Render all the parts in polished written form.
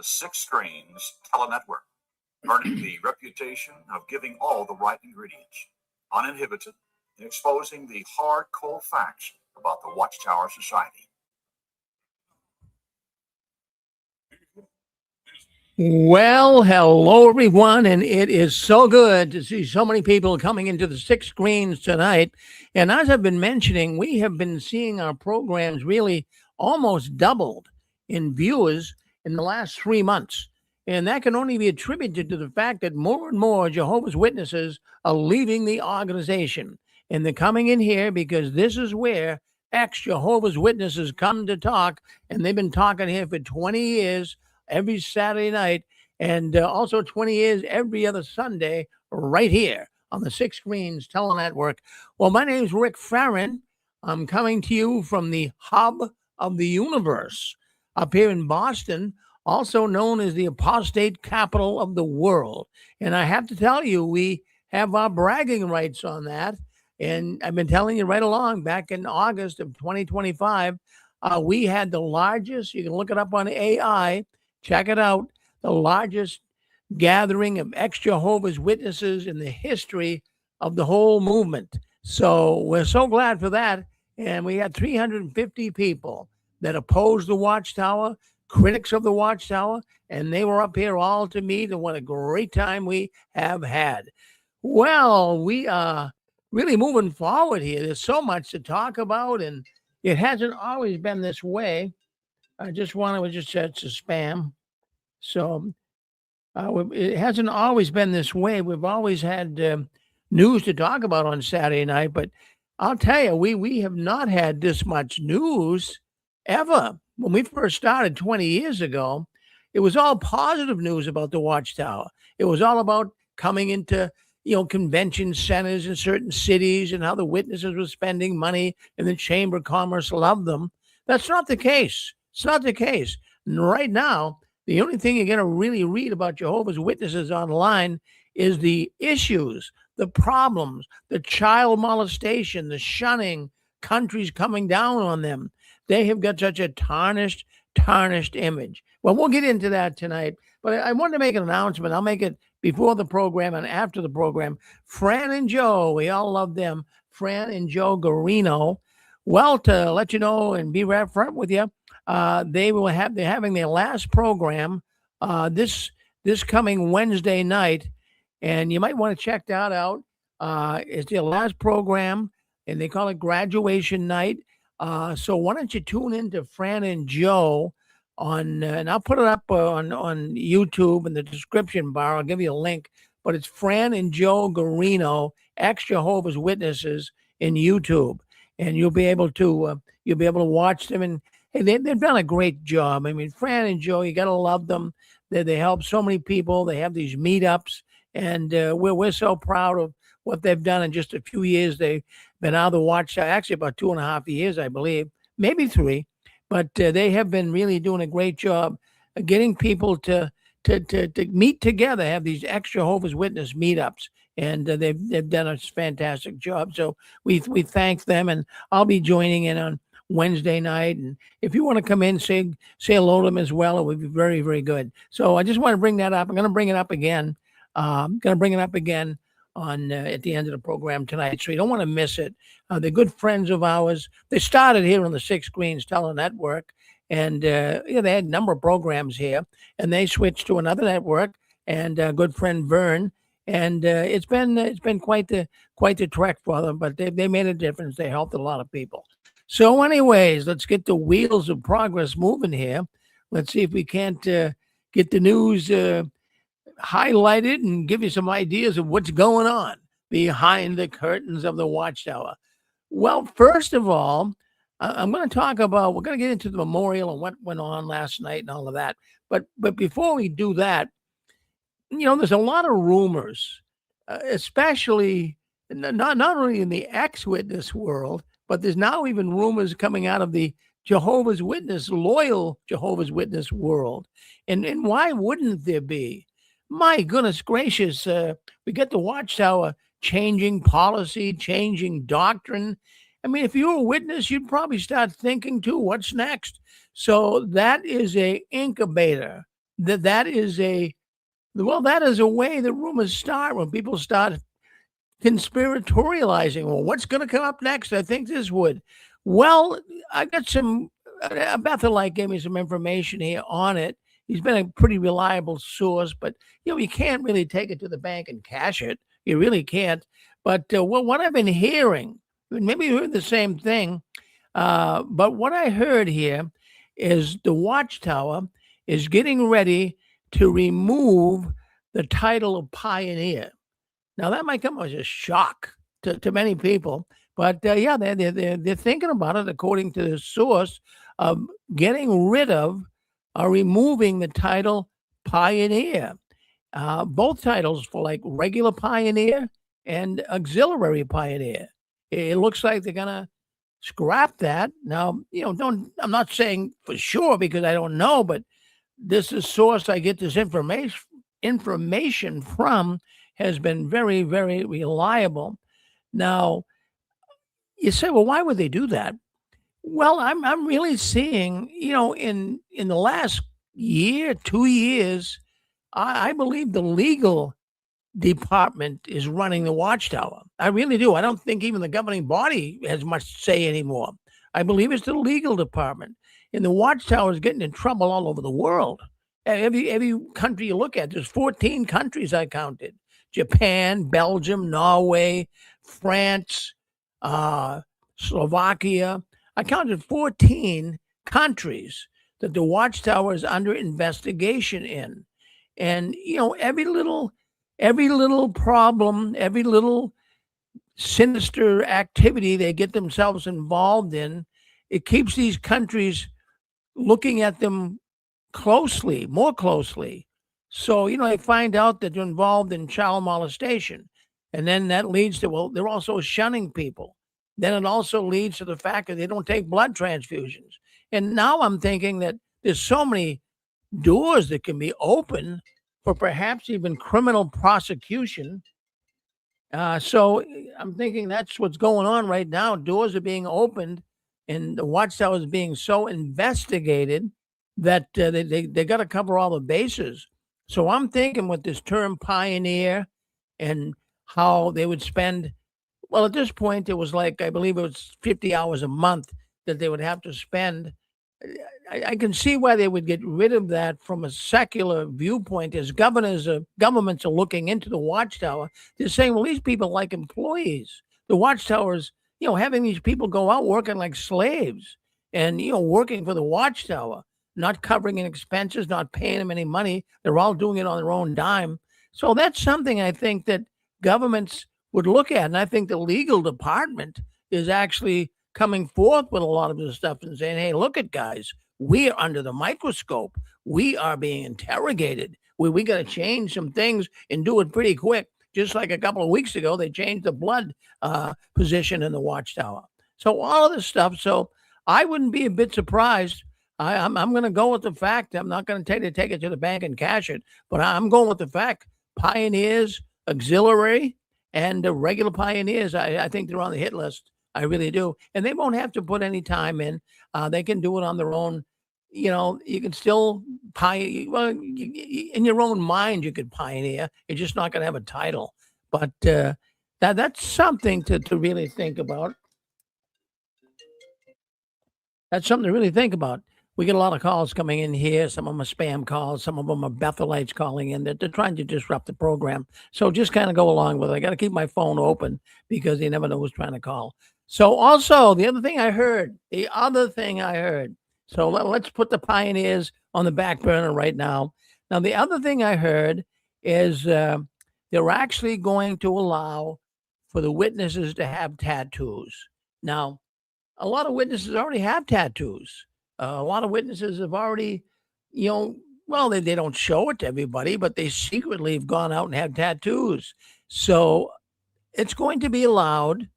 the Six Screens Telenetwork, earning the reputation of giving all the right ingredients, uninhibited, and exposing the hard, cold facts about the Watchtower Society. Well, hello, everyone, and it is so good to see so many people coming into the Six Screens tonight. And as I've been mentioning, we have been seeing our programs really almost doubled in viewers in the last 3 months. And that can only be attributed to the fact that more and more Jehovah's Witnesses are leaving the organization. And they're coming in here because this is where ex-Jehovah's Witnesses come to talk. And they've been talking here for 20 years every Saturday night, and also 20 years every other Sunday right here on the Six Screens Telenetwork. Well, my name is Rick Farron. I'm coming to you from the hub of the universe up here in Boston, also known as the apostate capital of the world. And I have to tell you, we have our bragging rights on that. And I've been telling you right along, back in August of 2025, we had the largest, you can look it up on AI, check it out, the largest gathering of ex-Jehovah's Witnesses in the history of the whole movement. So we're so glad for that. And we had 350 people that opposed the Watchtower, critics of the Watchtower, and they were up here all to meet, and what a great time we have had. Well, we are really moving forward here. There's so much to talk about, and it hasn't always been this way. I just want to just set to spam. So it hasn't always been this way. We've always had news to talk about on Saturday night, but I'll tell you, we have not had this much news ever. When we first started 20 years ago, it was all positive news about the Watchtower. It was all about coming into convention centers in certain cities and how the witnesses were spending money and the Chamber of Commerce loved them. That's not the case. It's not the case. And right now, the only thing you're going to really read about Jehovah's Witnesses online is the issues, the problems, the child molestation, the shunning, countries coming down on them. They have got such a tarnished image. Well, we'll get into that tonight, but I wanted to make an announcement. I'll make it before the program and after the program. Fran and Joe, we all love them. Fran and Joe Garino. Well, to let you know and be right front with you, they're having their last program this coming Wednesday night, and you might want to check that out. It's their last program, and they call it graduation night. So why don't you tune in to Fran and Joe on, and I'll put it up on YouTube in the description bar. I'll give you a link, but it's Fran and Joe Garino, ex-Jehovah's Witnesses in YouTube, and you'll be able to watch them. And hey, they've done a great job. I mean, Fran and Joe, you got to love them. They help so many people. They have these meetups, and we're so proud of what they've done in just a few years. They've been out of the Watchtower, actually about 2.5 years, I believe, maybe 3. But they have been really doing a great job of getting people to meet together, have these ex-Jehovah's Witness meetups. And they've done a fantastic job. So we thank them, and I'll be joining in on Wednesday night. And if you want to come in, say hello to them as well, it would be very, very good. So I just want to bring that up. I'm going to bring it up again. On at the end of the program tonight, so you don't want to miss it. They're good friends of ours. They started here on the Six Screens Telenetwork, and they had a number of programs here, and they switched to another network. And good friend Vern, and it's been quite the trek for them, but they made a difference. They helped a lot of people. So, anyways, let's get the wheels of progress moving here. Let's see if we can't get the news highlighted and give you some ideas of what's going on behind the curtains of the Watchtower. Well, first of all, I'm going to talk about, we're going to get into the memorial and what went on last night and all of that. But before we do that, there's a lot of rumors, especially not only in the ex-witness world, but there's now even rumors coming out of the loyal Jehovah's Witness world. And why wouldn't there be? My goodness gracious, we get the Watchtower changing policy, changing doctrine. I mean, if you were a witness, you'd probably start thinking too, what's next? So that is a incubator that is a that is a way the rumors start when people start conspiratorializing. Well, what's going to come up next? I think this would. Well, I got some. Bethelite gave me some information here on it. He's been a pretty reliable source, but you can't really take it to the bank and cash it. You really can't. But what I've been hearing, maybe you heard the same thing, but what I heard here is the Watchtower is getting ready to remove the title of pioneer. Now that might come as a shock to many people, but yeah, they're thinking about it according to the source of getting rid of or removing the title pioneer. Both titles for like regular pioneer and auxiliary pioneer. It looks like they're gonna scrap that. Now, I'm not saying for sure because I don't know, but this is source I get this information from has been very, very reliable. Now, you say, well, why would they do that? Well, I'm really seeing, in the last year, 2 years, I believe the legal department is running the Watchtower. I really do. I don't think even the governing body has much say anymore. I believe it's the legal department. And the Watchtower is getting in trouble all over the world. Every country you look at, there's 14 countries I counted. Japan, Belgium, Norway, France, Slovakia. I counted 14 countries that the Watchtower is under investigation in. And, every little problem, every little sinister activity they get themselves involved in, it keeps these countries looking at them closely, more closely. So, they find out that they're involved in child molestation. And then that leads to, well, they're also shunning people. Then it also leads to the fact that they don't take blood transfusions. And now I'm thinking that there's so many doors that can be open for perhaps even criminal prosecution. So I'm thinking that's what's going on right now. Doors are being opened, and the Watchtower is being so investigated that they got to cover all the bases. So I'm thinking with this term pioneer and how they would spend, well, at this point, it was like, I believe it was 50 hours a month that they would have to spend. I can see why they would get rid of that from a secular viewpoint as governments are looking into the Watchtower. They're saying, well, these people are like employees. The Watchtowers, having these people go out working like slaves and, working for the Watchtower, not covering any expenses, not paying them any money. They're all doing it on their own dime. So that's something I think that governments would look at. And I think the legal department is actually coming forth with a lot of this stuff and saying, hey, look at guys, we are under the microscope. We are being interrogated. We got to change some things and do it pretty quick. Just like a couple of weeks ago, they changed the blood position in the Watchtower. So all of this stuff. So I wouldn't be a bit surprised. I'm going to go with the fact. I'm not going to take it to the bank and cash it, but I'm going with the fact. Pioneers, auxiliary, and the regular pioneers, I think they're on the hit list. I really do. And they won't have to put any time in. They can do it on their own. You can still pioneer. Well, in your own mind, you could pioneer. You're just not going to have a title. But that's something to really think about. That's something to really think about. We get a lot of calls coming in here. Some of them are spam calls. Some of them are Bethelites calling in. They're trying to disrupt the program. So just kind of go along with it. I got to keep my phone open because you never know who's trying to call. So also, the other thing I heard, so let's put the pioneers on the back burner right now. Now, the other thing I heard is they're actually going to allow for the witnesses to have tattoos. Now, a lot of witnesses already have tattoos. A lot of witnesses have already, well, they don't show it to everybody, but they secretly have gone out and have tattoos. So it's going to be allowed,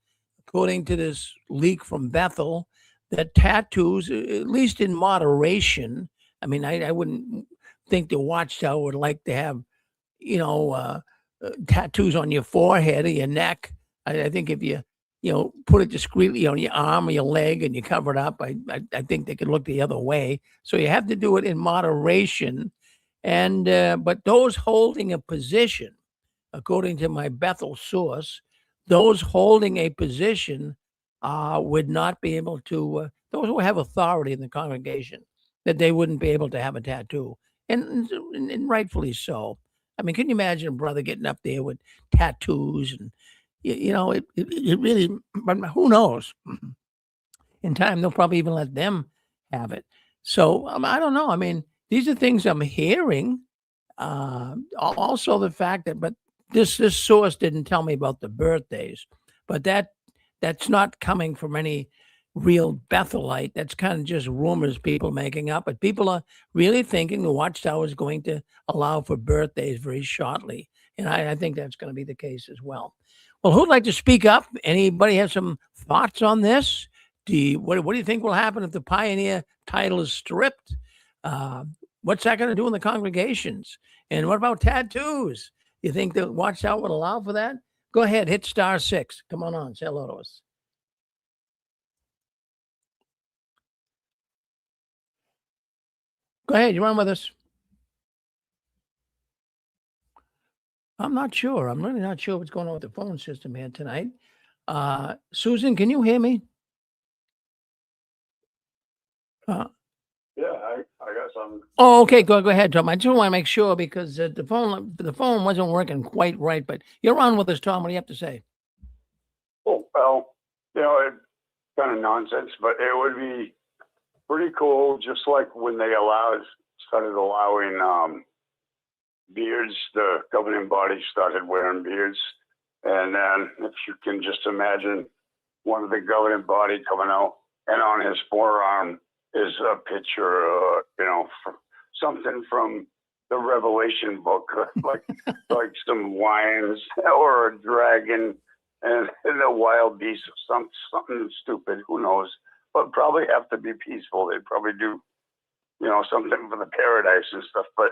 according to this leak from Bethel, that tattoos, at least in moderation. I mean, I wouldn't think the Watchtower would like to have, tattoos on your forehead or your neck. I think if you put it discreetly on your arm or your leg and you cover it up, I think they could look the other way. So you have to do it in moderation. And but those holding a position, according to my Bethel source, those holding a position would not be able to, those who have authority in the congregation, that they wouldn't be able to have a tattoo. And rightfully so. I mean, can you imagine a brother getting up there with tattoos and, it really, but who knows? In time, they'll probably even let them have it. So I don't know. I mean, these are things I'm hearing. Also, the fact that, but this source didn't tell me about the birthdays, but that's not coming from any real Bethelite. That's kind of just rumors people making up. But people are really thinking the Watchtower is going to allow for birthdays very shortly, and I think that's going to be the case as well. Well, who'd like to speak up? Anybody have some thoughts on this? What do you think will happen if the pioneer title is stripped? What's that going to do in the congregations? And what about tattoos? You think the Watchtower would allow for that? Go ahead, hit *6. Come on, say hello to us. Go ahead, you're on with us. I'm not sure. I'm really not sure what's going on with the phone system here tonight. Susan, can you hear me? Yeah, I got some. Oh, okay. Go ahead, Tom. I just want to make sure because the phone wasn't working quite right. But you're on with us, Tom. What do you have to say? Oh, well, it's kind of nonsense, but it would be pretty cool, just like when they started allowing beards, the governing body started wearing beards. And then if you can just imagine one of the governing body coming out and on his forearm is a picture, something from the Revelation book, like some lions or a dragon and a wild beast, something stupid, who knows? But probably have to be peaceful. They'd probably do, something for the paradise and stuff. But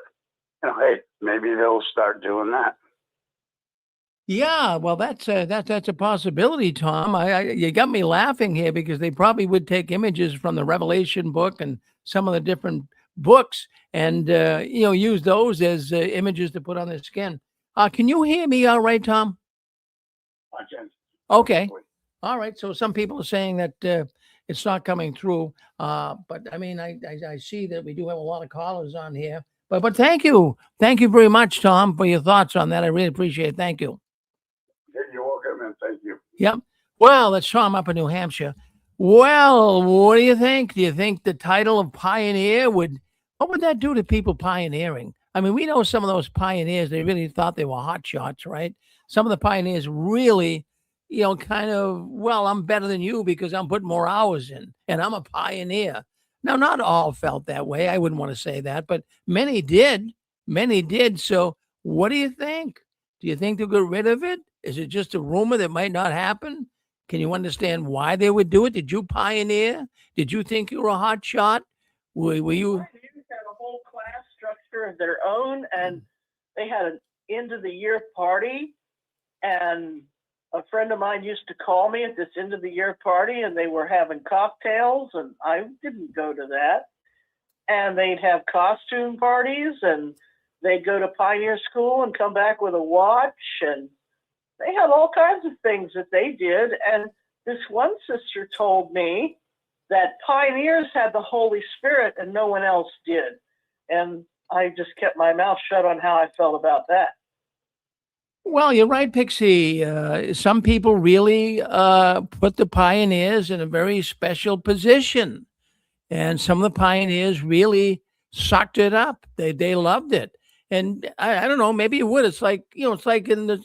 hey, maybe they'll start doing that. Yeah, well, that's a possibility, Tom. You got me laughing here because they probably would take images from the Revelation book and some of the different books, and use those as images to put on their skin. Can you hear me all right, Tom? I can. Okay. All right. So some people are saying that it's not coming through, but I mean, I see that we do have a lot of callers on here. But thank you very much, Tom, for your thoughts on that. I really appreciate it. Thank you. You're welcome, and thank you. Yep. Well, that's Tom up in New Hampshire. Well, what do you think? Do you think the title of pioneer what would that do to people pioneering? I mean, we know some of those pioneers, they really thought they were hot shots, right? Some of the pioneers really, kind of, well, I'm better than you because I'm putting more hours in and I'm a pioneer. Now, not all felt that way. I wouldn't want to say that, but many did. Many did. So what do you think? Do you think they'll get rid of it? Is it just a rumor that might not happen? Can you understand why they would do it? Did you pioneer? Did you think you were a hot shot? Were you? Pioneers had a whole class structure of their own, and they had an end of the year party. And a friend of mine used to call me at this end of the year party, and they were having cocktails, and I didn't go to that. And they'd have costume parties, and they'd go to pioneer school and come back with a watch, and they had all kinds of things that they did. And this one sister told me that pioneers had the Holy Spirit and no one else did. And I just kept my mouth shut on how I felt about that. Well, you're right, Pixie. Some people really put the pioneers in a very special position. And some of the pioneers really sucked it up. They loved it. And I don't know, maybe it would. It's like, it's like in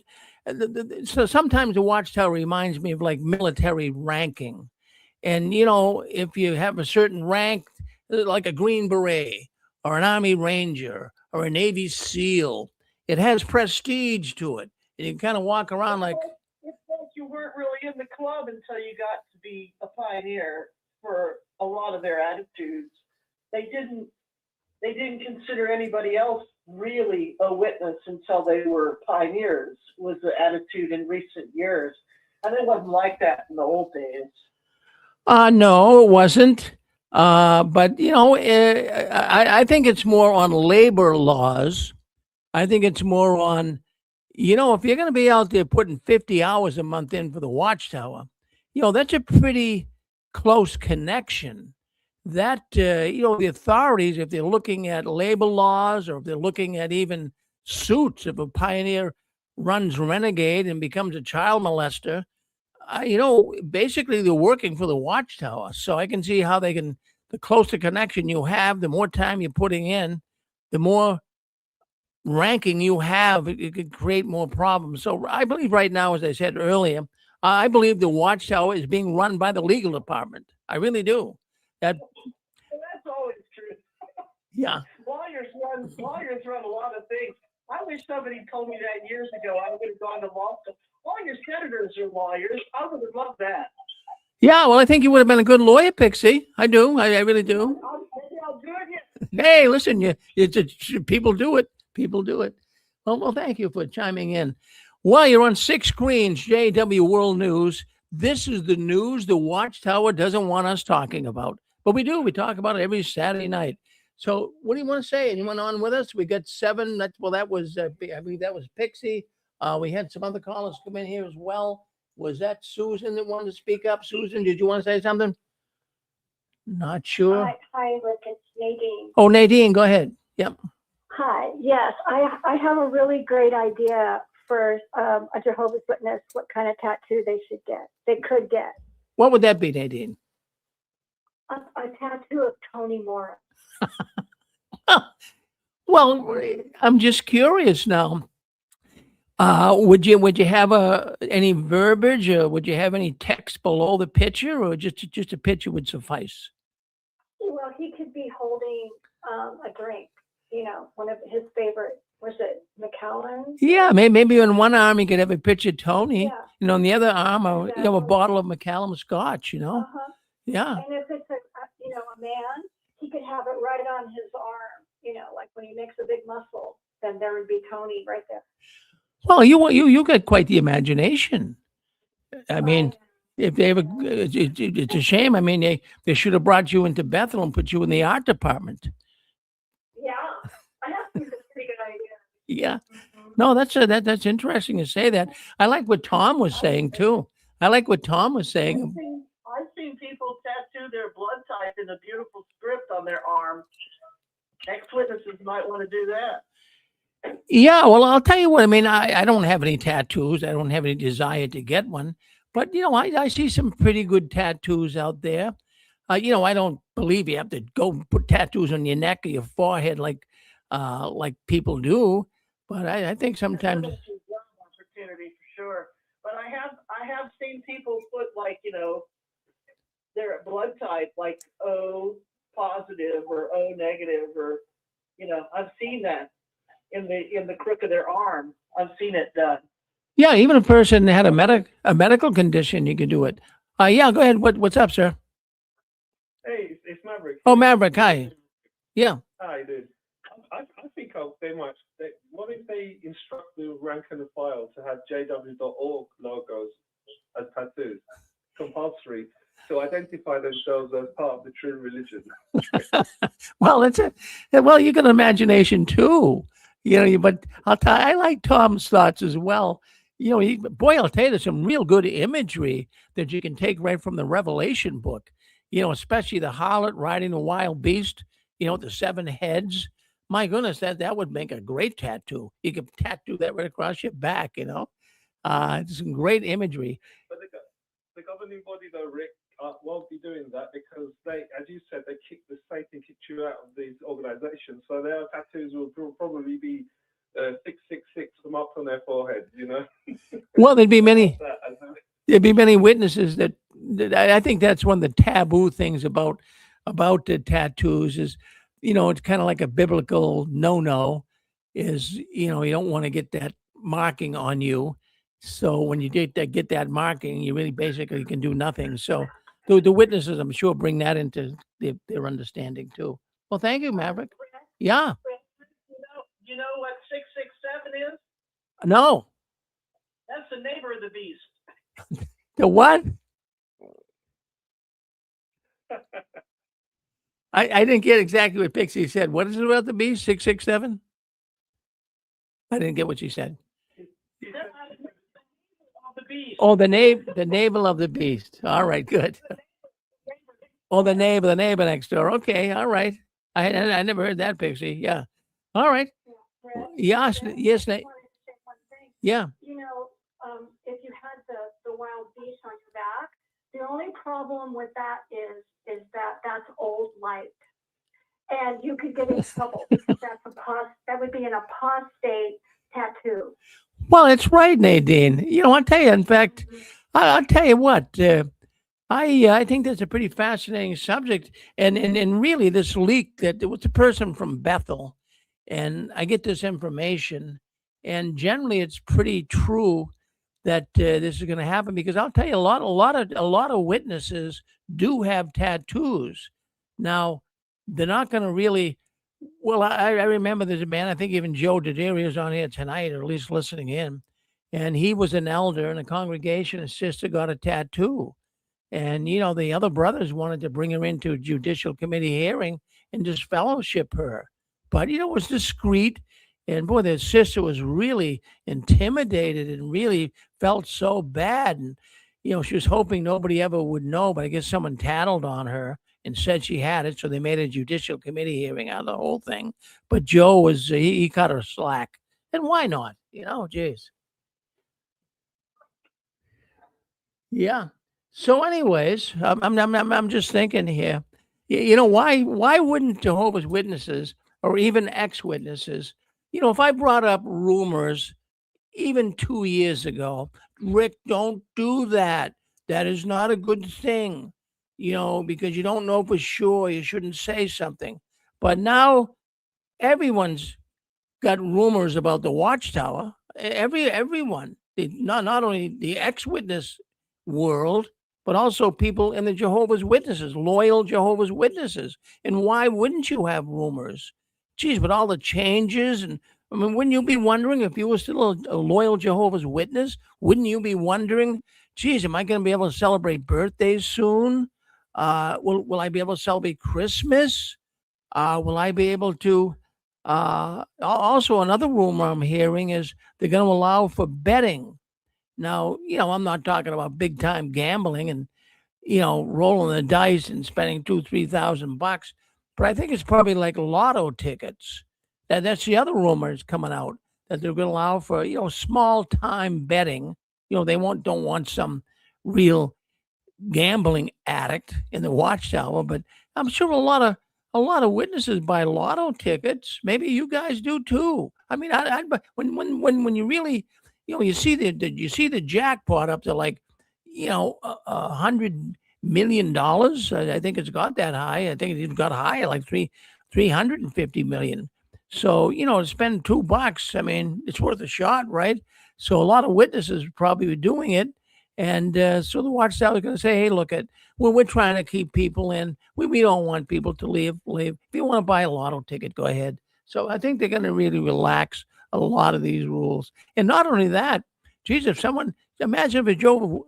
so sometimes the Watchtower reminds me of like military ranking. And, if you have a certain rank, like a Green Beret or an Army Ranger or a Navy SEAL, it has prestige to it. And you kind of walk around like. It's like you weren't really in the club until you got to be a pioneer for a lot of their attitudes. They didn't consider anybody else really a witness until they were pioneers, was the attitude in recent years. And it wasn't like that in the old days. No, it wasn't. But I think it's more on labor laws. I think it's more on, if you're going to be out there putting 50 hours a month in for the Watchtower, that's a pretty close connection. That, the authorities, if they're looking at labor laws or if they're looking at even suits, if a pioneer runs renegade and becomes a child molester, basically they're working for the Watchtower. So I can see how the closer connection you have, the more time you're putting in, the more ranking you have, it could create more problems. So I believe right now, as I said earlier, I believe the Watchtower is being run by the legal department. I really do. That, Well, that's always true. yeah. Lawyers run a lot of things. I wish somebody told me that years ago. I would have gone to law school. All your senators are lawyers. I would have loved that. Yeah, well, I think you would have been a good lawyer, Pixie. I do. I really do. I'll do it. Hey, listen, people do it. People do it. Well, thank you for chiming in. Well, you're on 6 screens, JW World News. This is the news the Watchtower doesn't want us talking about, but we do. We talk about it every Saturday night. So, what do you want to say? Anyone on with us? We got 7. That was I believe that was Pixie. We had some other callers come in here as well. Was that Susan that wanted to speak up? Susan, did you want to say something? Not sure. Hi, Rick. It's Nadine. Oh, Nadine, go ahead. Yep. Hi. Yes, I have a really great idea for a Jehovah's Witness, what kind of tattoo they could get. What would that be, Nadine? A tattoo of Toni Morris. Well, I'm just curious now. Would you have any verbiage, or would you have any text below the picture, or just a picture would suffice? Well, he could be holding a drink, one of his favorite, was it Macallan? Yeah, maybe on one arm you could have a picture of Tony, Yeah. and on the other arm, a Exactly. bottle of Macallan Scotch. Uh-huh. Yeah. And if it's a man, he could have it right on his arm, like when he makes a big muscle, then there would be Tony right there. Well, you got quite the imagination. I mean, if they ever, it's a shame. I mean, they should have brought you into Bethel and put you in the art department. Yeah, I think it's a pretty good idea. Yeah. Mhm. No, that's interesting to say that. I like what Tom was saying too. I've seen people tattoo their blood type in a beautiful script on their arm. Ex-witnesses might want to do that. Yeah, well, I'll tell you what. I mean, I don't have any tattoos. I don't have any desire to get one. But I see some pretty good tattoos out there. I don't believe you have to go and put tattoos on your neck or your forehead like people do. But I think sometimes. That's a job opportunity for sure. But I have seen people put their blood type like O positive or O negative, or I've seen that in the crook of their arm. I've seen it done. Yeah, even a person that had a medical condition, you can do it. Yeah, go ahead. What's up, sir? Hey, it's Maverick. Oh, Maverick, hi. Yeah. Hi, dude. I think what if they instruct the rank and file to have jw.org logos as tattoos, compulsory, to identify themselves as part of the true religion? Well, well, you got an imagination too, but I like Tom's thoughts as well. I'll tell you, there's some real good imagery that you can take right from the Revelation book, especially the harlot riding the wild beast, the 7 heads. My goodness, that would make a great tattoo. You could tattoo that right across your back, It's some great imagery. But the governing body, though, Rick, won't be doing that because they, as you said, Satan kicked you out of these organizations. So their tattoos will probably be 666 marked on their forehead, Well, there'd be many witnesses that I think that's one of the taboo things about the tattoos is, it's kind of like a biblical no is, you don't want to get that marking on you. So when you get that marking, you really basically can do nothing. So the witnesses, I'm sure, bring that into their understanding too. Well, thank you, Maverick. Yeah. You know what 667 is? No. That's the neighbor of the beast. The what? I didn't get exactly what Pixie said. What is it about the beast? 667? I didn't get what she said. The beast. Oh, the navel of the beast. All right, good. Oh, the neighbor next door. Okay, all right. I never heard that, Pixie. Yeah. All right. Brett, Yes, Brett, yes, I wanted to say one thing. yeah. You know, if you had the wild beast on your back, the only problem with that is that that's old light. And you could get in trouble because that would be an apostate tattoo. Well, it's right, Nadine. I'll tell you. In fact, I'll tell you what. I think that's a pretty fascinating subject, and really this leak that it was a person from Bethel, and I get this information, and generally it's pretty true that this is going to happen because I'll tell you a lot of witnesses do have tattoos. Now they're not going to really. Well, I remember there's a man. I think even Joe Daderi is on here tonight, or at least listening in, and he was an elder in a congregation. His sister got a tattoo, and the other brothers wanted to bring her into a judicial committee hearing and just fellowship her. But it was discreet. And boy, their sister was really intimidated and really felt so bad. And, she was hoping nobody ever would know, but I guess someone tattled on her and said she had it. So they made a judicial committee hearing out of the whole thing. But Joe he cut her slack. And why not? Geez. Yeah. So, anyways, I'm just thinking here. Why wouldn't Jehovah's Witnesses or even ex-witnesses, if I brought up rumors even 2 years ago, Rick, don't do that. That is not a good thing, because you don't know for sure. You shouldn't say something. But now everyone's got rumors about the Watchtower. Everyone, not only the ex-witness world, but also people in the Jehovah's Witnesses, loyal Jehovah's Witnesses. And why wouldn't you have rumors? Geez, with all the changes, and I mean, wouldn't you be wondering if you were still a loyal Jehovah's Witness? Wouldn't you be wondering, geez, am I going to be able to celebrate birthdays soon? Will I be able to celebrate Christmas? Will I be able to? Also, another rumor I'm hearing is they're going to allow for betting. Now, I'm not talking about big time gambling and, rolling the dice and spending $2,000-3,000, but I think it's probably like lotto tickets. That's the other rumor is coming out that they're going to allow for, small time betting. They don't want some real gambling addict in the Watchtower, but I'm sure a lot of witnesses buy lotto tickets. Maybe you guys do too. I mean, when you really, you see the jackpot up to like, $100 million. I think it's got that high. I think it's got high like 350 million. So to spend $2, I mean, it's worth a shot, right? So a lot of witnesses probably were doing it. And so the Watchtower is going to say, hey, look we're trying to keep people in. We don't want people to leave. If you want to buy a lotto ticket, go ahead. So I think they're going to really relax a lot of these rules. And not only that, geez, imagine if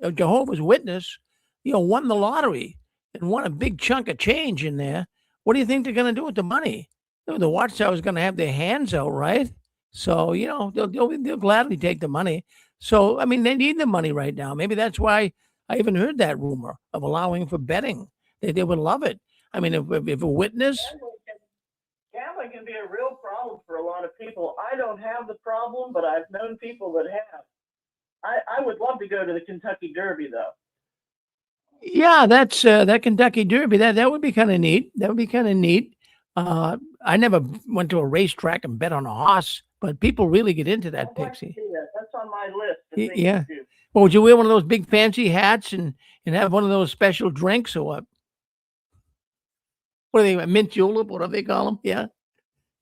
a Jehovah's Witness, won the lottery and won a big chunk of change in there. What do you think they're going to do with the money? The Watchtower is going to have their hands out, right? So, they'll gladly take the money. So, I mean, they need the money right now. Maybe that's why I even heard that rumor of allowing for betting. They would love it. I mean, if a witness. Gambling can be a real problem for a lot of people. I don't have the problem, but I've known people that have. I would love to go to the Kentucky Derby, though. Yeah, that's that Kentucky Derby. That would be kind of neat. That would be kind of neat. I never went to a racetrack and bet on a horse, but people really get into that, Pixie. That's on my list. Yeah. Well, would you wear one of those big fancy hats and have one of those special drinks or what? What are they? Mint julep? What do they call them? Yeah.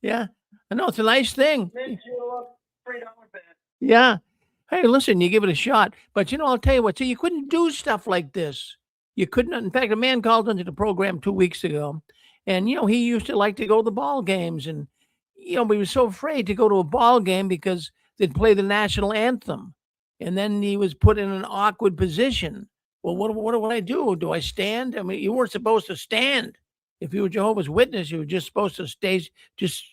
Yeah. I know it's a nice thing. Mint julep, $3 bet. Yeah. Hey, listen, you give it a shot. But I'll tell you what, so you couldn't do stuff like this. You couldn't. In fact, a man called into the program 2 weeks ago, and he used to like to go to the ball games, and but he was so afraid to go to a ball game because they'd play the national anthem, and then he was put in an awkward position. Well, what do I do? Do I stand? I mean, you weren't supposed to stand. If you were Jehovah's Witness, you were just supposed to just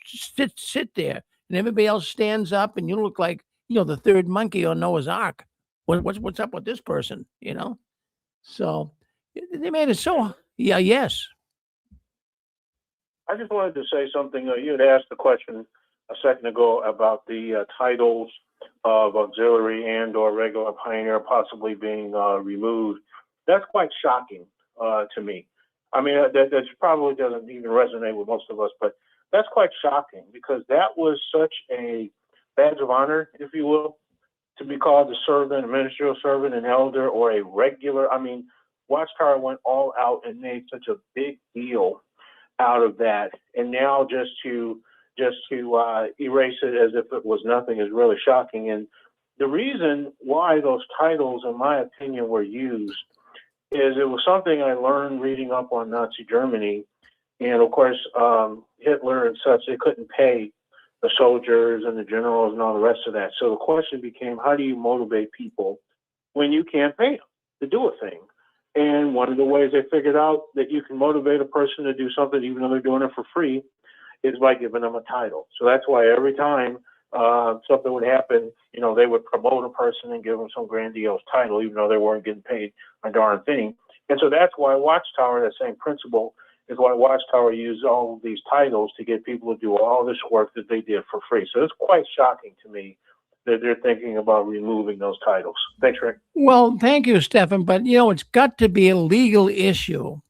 sit there, and everybody else stands up, and you look like, the third monkey on Noah's Ark. What's up with this person? So they made it so. Yeah. Yes. I just wanted to say something. You had asked the question a second ago about the titles of auxiliary and or regular pioneer possibly being removed. That's quite shocking to me. I mean, that probably doesn't even resonate with most of us, but that's quite shocking because that was such a badge of honor, if you will, to be called a servant, a ministerial servant, an elder, or a regular. I mean, Watchtower went all out and made such a big deal out of that, and now just to erase it as if it was nothing is really shocking. And the reason why those titles, in my opinion, were used is it was something I learned reading up on Nazi Germany, and of course Hitler and such. They couldn't pay the soldiers and the generals and all the rest of that. So the question became, how do you motivate people when you can't pay them to do a thing? And one of the ways they figured out that you can motivate a person to do something, even though they're doing it for free, is by giving them a title. So that's why every time something would happen, they would promote a person and give them some grandiose title, even though they weren't getting paid a darn thing. And so that's why Watchtower, that same principle, is why Watchtower used all of these titles to get people to do all this work that they did for free. So it's quite shocking to me that they're thinking about removing those titles. Thanks, Rick. Well, thank you, Stephan. But it's got to be a legal issue.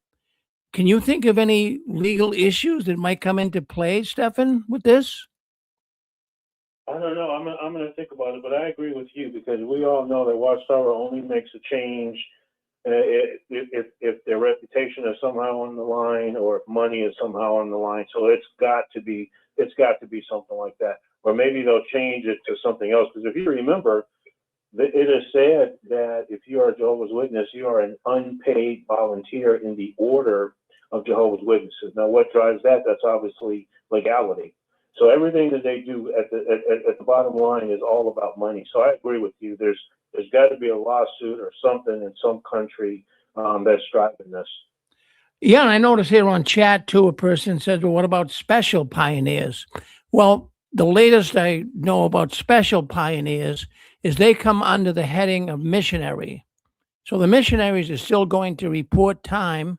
Can you think of any legal issues that might come into play, Stephan, with this? I don't know. I'm going to think about it, but I agree with you because we all know that Watchtower only makes a change if their reputation is somehow on the line or if money is somehow on the line. So it's got to be something like that, or maybe they'll change it to something else. Because if you remember, it is said that if you are a Jehovah's Witness, you are an unpaid volunteer in the order of Jehovah's Witnesses. Now, what drives that? That's obviously legality. So everything that they do at the bottom line is all about money. So I agree with you. There's got to be a lawsuit or something in some country that's driving this. Yeah, and I noticed here on chat too, a person said, well, what about special pioneers? Well, the latest I know about special pioneers is they come under the heading of missionary. So the missionaries are still going to report time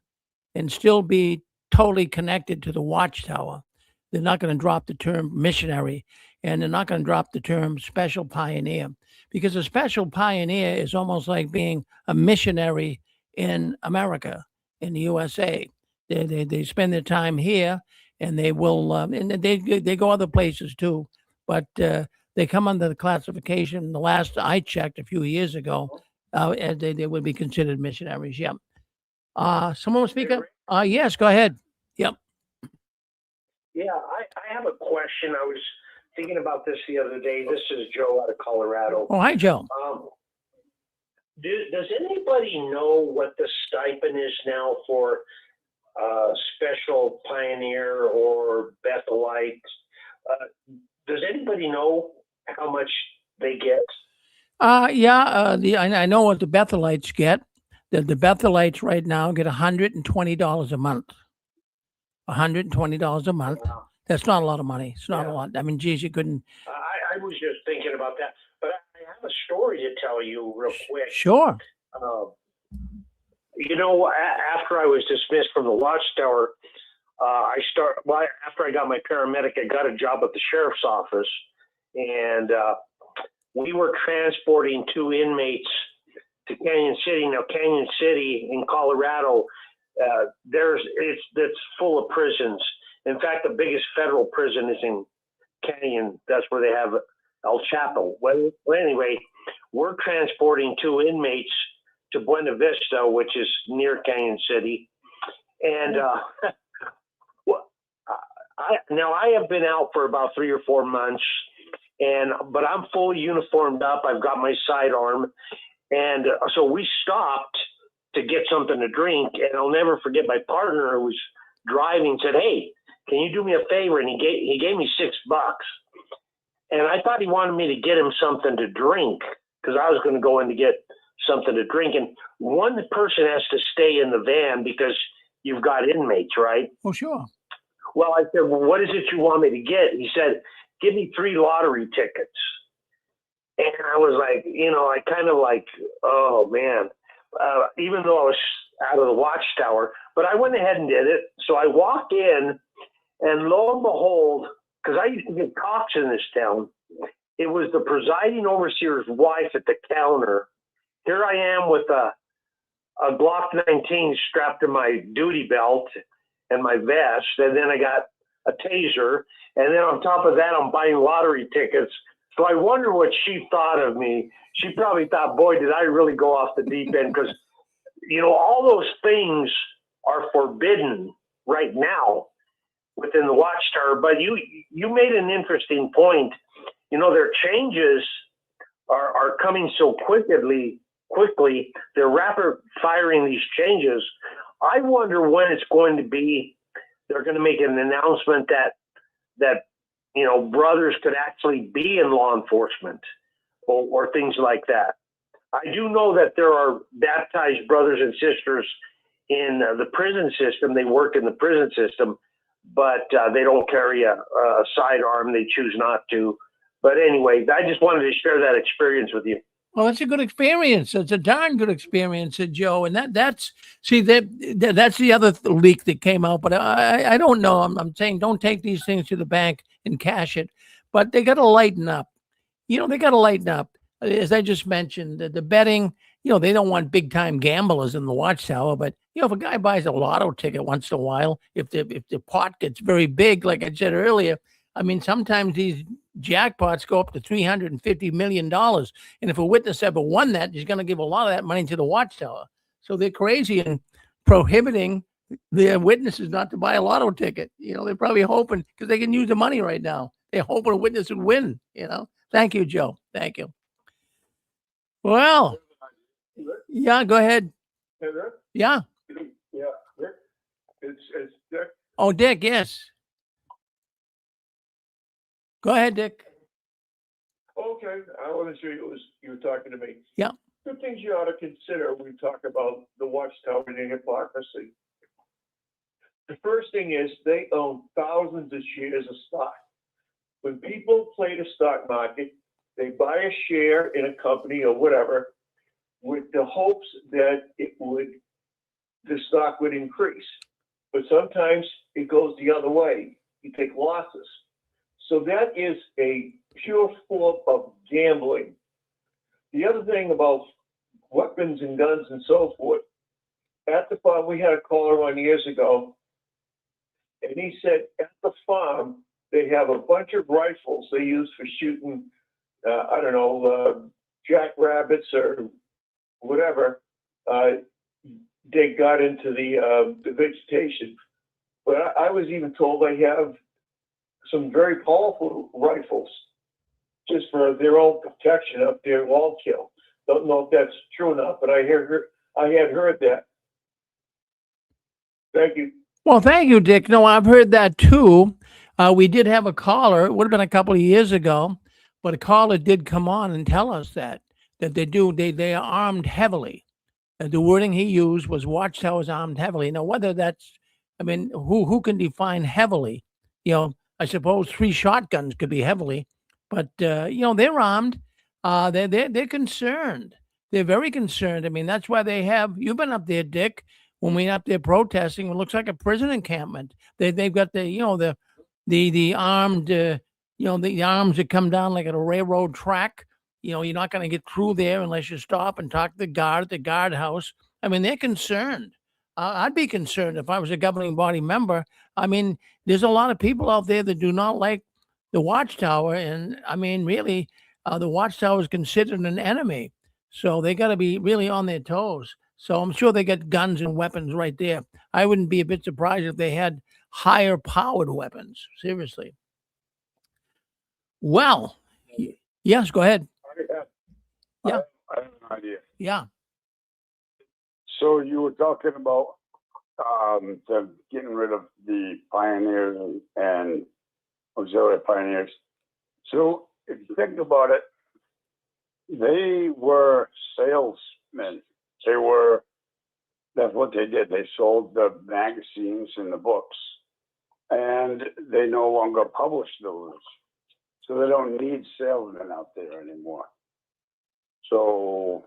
and still be totally connected to the Watchtower. They're not going to drop the term missionary, and they're not going to drop the term special pioneer, because a special pioneer is almost like being a missionary in America, in the USA. They spend their time here, and they will, and they go other places too, but they come under the classification. The last I checked a few years ago, they would be considered missionaries. Yeah. Someone will speak up. Yes, go ahead. Yep. Yeah, I have a question. I was thinking about this the other day. This is Joe out of Colorado. Oh, hi, Joe. Does anybody know what the stipend is now for special pioneer or Bethelite? Does anybody know how much they get? I know what the Bethelites get. The Bethelites right now get $120 a month. $120 a month. Wow. That's not a lot of money. It's not Yeah. a lot. I mean, geez, you couldn't. I was just thinking about that, but I have a story to tell you real quick. Sure. After I was dismissed from the Watchtower, after I got my paramedic, I got a job at the sheriff's office, and we were transporting 2 inmates to Canyon City. Now, Canyon City in Colorado, it's full of prisons. In fact, the biggest federal prison is in Canyon. That's where they have El Chapo. Well, anyway, we're transporting 2 inmates to Buena Vista, which is near Canyon City. And I have been out for about 3 or 4 months, but I'm fully uniformed up. I've got my sidearm. And so we stopped to get something to drink. And I'll never forget my partner who was driving said, "Hey, can you do me a favor?" And he gave me $6. And I thought he wanted me to get him something to drink because I was going to go in to get something to drink. And one person has to stay in the van because you've got inmates, right? Oh, sure. Well, I said, well, what is it you want me to get? He said, give me 3 lottery tickets. And I was like, I kind of like, oh man, even though I was out of the Watchtower, but I went ahead and did it. So I walked in, and lo and behold, because I used to get cops in this town, it was the presiding overseer's wife at the counter. Here I am with a Glock 19 strapped to my duty belt and my vest, and then I got a taser, and then on top of that, I'm buying lottery tickets. So I wonder what she thought of me. She probably thought, boy, did I really go off the deep end, because all those things are forbidden right now within the Watchtower. But you made an interesting point. Their changes are coming so quickly. They're rapid firing these changes. I wonder when it's going to be. They're going to make an announcement that brothers could actually be in law enforcement or things like that. I do know that there are baptized brothers and sisters in the prison system. They work in the prison system, but they don't carry a sidearm. They choose not to. But anyway, I just wanted to share that experience with you. Well, it's a good experience. It's a darn good experience, Joe. And that's the other leak that came out. But I don't know. I'm saying don't take these things to the bank and cash it. But they got to lighten up. They got to lighten up. As I just mentioned, the betting. They don't want big time gamblers in the Watchtower. But if a guy buys a lotto ticket once in a while, if the pot gets very big, like I said earlier, I mean, sometimes these jackpots go up to $350 million. And if a witness ever won that, he's going to give a lot of that money to the Watchtower. So they're crazy and prohibiting their witnesses not to buy a lotto ticket. They're probably hoping, because they can use the money right now. They're hoping a witness would win, Thank you, Joe. Thank you. Well, yeah, go ahead. Hey, Rick? Yeah. Yeah, Rick. It's Dick. Oh, Dick, yes. Go ahead, Dick. Okay, I want to show you you were talking to me. Yeah. 2 things you ought to consider when we talk about the Watchtower and the hypocrisy. The first thing is they own thousands of shares of stock. When people play the stock market, they buy a share in a company or whatever with the hopes that the stock would increase. But sometimes it goes the other way. You take losses. So that is a pure form of gambling. The other thing about weapons and guns and so forth, at the farm, we had a caller on years ago, and he said at the farm, they have a bunch of rifles they use for shooting, jackrabbits or whatever. They got into the vegetation. But I was even told they have some very powerful rifles just for their own protection up there in Wallkill. Don't know if that's true or not, but I had heard that. Thank you. Well, thank you, Dick. No, I've heard that too. We did have a caller. It would have been a couple of years ago, but a caller did come on and tell us that they are armed heavily. The wording he used was Watchtowers armed heavily. Now, whether that's, who can define heavily? I suppose 3 shotguns could be heavily, but they're armed. They're concerned. They're very concerned. That's why they have. You've been up there, Dick. When we're up there protesting, it looks like a prison encampment. They've got the armed the arms that come down like at a railroad track. You're not going to get through there unless you stop and talk to the guard at the guardhouse. They're concerned. I'd be concerned if I was a governing body member. There's a lot of people out there that do not like the Watchtower, and really, the Watchtower is considered an enemy. So they got to be really on their toes. So I'm sure they got guns and weapons right there. I wouldn't be a bit surprised if they had higher powered weapons. Seriously. Well, yes, go ahead. Yeah. I have an idea. Yeah. So you were talking about them getting rid of the pioneers and auxiliary pioneers. So if you think about it, they were salesmen. That's what they did. They sold the magazines and the books, and they no longer publish those. So they don't need salesmen out there anymore. So,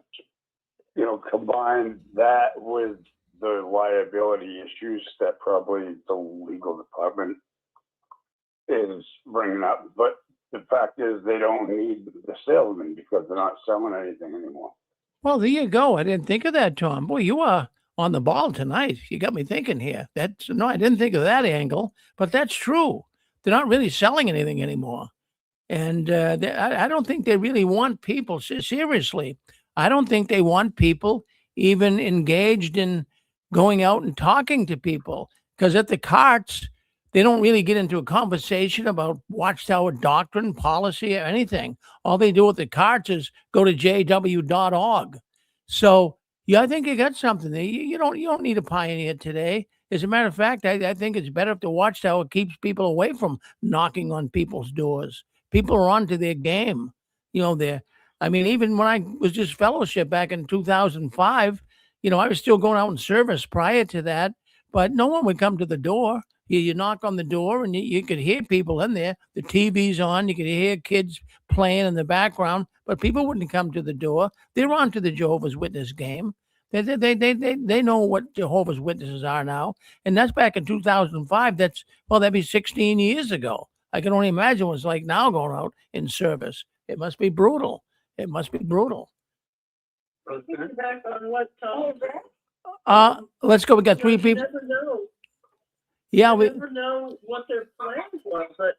combine that with the liability issues that probably the legal department is bringing up. But the fact is they don't need the salesmen because they're not selling anything anymore. Well, there you go. I didn't think of that, Tom. Boy, you are on the ball tonight. You got me thinking here. No, I didn't think of that angle, but that's true. They're not really selling anything anymore. And I don't think they really want people, seriously, I don't think they want people even engaged in going out and talking to people. Because at the carts, they don't really get into a conversation about Watchtower doctrine, policy, or anything. All they do at the carts is go to jw.org. So, yeah, I think you got something there. You don't need a pioneer today. As a matter of fact, I think it's better if the Watchtower keeps people away from knocking on people's doors. People are onto their game. I mean, even when I was just fellowship back in 2005, I was still going out in service prior to that, but no one would come to the door. You knock on the door and you could hear people in there. The TV's on. You could hear kids playing in the background, but people wouldn't come to the door. They're onto the Jehovah's Witness game. They know what Jehovah's Witnesses are now. And that's back in 2005. That'd be 16 years ago. I can only imagine what it's like now going out in service. It must be brutal. It must be brutal. Back on what Tom? Let's go. We got three people. Never know. Yeah, You never know what their plans were, but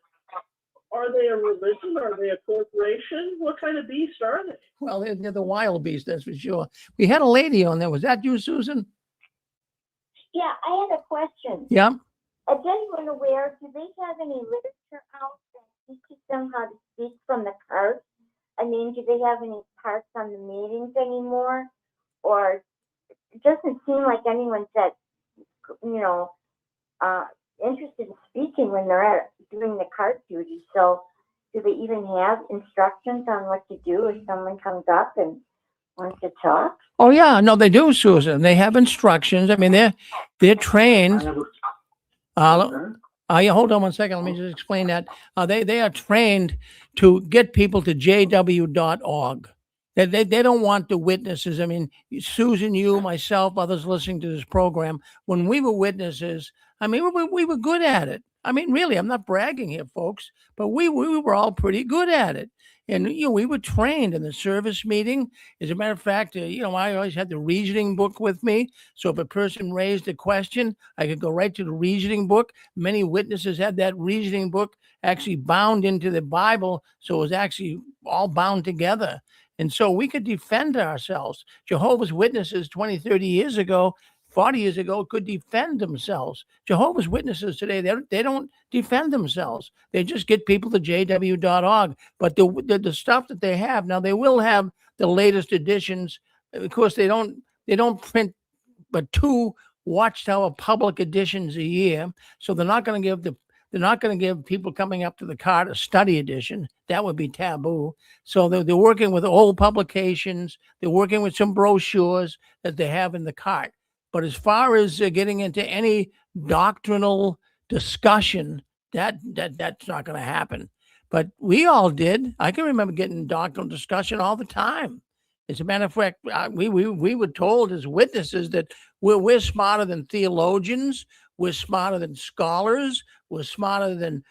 are they a religion? Are they a corporation? What kind of beast are they? Well, they're the wild beast, that's for sure. We had a lady on there. Was that you, Susan? Yeah, I had a question. Yeah. I just want to aware, do they have any literature out that teaches them how to speak from the cards? I mean, do they have any parts on the meetings anymore? Or it doesn't seem like anyone's that, interested in speaking when they're doing the card duty. So do they even have instructions on what to do if someone comes up and wants to talk? Oh, yeah. No, they do, Susan. They have instructions. I mean, they're trained. Yeah, hold on one second. Let me just explain that. They are trained to get people to jw.org. They don't want the witnesses. I mean, Susan, you, myself, others listening to this program, when we were witnesses, I mean, we were good at it. I mean, really, I'm not bragging here, folks, but we were all pretty good at it. And, we were trained in the service meeting. As a matter of fact, I always had the reasoning book with me. So if a person raised a question, I could go right to the reasoning book. Many witnesses had that reasoning book actually bound into the Bible. So it was actually all bound together. And so we could defend ourselves. Jehovah's Witnesses 20, 30 years ago, 40 years ago, could defend themselves. Jehovah's Witnesses today, they don't defend themselves. They just get people to jw.org. But the stuff that they have, now they will have the latest editions. Of course, they don't print but 2 Watchtower public editions a year. So they're not going to give people coming up to the cart a study edition. That would be taboo. So they're working with old publications. They're working with some brochures that they have in the cart. But as far as getting into any doctrinal discussion, that's not going to happen. But we all did. I can remember getting doctrinal discussion all the time. As a matter of fact, we were told as witnesses that we're smarter than theologians. We're smarter than scholars. We're smarter than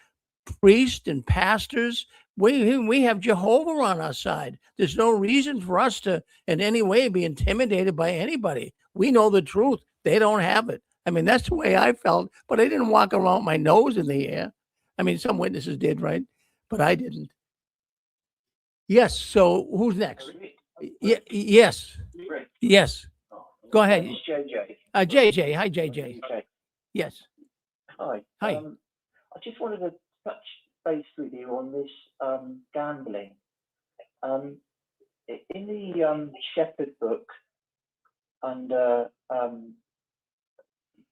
priests and pastors. We have Jehovah on our side. There's no reason for us to in any way be intimidated by anybody. We know the truth. They don't have it. I mean, that's the way I felt, but I didn't walk around with my nose in the air. I mean, some witnesses did, right? But I didn't. Yes. So who's next? Yes. Yes. Go ahead. It's JJ. JJ. Hi, JJ. Okay. Yes. Hi. Hi. I just wanted to touch base with you on this gambling. In the Shepherd book, under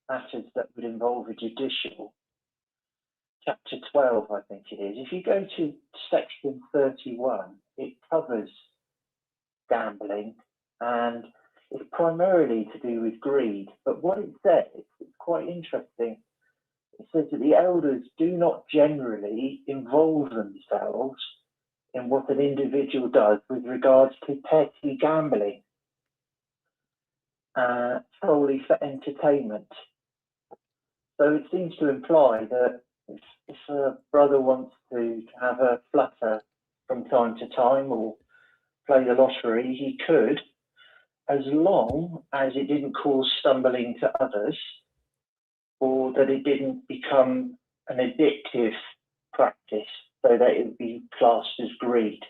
matters that would involve a judicial, chapter 12, I think it is. If you go to section 31, it covers gambling, and It's primarily to do with greed. But what it says, it's quite interesting. It says that the elders do not generally involve themselves in what an individual does with regards to petty gambling, solely for entertainment. So it seems to imply that if a brother wants to have a flutter from time to time or play the lottery, he could, as long as it didn't cause stumbling to others or that it didn't become an addictive practice so that it would be classed as greed.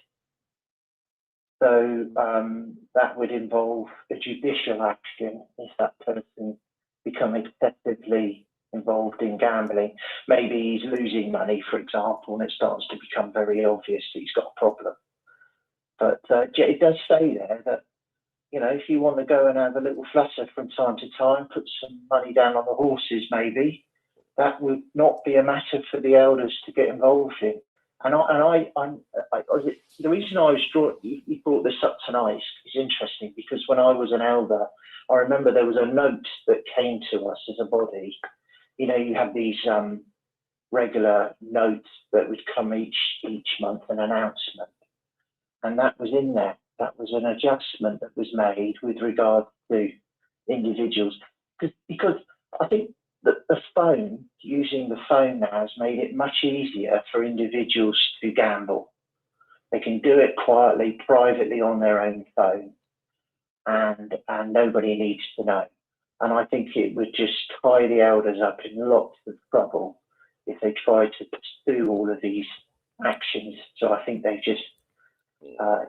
So that would involve a judicial action if that person become excessively involved in gambling. Maybe he's losing money, for example, and it starts to become very obvious that he's got a problem. But it does say there that, you know, if you want to go and have a little flutter from time to time, put some money down on the horses maybe, that would not be a matter for the elders to get involved in. And the reason I was you brought this up tonight is interesting because when I was an elder, I remember there was a note that came to us as a body. You know, you have these regular notes that would come each month, an announcement, and that was in there. That was an adjustment that was made with regard to individuals, because I think that using the phone now has made it much easier for individuals to gamble. They can do it quietly, privately on their own phone, and nobody needs to know. And I think it would just tie the elders up in lots of trouble if they tried to do all of these actions. So I think they've just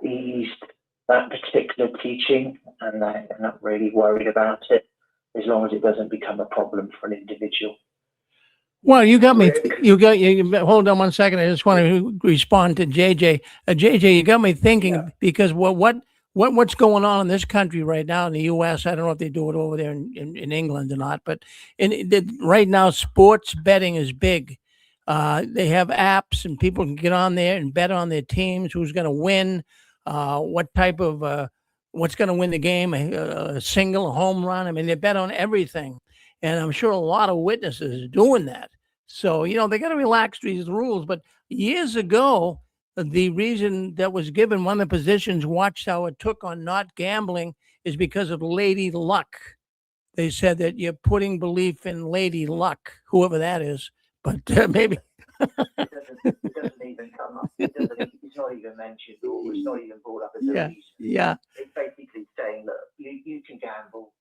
eased that particular teaching, and they're not really worried about it as long as it doesn't become a problem for an individual. Well, you got me. Hold on one second. I just want to respond to JJ. JJ, you got me thinking because what's going on in this country right now in the U.S. I don't know if they do it over there in England or not, but right now sports betting is big. They have apps and people can get on there and bet on their teams, who's going to win, what type of what's going to win the game, a single, a home run. I mean, they bet on everything. And I'm sure a lot of witnesses are doing that. So, you know, they got to relax these rules. But years ago, the reason that was given, one of the positions Watchtower took on not gambling is because of Lady Luck. They said that you're putting belief in Lady Luck, whoever that is. But maybe. It doesn't even come up. It's not even mentioned, or it's not even brought up as a reason. Yeah. It's basically saying that you can gamble.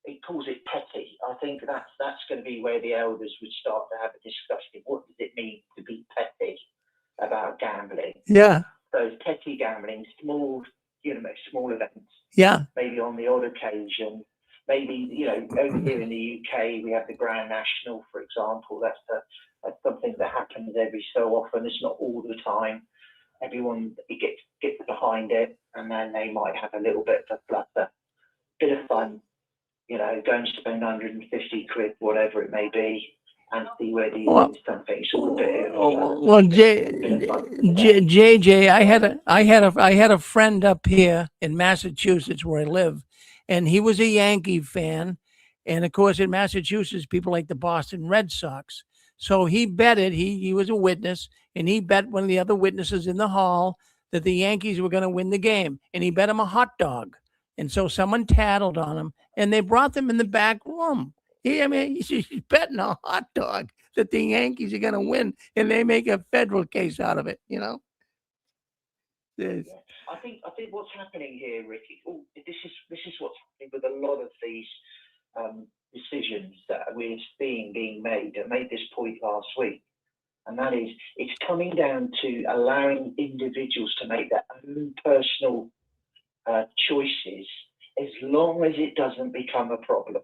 It calls it petty. I think that's going to be where the elders would start to have a discussion. What does it mean to be petty about gambling? Yeah. So petty gambling, small events. Yeah. Maybe on the odd occasion. Maybe, you know, over here in the UK, we have the Grand National, for example. That's something that happens every so often. It's not all the time. Everyone gets behind it, and then they might have a little bit of a flutter, bit of fun. You know, go and spend 150 quid, whatever it may be, and see whether you win something. It's all a bit JJ, I had a friend up here in Massachusetts where I live, and he was a Yankee fan, and of course in Massachusetts people like the Boston Red Sox. So he betted. He was a witness, and he bet one of the other witnesses in the hall that the Yankees were going to win the game, and he bet him a hot dog. And so someone tattled on him, and they brought them in the back room. He's betting a hot dog that the Yankees are going to win, and they make a federal case out of it. You know. Yeah. I think what's happening here, Ricky. This is what's happening with a lot of these decisions that we're seeing being made. I made this point last week, and that is it's coming down to allowing individuals to make their own personal choices as long as it doesn't become a problem.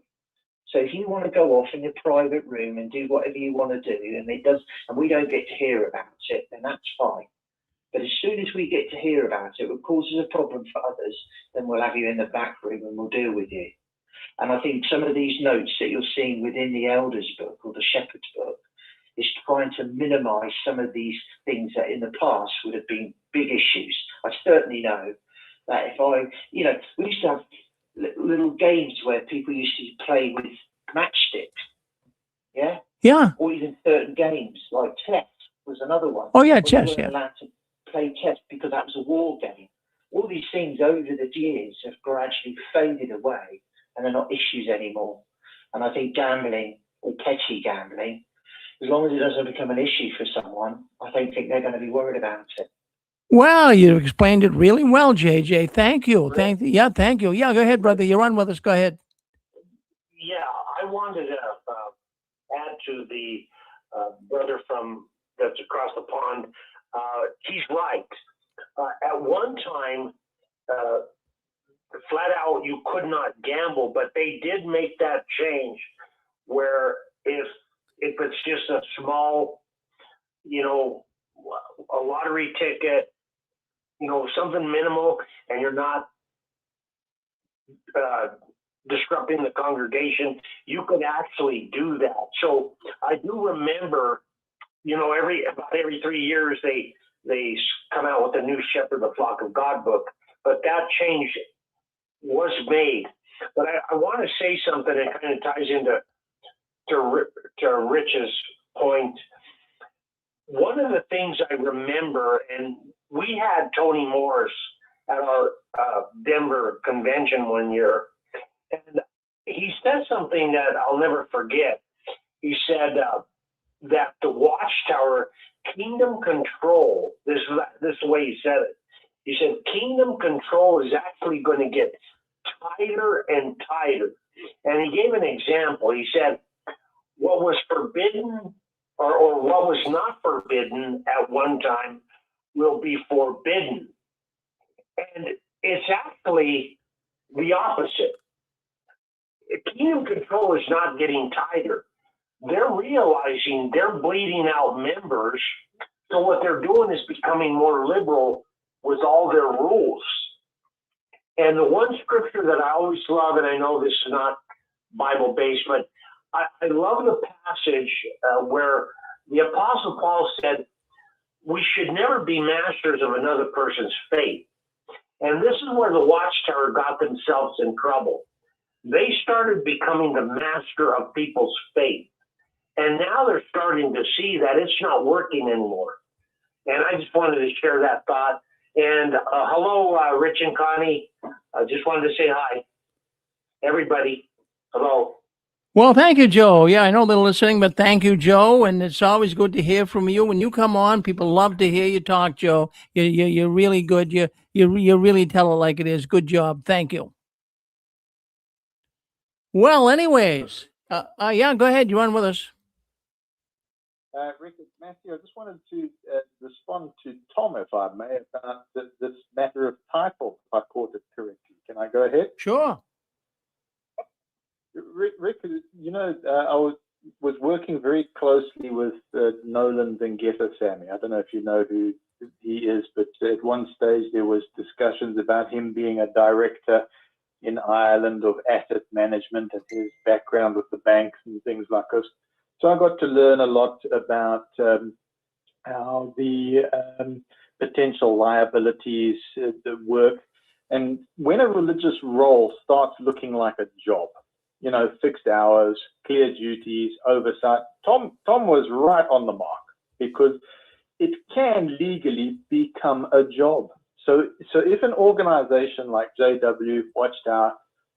So if you want to go off in your private room and do whatever you want to do, and we don't get to hear about it, then that's fine. But as soon as we get to hear about it, it causes a problem for others, then we'll have you in the back room and we'll deal with you. And I think some of these notes that you're seeing within the Elders book or the Shepherd's book is trying to minimize some of these things that in the past would have been big issues. I certainly know that we used to have little games where people used to play with matchsticks. Yeah. Yeah. Or even certain games like chess was another one. Oh yeah, When chess. you weren't allowed to play chess because that was a war game. All these things over the years have gradually faded away and they're not issues anymore. And I think gambling, or petty gambling, as long as it doesn't become an issue for someone, I don't think they're going to be worried about it. Well, you explained it really well, JJ. Thank you. Thank you. Yeah, thank you. Yeah, go ahead, brother. You're on with us. Go ahead. Yeah, I wanted to add to the brother from that's across the pond. He's right. At one time, flat out, you could not gamble, but they did make that change where if it's just a small, a lottery ticket, something minimal, and you're not disrupting the congregation, you could actually do that. So I do remember, about every 3 years they come out with a new Shepherd the Flock of God book, but that change was made. But I want to say something that kind of ties into Rich's point. One of the things I remember, and we had Tony Morris at our Denver convention one year, and he said something that I'll never forget. He said that the Watchtower kingdom control, this is the way he said it. He said kingdom control is actually going to get tighter and tighter. And he gave an example. He said what was forbidden or what was not forbidden at one time will be forbidden. And it's actually the opposite. Kingdom control is not getting tighter. They're realizing they're bleeding out members. So what they're doing is becoming more liberal with all their rules. And the one scripture that I always love, and I know this is not Bible-based, but I love the passage where the Apostle Paul said, we should never be masters of another person's faith. And this is where the Watchtower got themselves in trouble. They started becoming the master of people's faith. And now they're starting to see that it's not working anymore. And I just wanted to share that thought. And hello, Rich and Connie. I just wanted to say hi. Everybody, hello. Well, thank you, Joe. Yeah, I know they're listening, but thank you, Joe. And it's always good to hear from you. When you come on, people love to hear you talk, Joe. You're really good. You really tell it like it is. Good job. Thank you. Well, anyways, yeah, go ahead. You're on with us. Rick, it's Matthew. I just wanted to respond to Tom, if I may, about this matter of title, if I caught it correctly. Can I go ahead? Sure. Rick, I was working very closely with Nolan Vengeta-Samy. I don't know if you know who he is, but at one stage there was discussions about him being a director in Ireland of asset management and his background with the banks and things like this. So I got to learn a lot about how the potential liabilities work. And when a religious role starts looking like a job, fixed hours, clear duties, oversight, Tom was right on the mark, because it can legally become a job. So if an organization like JW, Watchtower,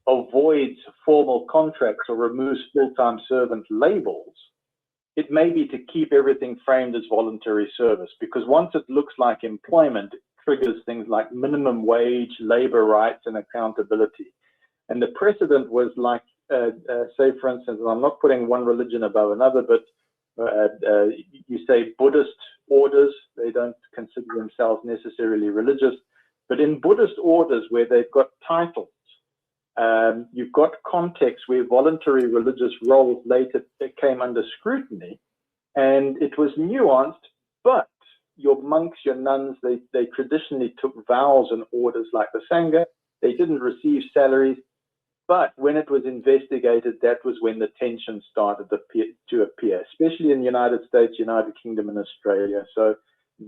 avoids formal contracts or removes full-time servant labels, it may be to keep everything framed as voluntary service, because once it looks like employment, it triggers things like minimum wage, labor rights, and accountability. And the precedent was like, say, for instance, and I'm not putting one religion above another, but you say Buddhist orders, they don't consider themselves necessarily religious, but in Buddhist orders where they've got titles, you've got contexts where voluntary religious roles later came under scrutiny, and it was nuanced, but your monks, your nuns, they traditionally took vows and orders like the Sangha. They didn't receive salaries, but when it was investigated, that was when the tension started to appear, especially in the United States, United Kingdom, and Australia. So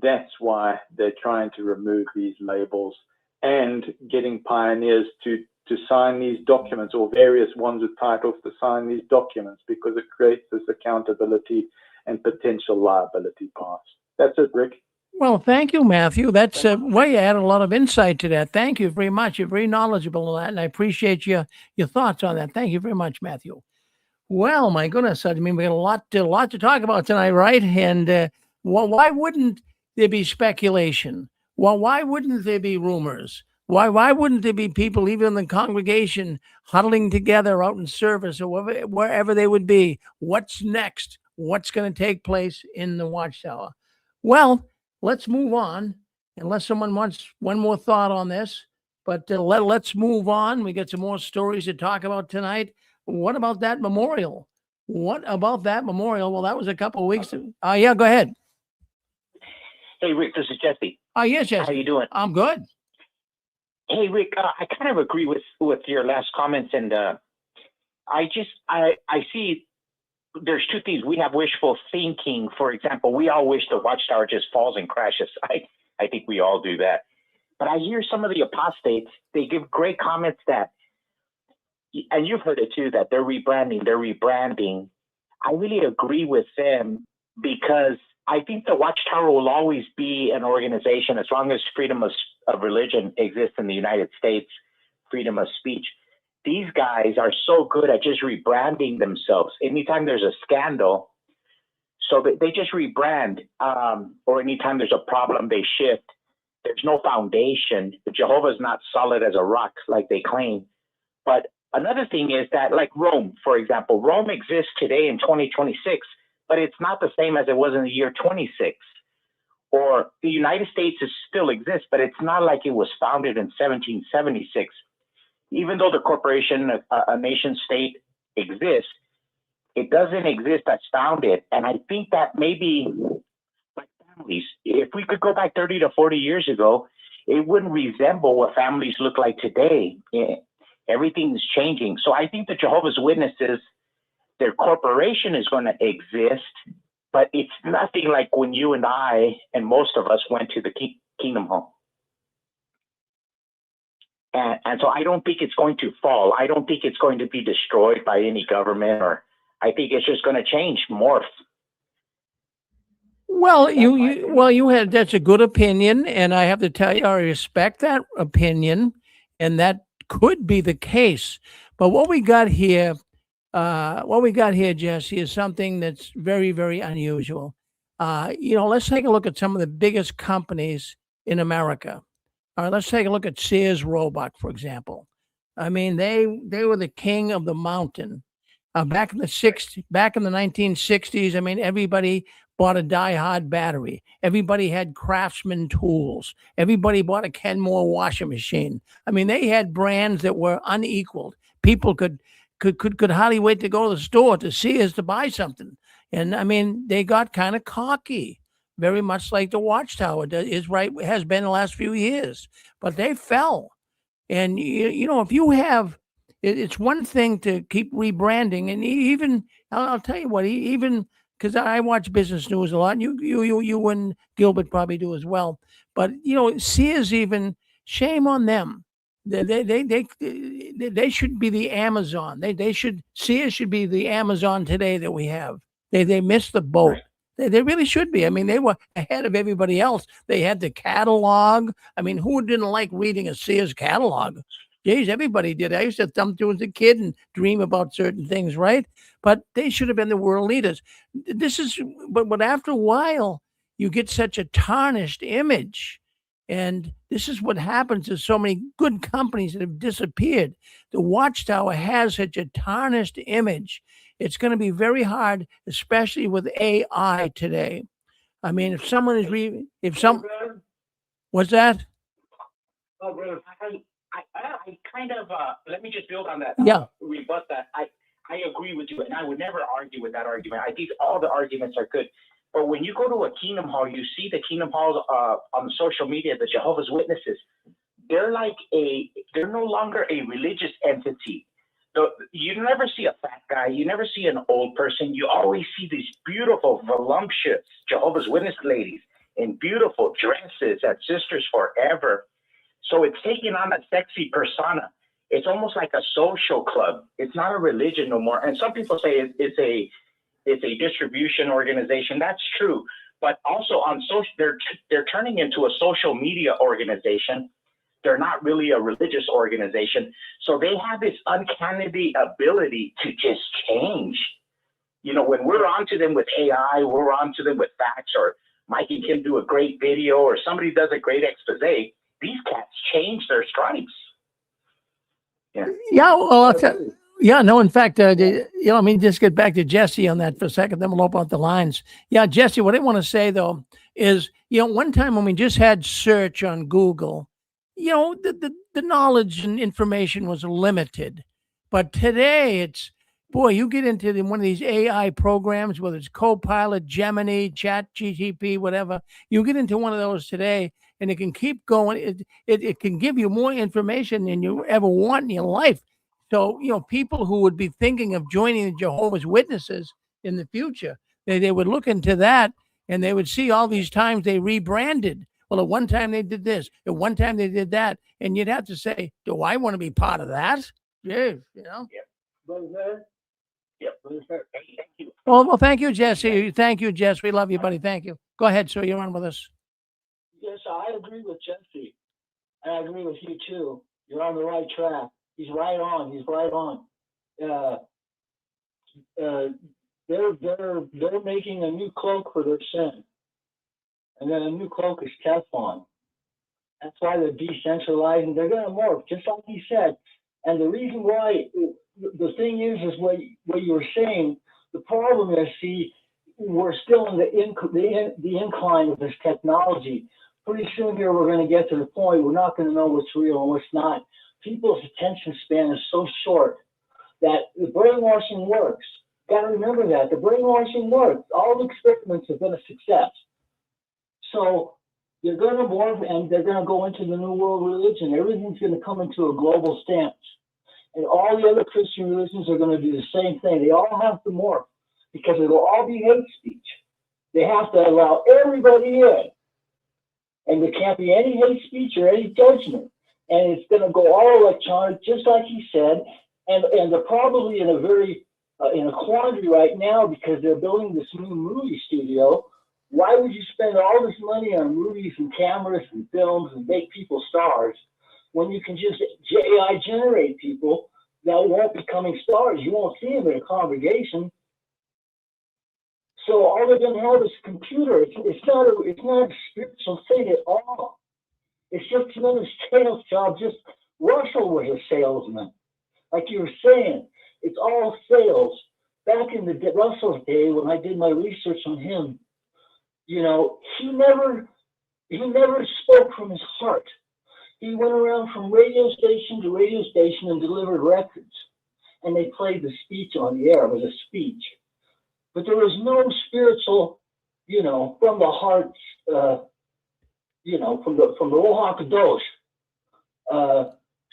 that's why they're trying to remove these labels and getting pioneers to to sign these documents, or various ones with titles to sign these documents, because it creates this accountability and potential liability paths. That's it, Rick. Well, thank you, Matthew. That's well, you added a lot of insight to that. Thank you very much. You're very knowledgeable on that, and I appreciate your thoughts on that. Thank you very much, Matthew. Well, my goodness, I mean, we got a lot to talk about tonight, right? And why wouldn't there be speculation? Well, why wouldn't there be rumors? Why wouldn't there be people, even in the congregation, huddling together out in service or wherever they would be? What's next? What's going to take place in the Watchtower? Well, let's move on, unless someone wants one more thought on this. But let's move on. We got some more stories to talk about tonight. What about that memorial? Well, that was a couple of weeks ago. Yeah, go ahead. Hey, Rick, this is Jesse. Yes, Jesse. How you doing? I'm good. Hey, Rick, I kind of agree with your last comments, and I see there's two things. We have wishful thinking. For example, we all wish the Watchtower just falls and crashes. I think we all do that. But I hear some of the apostates, they give great comments that, and you've heard it too, that they're rebranding. I really agree with them, because I think the Watchtower will always be an organization as long as freedom of religion exists in the United States, freedom of speech. These guys are so good at just rebranding themselves. Anytime there's a scandal, so they just rebrand, or anytime there's a problem, they shift. There's no foundation. Jehovah's not solid as a rock like they claim. But another thing is that, like Rome, for example, Rome exists today in 2026, but it's not the same as it was in the year 26. Or the United States still exists, but it's not like it was founded in 1776. Even though the corporation, a nation state exists, it doesn't exist as founded. And I think that maybe, like families, if we could go back 30 to 40 years ago, it wouldn't resemble what families look like today. Everything's changing. So I think the Jehovah's Witnesses, their corporation is going to exist, but it's nothing like when you and I and most of us went to the Kingdom Home. And so I don't think it's going to fall. I don't think it's going to be destroyed by any government, or I think it's just going to change, morph. Well, you had, that's a good opinion, and I have to tell you, I respect that opinion, and that could be the case. But what we got here, Jesse, is something that's very, very unusual. Let's take a look at some of the biggest companies in America. All right, let's take a look at Sears Roebuck, for example. I mean, they were the king of the mountain. Back in the 1960s, I mean, everybody bought a die-hard battery. Everybody had Craftsman tools. Everybody bought a Kenmore washing machine. I mean, they had brands that were unequaled. People could hardly wait to go to the store to see us to buy something. And I mean, they got kind of cocky, very much like the Watchtower has been the last few years. But they fell. And if you have, it's one thing to keep rebranding, and even I'll tell you what, even because I watch business news a lot, and you and Gilbert probably do as well. But Sears, even, shame on them. They should be the Amazon. Sears should be the Amazon today that we have. They missed the boat. Right. They really should be. I mean, they were ahead of everybody else. They had the catalog. I mean, who didn't like reading a Sears catalog? Geez, everybody did. I used to thumb through as a kid and dream about certain things, right? But they should have been the world leaders. But after a while, you get such a tarnished image. And this is what happens to so many good companies that have disappeared. The Watchtower has such a tarnished image. It's going to be very hard, especially with AI today. I mean, if someone is what's that? Oh, brother, I kind of, let me just build on that. Yeah. Rebut that. I agree with you, and I would never argue with that argument. I think all the arguments are good. But when you go to a Kingdom Hall, you see the Kingdom Halls on social media, the Jehovah's Witnesses. They're no longer a religious entity. You never see a fat guy. You never see an old person. You always see these beautiful, voluptuous Jehovah's Witness ladies in beautiful dresses at Sisters Forever. So it's taking on a sexy persona. It's almost like a social club. It's not a religion no more. And some people say it's a distribution organization. That's true. But also on social, they're turning into a social media organization. They're not really a religious organization. So they have this uncanny ability to just change. You know, when we're onto them with AI, we're onto them with facts, or Mike and Kim do a great video, or somebody does a great expose, these cats change their stripes. Yeah. Yeah, well, yeah, no, in fact, let me just get back to Jesse on that for a second, then we'll open up the lines. Yeah, Jesse, what I want to say, though, is, one time when we just had search on Google, the knowledge and information was limited. But today it's, boy, you get into one of these AI programs, whether it's Copilot, Gemini, Chat, GTP, whatever, you get into one of those today, and it can keep going. It can give you more information than you ever want in your life. So, people who would be thinking of joining the Jehovah's Witnesses in the future, they would look into that, and they would see all these times they rebranded. Well, at one time they did this, at one time they did that, and you'd have to say, do I want to be part of that? Yeah, Yep. Thank you. Well, thank you, Jesse. Thank you, Jess. We love you, buddy. Thank you. Go ahead, sir. You're on with us. Yes, I agree with Jesse. And I agree with you too. You're on the right track. He's right on. He's right on. They're making a new cloak for their sin. And then a new cloak is Teflon. That's why they're decentralizing. They're going to morph, just like he said. And the reason why, the thing is what you were saying, the problem is, see, we're still in the incline of this technology. Pretty soon here, we're going to get to the point we're not going to know what's real and what's not. People's attention span is so short that the brainwashing works. Got to remember that. The brainwashing works. All the experiments have been a success. So they're going to morph, and they're going to go into the New World religion. Everything's going to come into a global stance. And all the other Christian religions are going to do the same thing. They all have to morph because it'll all be hate speech. They have to allow everybody in. And there can't be any hate speech or any judgment. And it's going to go all electronic, just like he said. And they're probably in a quandary right now because they're building this new movie studio. Why would you spend all this money on movies and cameras and films and make people stars when you can just AI generate people that won't be becoming stars? You won't see them in a congregation. So all they're going to have is a computer. It's not a spiritual thing at all. It's just another sales job. Just Russell was a salesman, like you were saying. It's all sales. Back in the Russell's day, when I did my research on him, he never spoke from his heart. He went around from radio station to radio station and delivered records, and they played the speech on the air. It was a speech. But there was no spiritual, from the heart, from the Ruach Kadosh.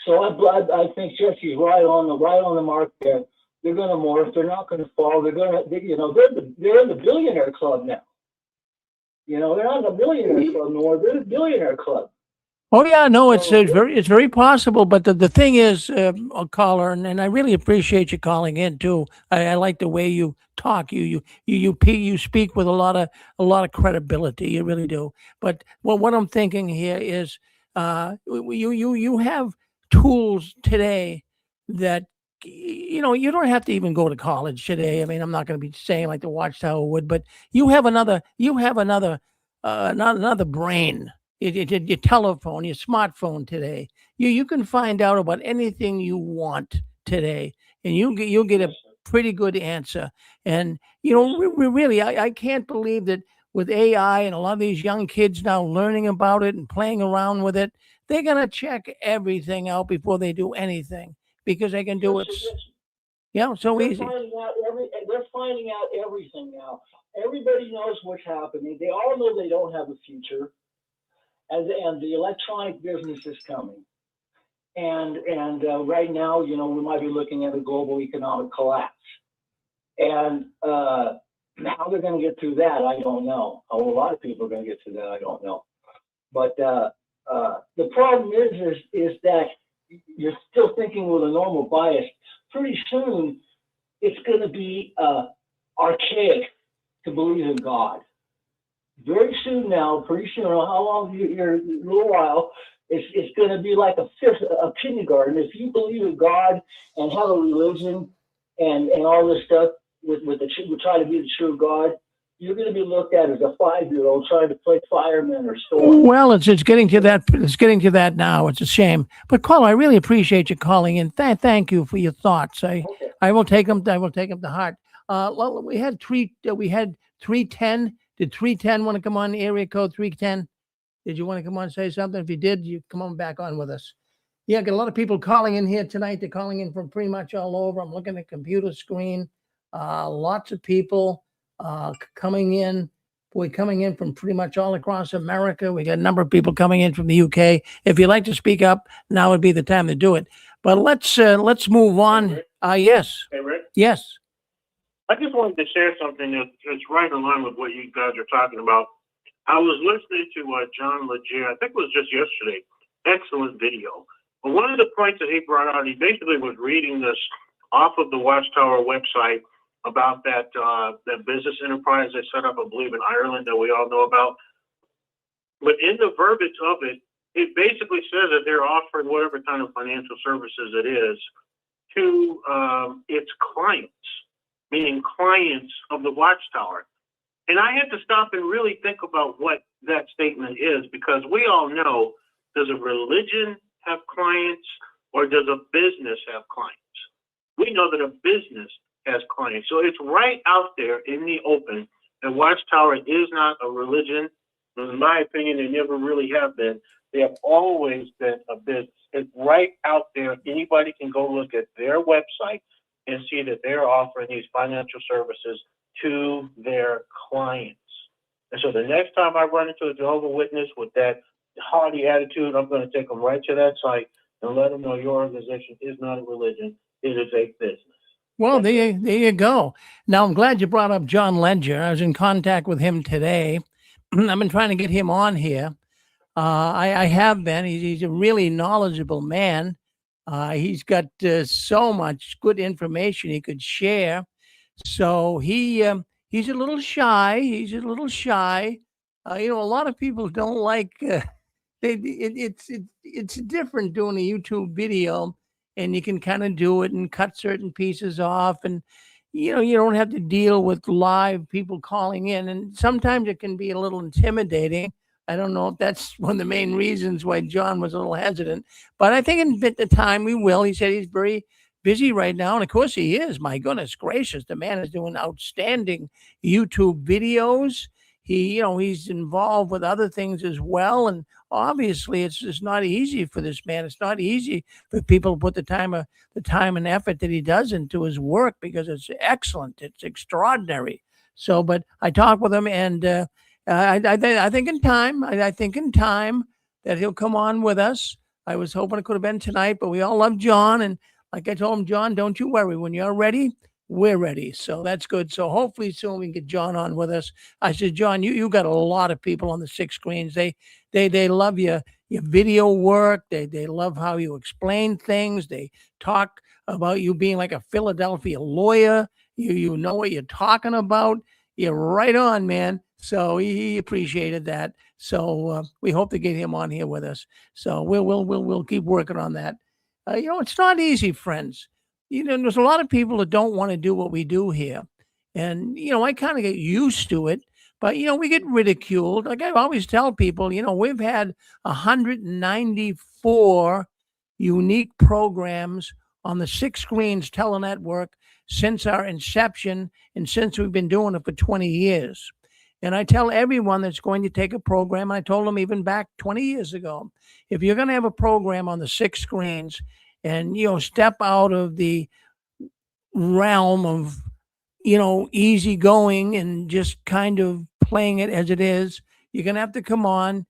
So I think Jesse's right on the mark there. They're going to morph. They're not going to fall. They're in the billionaire club now. They're not the millionaire club no more. They're the billionaire club. Oh yeah, no, it's very possible. But the thing is, caller, and I really appreciate you calling in too. I like the way you talk. You speak with a lot of credibility. You really do. But what I'm thinking here is, you have tools today that you don't have to even go to college today. I mean, I'm not going to be saying like the Watchtower would, but you have another brain. Your telephone, your smartphone today. You can find out about anything you want today, and you'll get a pretty good answer. And really, I can't believe that with AI and a lot of these young kids now learning about it and playing around with it, they're gonna check everything out before they do anything because they can do it. So easy. They're finding out everything now. Everybody knows what's happening. They all know they don't have a future. And the electronic business is coming, and right now, we might be looking at a global economic collapse, and how they're going to get through that, I don't know. How a lot of people are going to get through that, I don't know. But the problem is that you're still thinking with a normal bias. Pretty soon, it's going to be archaic to believe in God. Very soon now, pretty soon, I don't know how long here, a little while, it's going to be like a kindergarten. If you believe in God and have a religion and all this stuff we try to be the true God, you're going to be looked at as a 5-year-old trying to play fireman or storm. Well, it's getting to that. It's getting to that now. It's a shame. But Carl, I really appreciate you calling in. Thank you for your thoughts. I will take them. I will take them to heart. We had 310. Did 310 want to come on? Area code 310. Did you want to come on and say something? If you did, you come on back on with us. Yeah, got a lot of people calling in here tonight. They're calling in from pretty much all over. I'm looking at the computer screen. Lots of people coming in. Boy, coming in from pretty much all across America. We got a number of people coming in from the UK. If you'd like to speak up, now would be the time to do it. But let's move on. Yes. Hey, Rick? Yes. I just wanted to share something that's right in line with what you guys are talking about. I was listening to John Legere, I think it was just yesterday. Excellent video. But one of the points that he brought out, he basically was reading this off of the Watchtower website about that business enterprise they set up, I believe, in Ireland that we all know about. But in the verbiage of it, it basically says that they're offering whatever kind of financial services it is to its clients, meaning clients of the Watchtower. And I had to stop and really think about what that statement is, because we all know, does a religion have clients or does a business have clients? We know that a business has clients. So it's right out there in the open. And Watchtower is not a religion. In my opinion, they never really have been. They have always been a business. It's right out there. Anybody can go look at their website and see that they're offering these financial services to their clients. And so the next time I run into a Jehovah's Witness with that haughty attitude, I'm going to take them right to that site and let them know your organization is not a religion. It is a business. Well, there you go. Now, I'm glad you brought up John Ledger. I was in contact with him today. I've been trying to get him on here. I have been. He's a really knowledgeable man. He's got so much good information he could share. So he's a little shy. He's a little shy. A lot of people don't like. It's different doing a YouTube video, and you can kind of do it and cut certain pieces off, and you don't have to deal with live people calling in, and sometimes it can be a little intimidating. I don't know if that's one of the main reasons why John was a little hesitant, but I think at the time we will. He said he's very busy right now, and of course he is. My goodness gracious, the man is doing outstanding YouTube videos. He's involved with other things as well, and obviously it's not easy for this man. It's not easy for people to put the time and effort that he does into his work, because it's excellent. It's extraordinary. So, but I talked with him, and I think in time, that he'll come on with us. I was hoping it could have been tonight, but we all love John, and like I told him, John, don't you worry. When you're ready, we're ready. So that's good. So hopefully soon we can get John on with us. I said, John, you got a lot of people on the 6 screens. They love your video work. They love how you explain things. They talk about you being like a Philadelphia lawyer. You know what you're talking about. You're right on, man. So he appreciated that. So we hope to get him on here with us. So we'll keep working on that. It's not easy, friends. There's a lot of people that don't want to do what we do here. And, I kind of get used to it, but, we get ridiculed. Like I always tell people, we've had 194 unique programs on the 6 screens telenetwork since our inception and since we've been doing it for 20 years. And I tell everyone that's going to take a program, and I told them even back 20 years ago, if you're going to have a program on the 6 screens and, step out of the realm of, easy going and just kind of playing it as it is, you're going to have to come on.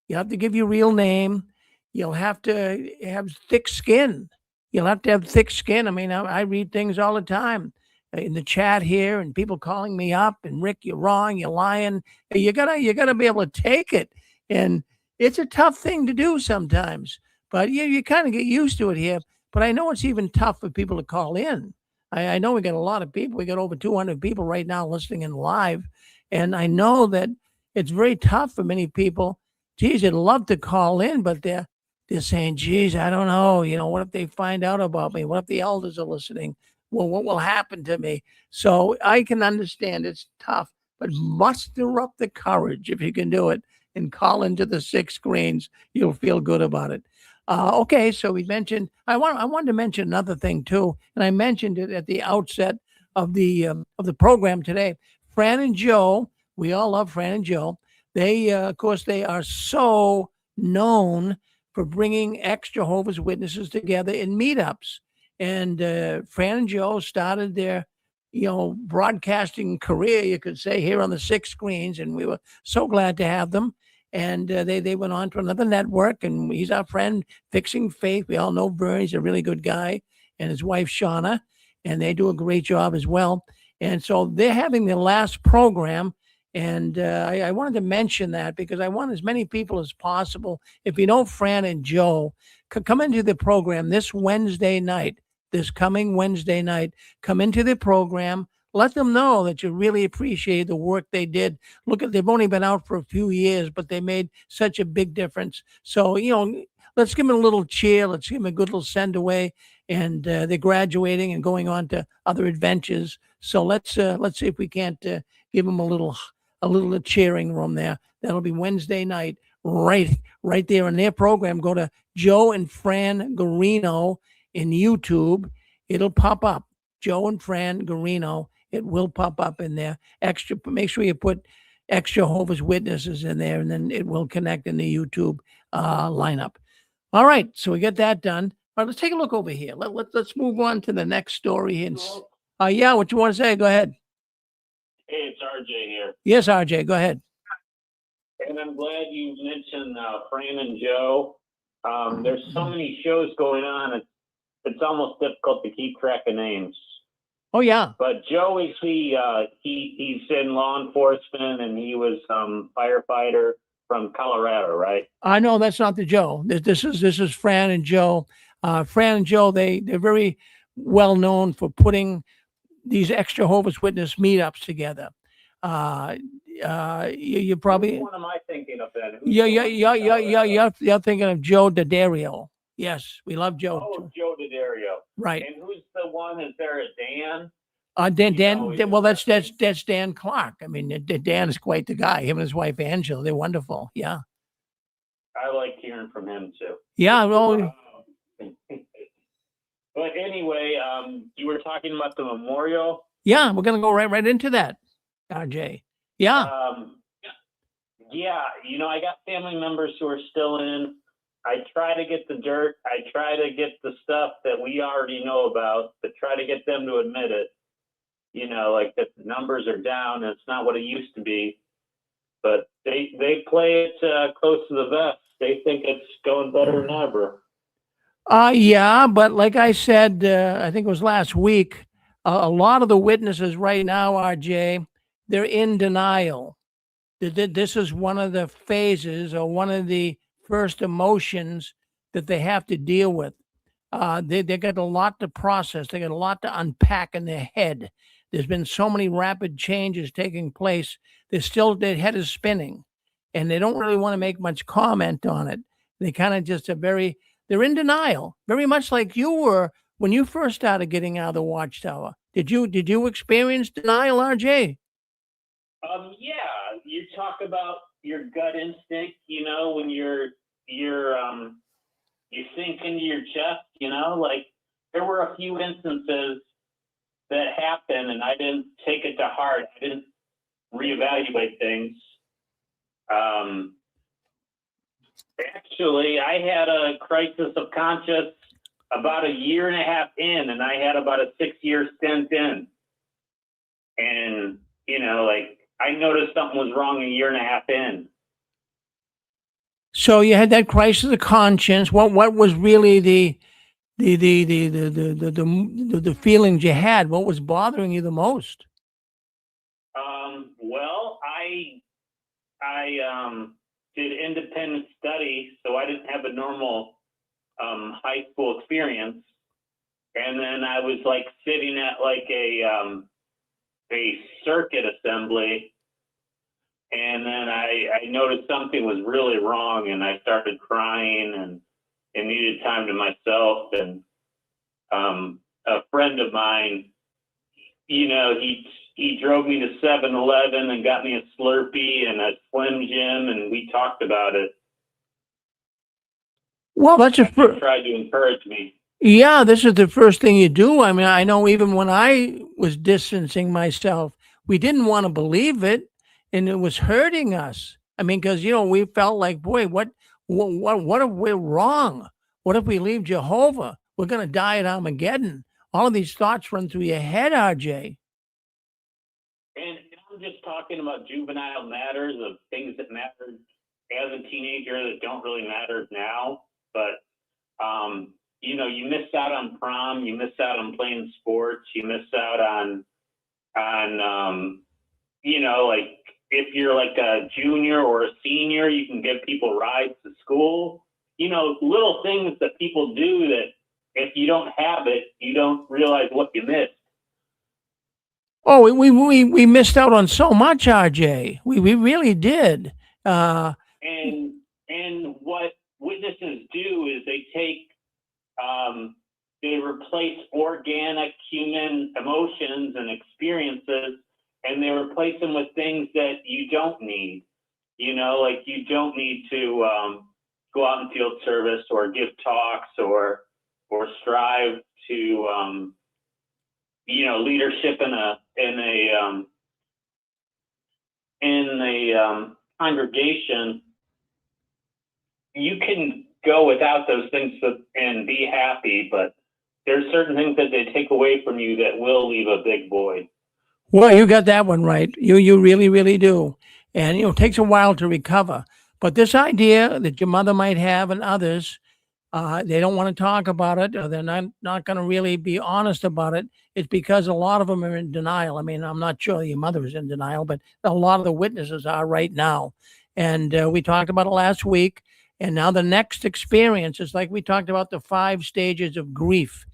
You have to give your real name. You'll have to have thick skin. You'll have to have thick skin. I mean, I read things all the time in the chat here, and people calling me up, and Rick, you're wrong, you're lying. You gotta be able to take it. And it's a tough thing to do sometimes, But you kind of get used to it here. But I know it's even tough for people to call in. I know we got a lot of people. We got over 200 people right now listening in live. And I know that it's very tough for many people. Geez, they'd love to call in, but they're saying, geez, I don't know. What if they find out about me? What if the elders are listening? Well, what will happen to me? So I can understand it's tough, but muster up the courage if you can do it and call into the 6 screens. You'll feel good about it. Okay, so we mentioned. I wanted to mention another thing too, and I mentioned it at the outset of the program today. Fran and Joe, we all love Fran and Joe. They, of course, they are so known for bringing ex-Jehovah's Witnesses together in meetups. And Fran and Joe started their, broadcasting career, you could say, here on the 6 screens, and we were so glad to have them. And they went on to another network, and he's our friend, Fixing Faith. We all know Vern. He's a really good guy, and his wife, Shauna, and they do a great job as well. And so they're having their last program, and I wanted to mention that because I want as many people as possible. If you know Fran and Joe, come into the program this Wednesday night, this coming Wednesday night. Come into the program. Let them know that you really appreciate the work they did. Look, they've only been out for a few years, but they made such a big difference. So, let's give them a little cheer. Let's give them a good little send away. And they're graduating and going on to other adventures. So let's see if we can't give them a little cheering room there. That'll be Wednesday night, right there in their program. Go to Joe and Fran Garino in YouTube. It'll pop up. Joe and Fran Garino. It will pop up in there. Make sure you put ex-Jehovah's Witnesses in there, and then it will connect in the YouTube lineup. All right, so we get that done. All right, let's take a look over here. Let's move on to the next story. And yeah, what you want to say? Go ahead. Hey, it's RJ here. Yes, RJ, go ahead. And I'm glad you mentioned Fran and Joe. There's so many shows going on, it's almost difficult to keep track of names. Oh yeah. But Joe is he's in law enforcement, and he was firefighter from Colorado, right? I know that's not the Joe. This is Fran and Joe. Fran and Joe, they're very well known for putting these ex-Jehovah's Witness meetups together. You probably. What am I thinking of then? You're thinking of Joe D'Addario. Yes, we love Joe. Oh, Joe D'Addario. Right. And who's the one? Is there a Dan? Dan. Well, that's Dan Clark. I mean, Dan is quite the guy. Him and his wife Angela, they're wonderful. Yeah. I like hearing from him too. Yeah. Well. But anyway, you were talking about the memorial. Yeah, we're gonna go right into that, RJ. Yeah. Yeah, I got family members who are still in. I try to get the dirt. I try to get the stuff that we already know about, but try to get them to admit it. Like that the numbers are down and it's not what it used to be. But they play it close to the vest. They think it's going better than ever. Yeah, but like I said, I think it was last week, a lot of the witnesses right now, RJ, they're in denial. This is one of the phases or one of the first emotions that they have to deal with. They got a lot to process. They got a lot to unpack in their head. There's been so many rapid changes taking place. Their head is spinning, and they don't really want to make much comment on it. They kind of just they're in denial, very much like you were when you first started getting out of the Watchtower. Did you experience denial, RJ? Yeah, you talk about your gut instinct, when you sink into your chest, like there were a few instances that happened and I didn't take it to heart. I didn't reevaluate things. Actually, I had a crisis of conscience about a year and a half in, and I had about a 6-year stint in. And, I noticed something was wrong a year and a half in. So you had that crisis of conscience. What was really the feelings you had? What was bothering you the most? Well, I did independent study, so I didn't have a normal high school experience. And then I was like sitting at like a circuit assembly, and then I noticed something was really wrong, and I started crying and needed time to myself. And a friend of mine, you know, he drove me to 7-Eleven and got me a Slurpee and a Slim Jim, and we talked about it. Well, that's He tried to encourage me. Yeah, this is the first thing you do. I mean, I know even when I was distancing myself, we didn't want to believe it, and it was hurting us. I mean, because we felt like, boy, what if we're wrong? What if we leave Jehovah? We're going to die at Armageddon. All of these thoughts run through your head, RJ. And I'm just talking about juvenile matters of things that mattered as a teenager that don't really matter now. But you miss out on prom, you miss out on playing sports, you miss out on like if you're like a junior or a senior, you can give people rides to school. Little things that people do that if you don't have it, you don't realize what you missed. Oh, we missed out on so much, RJ. We really did. And what witnesses do is they replace organic human emotions and experiences, and they replace them with things that you don't need. Like you don't need to go out in field service or give talks or strive to leadership in a congregation. You can go without those things and be happy, but there's certain things that they take away from you that will leave a big void. Well, you got that one right. You really, really do. And, it takes a while to recover. But this idea that your mother might have and others, they don't want to talk about it, or they're not going to really be honest about it. It's because a lot of them are in denial. I mean, I'm not sure your mother is in denial, but a lot of the witnesses are right now. And we talked about it last week. And now the next experience is like we talked about the 5 stages of grief.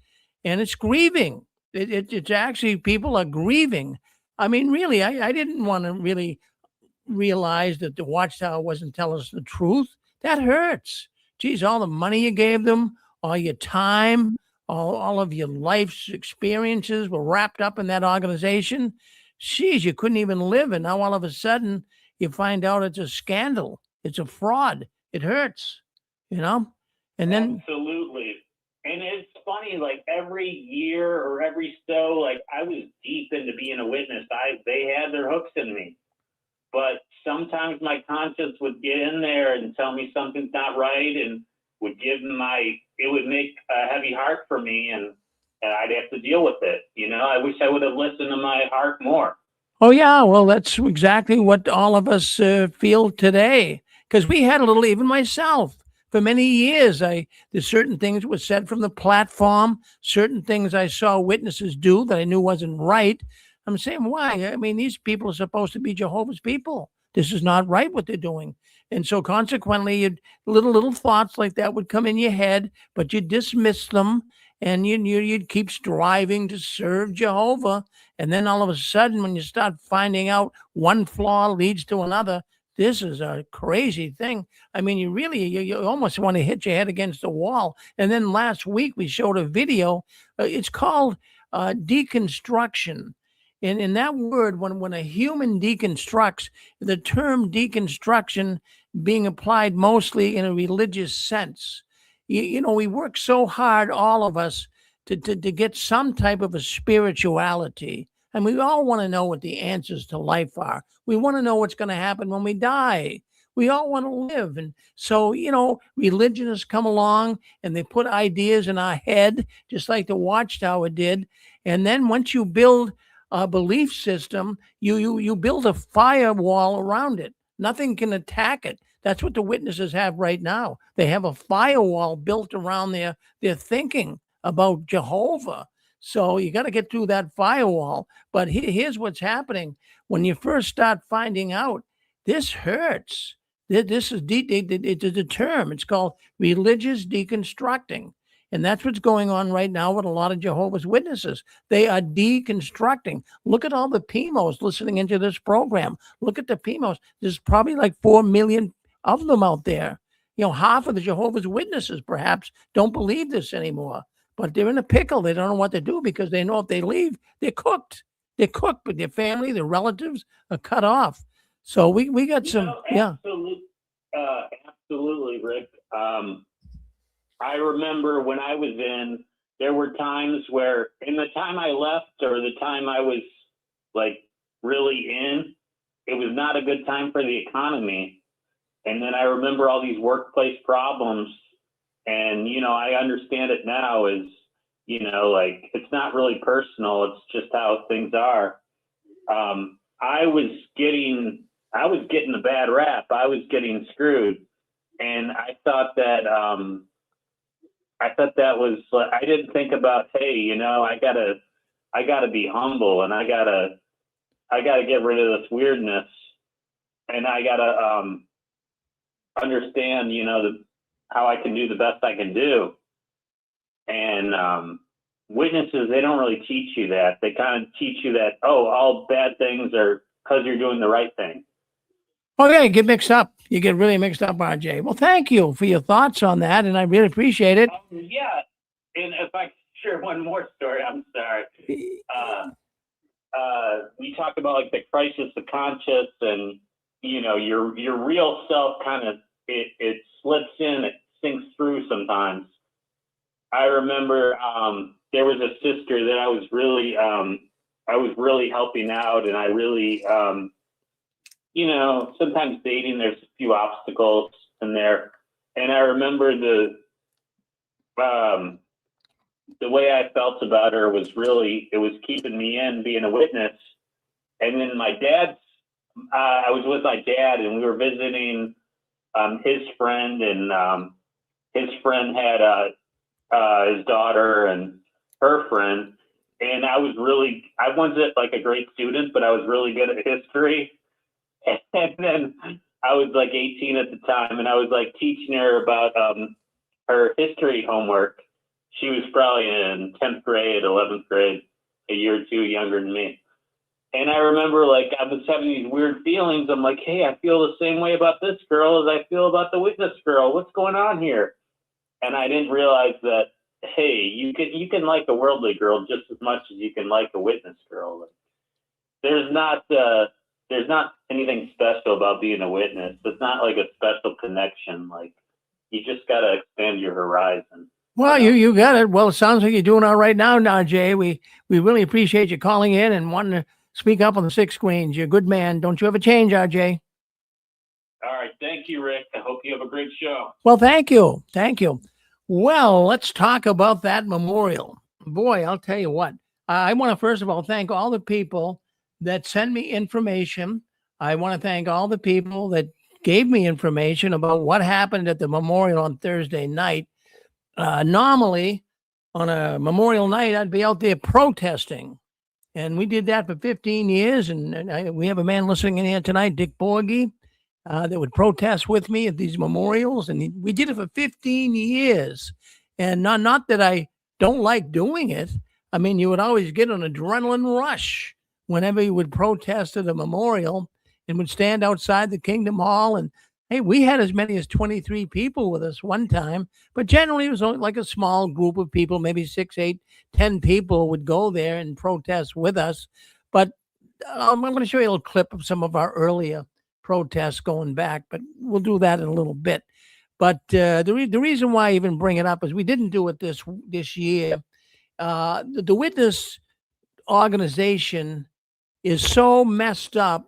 And it's grieving. It's actually people are grieving. I mean, really, I didn't want to really realize that the Watchtower wasn't telling us the truth. That hurts. Geez, all the money you gave them, all your time, all of your life's experiences were wrapped up in that organization. Geez, you couldn't even live. And now all of a sudden you find out it's a scandal. It's a fraud. It hurts, And then absolutely. And it's funny, like every year or every so, like I was deep into being a witness. They had their hooks in me. But sometimes my conscience would get in there and tell me something's not right, and it would make a heavy heart for me, and I'd have to deal with it. I wish I would have listened to my heart more. Oh, yeah. Well, that's exactly what all of us feel today. Because we had a little, even myself, for many years, there's certain things were said from the platform, certain things I saw witnesses do that I knew wasn't right. I'm saying, why? I mean, these people are supposed to be Jehovah's people. This is not right what they're doing. And so consequently, little thoughts like that would come in your head, but you dismiss them, and you'd keep striving to serve Jehovah. And then all of a sudden, when you start finding out one flaw leads to another, this is a crazy thing. I mean, you almost want to hit your head against the wall. And then last week we showed a video. It's called deconstruction. And in that word, when a human deconstructs, the term deconstruction being applied mostly in a religious sense. We work so hard, all of us, to get some type of a spirituality. And we all want to know what the answers to life are. We want to know what's going to happen when we die. We all want to live. And so, religionists come along and they put ideas in our head, just like the Watchtower did. And then once you build a belief system, you build a firewall around it. Nothing can attack it. That's what the witnesses have right now. They have a firewall built around their thinking about Jehovah. So you got to get through that firewall. But here's what's happening. When you first start finding out, this hurts. This is it's a term. It's called religious deconstructing. And that's what's going on right now with a lot of Jehovah's Witnesses. They are deconstructing. Look at all the PMOs listening into this program. Look at the PMOs. There's probably like 4 million of them out there. You know, half of the Jehovah's Witnesses perhaps don't believe this anymore, but they're in a pickle. They don't know what to do because they know if they leave, they're cooked. They're cooked, but their family, their relatives are cut off. So we got some, yeah. Absolutely, Rick. I remember when I was in, there were times where in the time I left or the time I was like really in, it was not a good time for the economy. And then I remember all these workplace problems, and, you know, I understand it now as, you know, like it's not really personal. It's just how things are. I was getting a bad rap. I was getting screwed. And I thought that was, I didn't think about, hey, you know, I gotta be humble, and I gotta get rid of this weirdness, and I gotta understand, you know, how I can do the best I can do. And witnesses, they don't really teach you that. They kind of teach you that, oh, all bad things are because you're doing the right thing. Okay, get mixed up. You get really mixed up, RJ. Well, thank you for your thoughts on that, and I really appreciate it. Yeah, and if I share one more story, I'm sorry. We talk about like the crisis of conscience, and you know, your real self kind of it slips in, it sinks through sometimes. I remember there was a sister that I was really helping out, and I really you know, sometimes dating, there's a few obstacles in there. And I remember the way I felt about her was really, it was keeping me in being a witness. And then I was with my dad, and we were visiting his friend, and his friend had his daughter and her friend. And I wasn't like a great student, but I was really good at history. And then I was like 18 at the time, and I was like teaching her about her history homework. She was probably in 10th grade, 11th grade, a year or two younger than me. And I remember like I was having these weird feelings. I'm like, hey, I feel the same way about this girl as I feel about the witness girl. What's going on here? And I didn't realize that, hey, you can like a worldly girl just as much as you can like a witness girl. There's not anything special about being a witness. It's not like a special connection. Like, you just got to expand your horizon. Well, you got it. Well, it sounds like you're doing all right now, Jay. We really appreciate you calling in and wanting to speak up on the 6 screens. You're a good man. Don't you ever change, RJ. All right. Thank you, Rick. I hope you have a great show. Well, thank you. Thank you. Well, let's talk about that memorial. Boy, I'll tell you what. I want to first of all thank all the people that send me information. I want to thank all the people that gave me information about what happened at the memorial on Thursday night. Normally, on a memorial night, I'd be out there protesting. And we did that for 15 years. And we have a man listening in here tonight, Dick Borgie, that would protest with me at these memorials. And we did it for 15 years. And not that I don't like doing it. I mean, you would always get an adrenaline rush whenever you would protest at a memorial and would stand outside the Kingdom Hall. And hey, we had as many as 23 people with us one time, but generally it was only like a small group of people, maybe 6, 8, 10 people would go there and protest with us. But I'm going to show you a little clip of some of our earlier protests going back, but we'll do that in a little bit. But the reason why I even bring it up is we didn't do it this year. The witness organization is so messed up,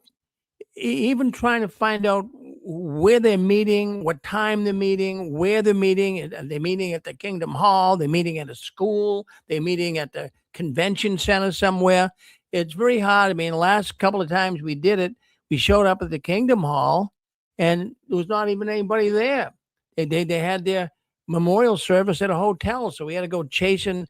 even trying to find out where they're meeting, what time they're meeting, where they're meeting. They're meeting at the Kingdom Hall, they're meeting at a school, they're meeting at the convention center somewhere. It's very hard. I mean, the last couple of times we did it, we showed up at the Kingdom Hall and there was not even anybody there. They had their memorial service at a hotel, so we had to go chasing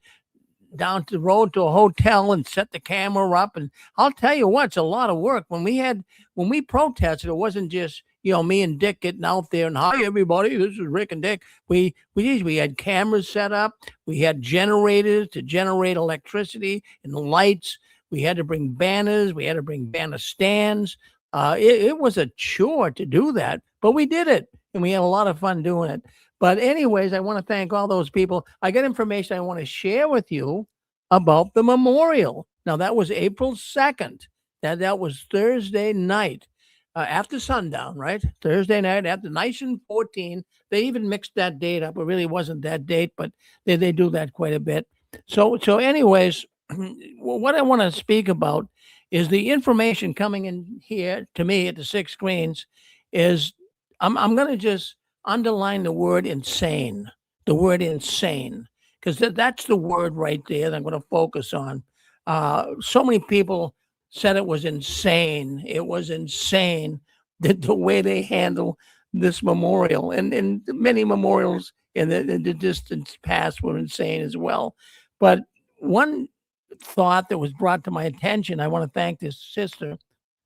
down the road to a hotel and set the camera up. And I'll tell you what, it's a lot of work. When we protested, it wasn't just me and Dick getting out there and, hi everybody, this is Rick and Dick. We had cameras set up. We had generators to generate electricity and lights. We had to bring banners. We had to bring banner stands. It was a chore to do that, but we did it, and we had a lot of fun doing it. But anyways, I want to thank all those people. I got information I want to share with you about the memorial. Now, that was April 2nd. That was Thursday night after sundown, right? Thursday night after nice and 14. They even mixed that date up. It really wasn't that date, but they do that quite a bit. So anyways, what I want to speak about is the information coming in here to me at the six screens is I'm going to just underline the word insane, because that's the word right there that I'm going to focus on. So many people said it was insane. It was insane the way they handle this memorial, and many memorials in the distant past were insane as well. But one thought that was brought to my attention, I want to thank this sister.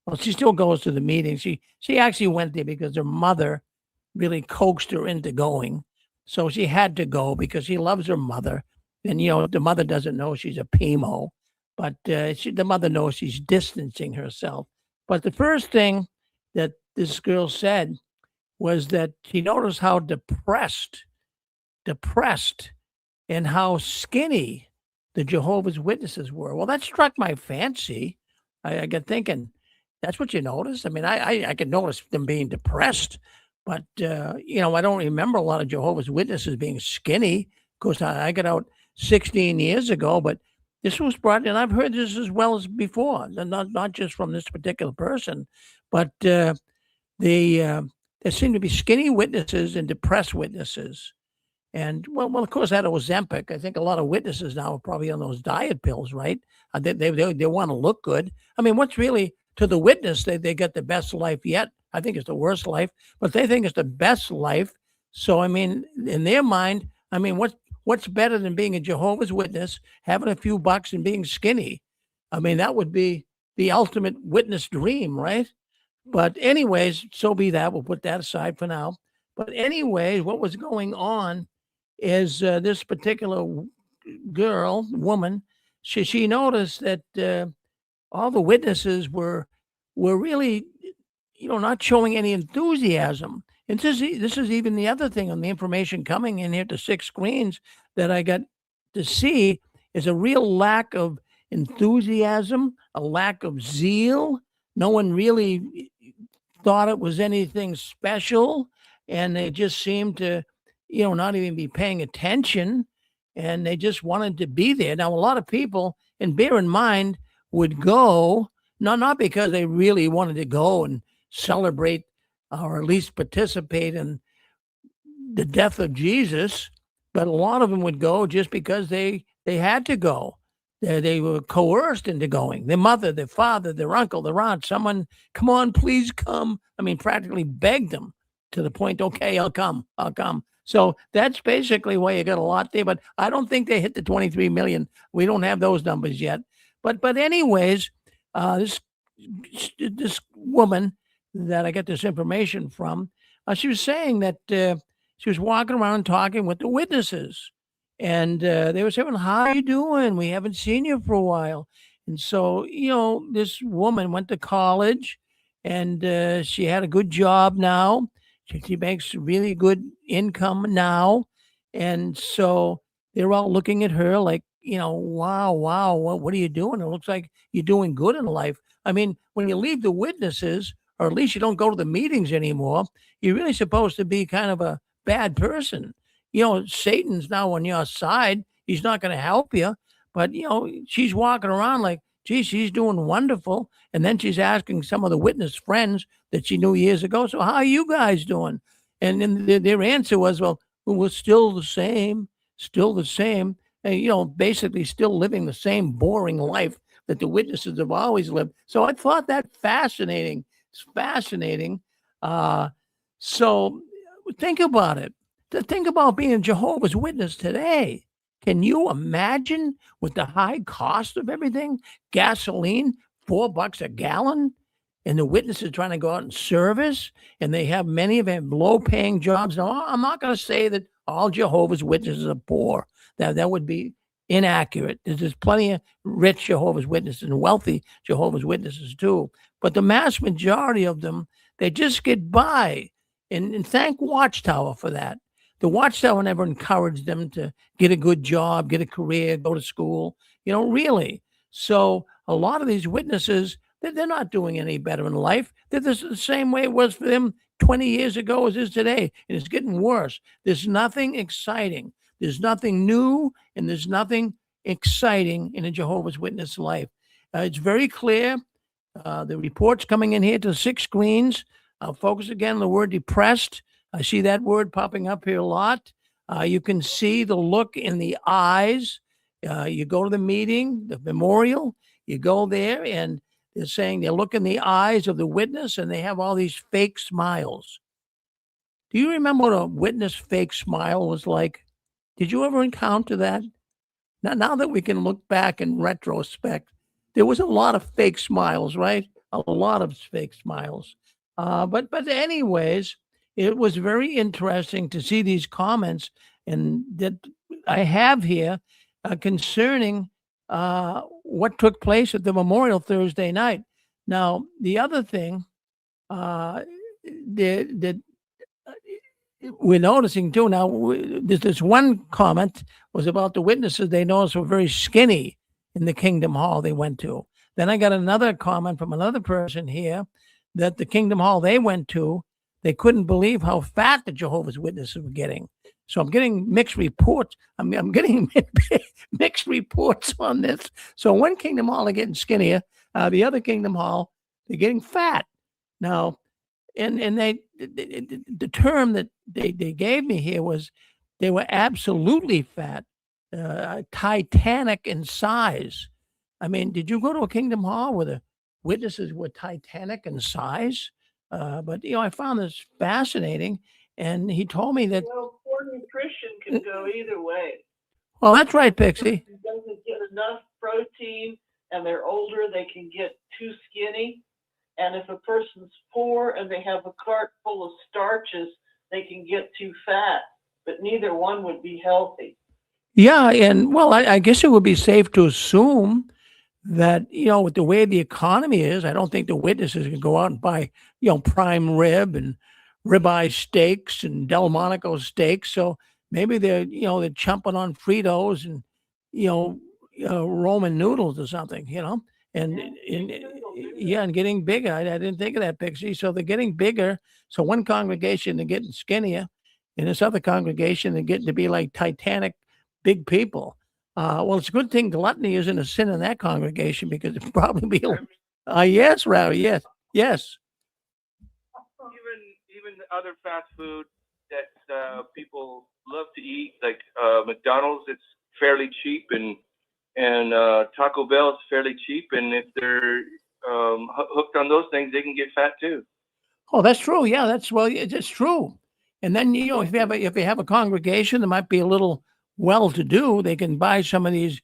Well, she still goes to the meetings. She actually went there because her mother really coaxed her into going. So she had to go because she loves her mother. And, the mother doesn't know she's a PMO, but the mother knows she's distancing herself. But the first thing that this girl said was that she noticed how depressed, and how skinny the Jehovah's Witnesses were. Well, that struck my fancy. I got thinking, that's what you noticed? I mean, I could notice them being depressed, but, I don't remember a lot of Jehovah's Witnesses being skinny. Of course, I got out 16 years ago, but this was brought in. I've heard this as well as before, not just from this particular person, but there seem to be skinny witnesses and depressed witnesses. And well, of course, that Ozempic. I think a lot of witnesses now are probably on those diet pills, right? They want to look good. I mean, what's really to the witness? They get the best life yet. I think it's the worst life, but they think it's the best life. So, I mean, in their mind, I mean, what's better than being a Jehovah's Witness, having a few bucks, and being skinny? I mean, that would be the ultimate witness dream, right? But anyways, so be that. We'll put that aside for now. But anyways, what was going on is this particular woman, she noticed that all the witnesses were really, not showing any enthusiasm. And this is even the other thing on the information coming in here to six screens that I got to see is a real lack of enthusiasm, a lack of zeal. No one really thought it was anything special, and they just seemed to, not even be paying attention, and they just wanted to be there. Now, a lot of people, and bear in mind, would go, not because they really wanted to go and celebrate or at least participate in the death of Jesus, but a lot of them would go just because they had to go. They were coerced into going. Their mother, their father, their uncle, their aunt, someone, come on, please come. I mean, practically begged them to the point, okay, I'll come. So that's basically why you got a lot there, but I don't think they hit the 23 million. We don't have those numbers yet. But anyways, this woman that I get this information from, she was saying that she was walking around talking with the witnesses, and they were saying, how are you doing? We haven't seen you for a while. And so, this woman went to college, and she had a good job now. She makes really good income now. And so they're all looking at her like, wow, what are you doing? It looks like you're doing good in life. I mean, when you leave the witnesses, or at least you don't go to the meetings anymore, you're really supposed to be kind of a bad person. Satan's now on your side. He's not going to help you. But, she's walking around like, gee, she's doing wonderful. And then she's asking some of the witness friends that she knew years ago, so how are you guys doing? And then their answer was, well, we're still the same. And, basically still living the same boring life that the witnesses have always lived. So I thought that fascinating. It's fascinating. So think about it. Think about being a Jehovah's Witness today. Can you imagine with the high cost of everything? Gasoline, $4 a gallon. and the witnesses trying to go out and service, and they have many of them low-paying jobs. Now, I'm not going to say that all Jehovah's Witnesses are poor. That would be inaccurate. There's plenty of rich Jehovah's Witnesses and wealthy Jehovah's Witnesses too. But the mass majority of them, they just get by. And thank Watchtower for that. The Watchtower never encouraged them to get a good job, get a career, go to school, really. So a lot of these witnesses, they're not doing any better in life. They're the same way it was for them 20 years ago as it is today. And it's getting worse. There's nothing exciting. There's nothing new, and there's nothing exciting in a Jehovah's Witness life. It's very clear. The reports coming in here to 6 screens. I'll focus again on the word depressed. I see that word popping up here a lot. You can see the look in the eyes. You go to the meeting, the memorial, you go there, and they're saying they look in the eyes of the witness, and they have all these fake smiles. Do you remember what a witness fake smile was like? Did you ever encounter that? Now that we can look back in retrospect, there was a lot of fake smiles, right? A lot of fake smiles. But anyways, it was very interesting to see these comments and that I have here concerning what took place at the memorial Thursday night. Now, the other thing that we're noticing too now, this one comment was about the witnesses they noticed were very skinny in the Kingdom Hall they went to. Then I got another comment from another person here that the Kingdom Hall they went to, they couldn't believe how fat the Jehovah's Witnesses were getting. So I'm getting mixed reports. I'm getting mixed reports on this. So one Kingdom Hall are getting skinnier, the other Kingdom Hall they're getting fat. Now, and the term that they gave me here was they were absolutely fat, titanic in size. I mean, did you go to a Kingdom Hall where the witnesses were titanic in size? But I found this fascinating, and he told me that. Well, poor nutrition can go either way. Well, that's right, Pixie. If it doesn't get enough protein and they're older, they can get too skinny. And if a person's poor and they have a cart full of starches, they can get too fat. But neither one would be healthy. Yeah, and well, I guess it would be safe to assume that, with the way the economy is, I don't think the witnesses can go out and buy, prime rib and ribeye steaks and Delmonico steaks. So maybe they're chomping on Fritos and, Roman noodles or something, and getting bigger. I didn't think of that, Pixie. So they're getting bigger. So one congregation, they're getting skinnier. In this other congregation, they're getting to be like Titanic big people. Well, it's a good thing gluttony isn't a sin in that congregation because it'd probably be. Yes, Rowdy. Yes. Even other fast food that people love to eat, like McDonald's, it's fairly cheap, and Taco Bell is fairly cheap, and if they're hooked on those things, they can get fat too. Oh, that's true. Yeah, it's true. And then if you have a congregation that might be a little well-to-do, they can buy some of these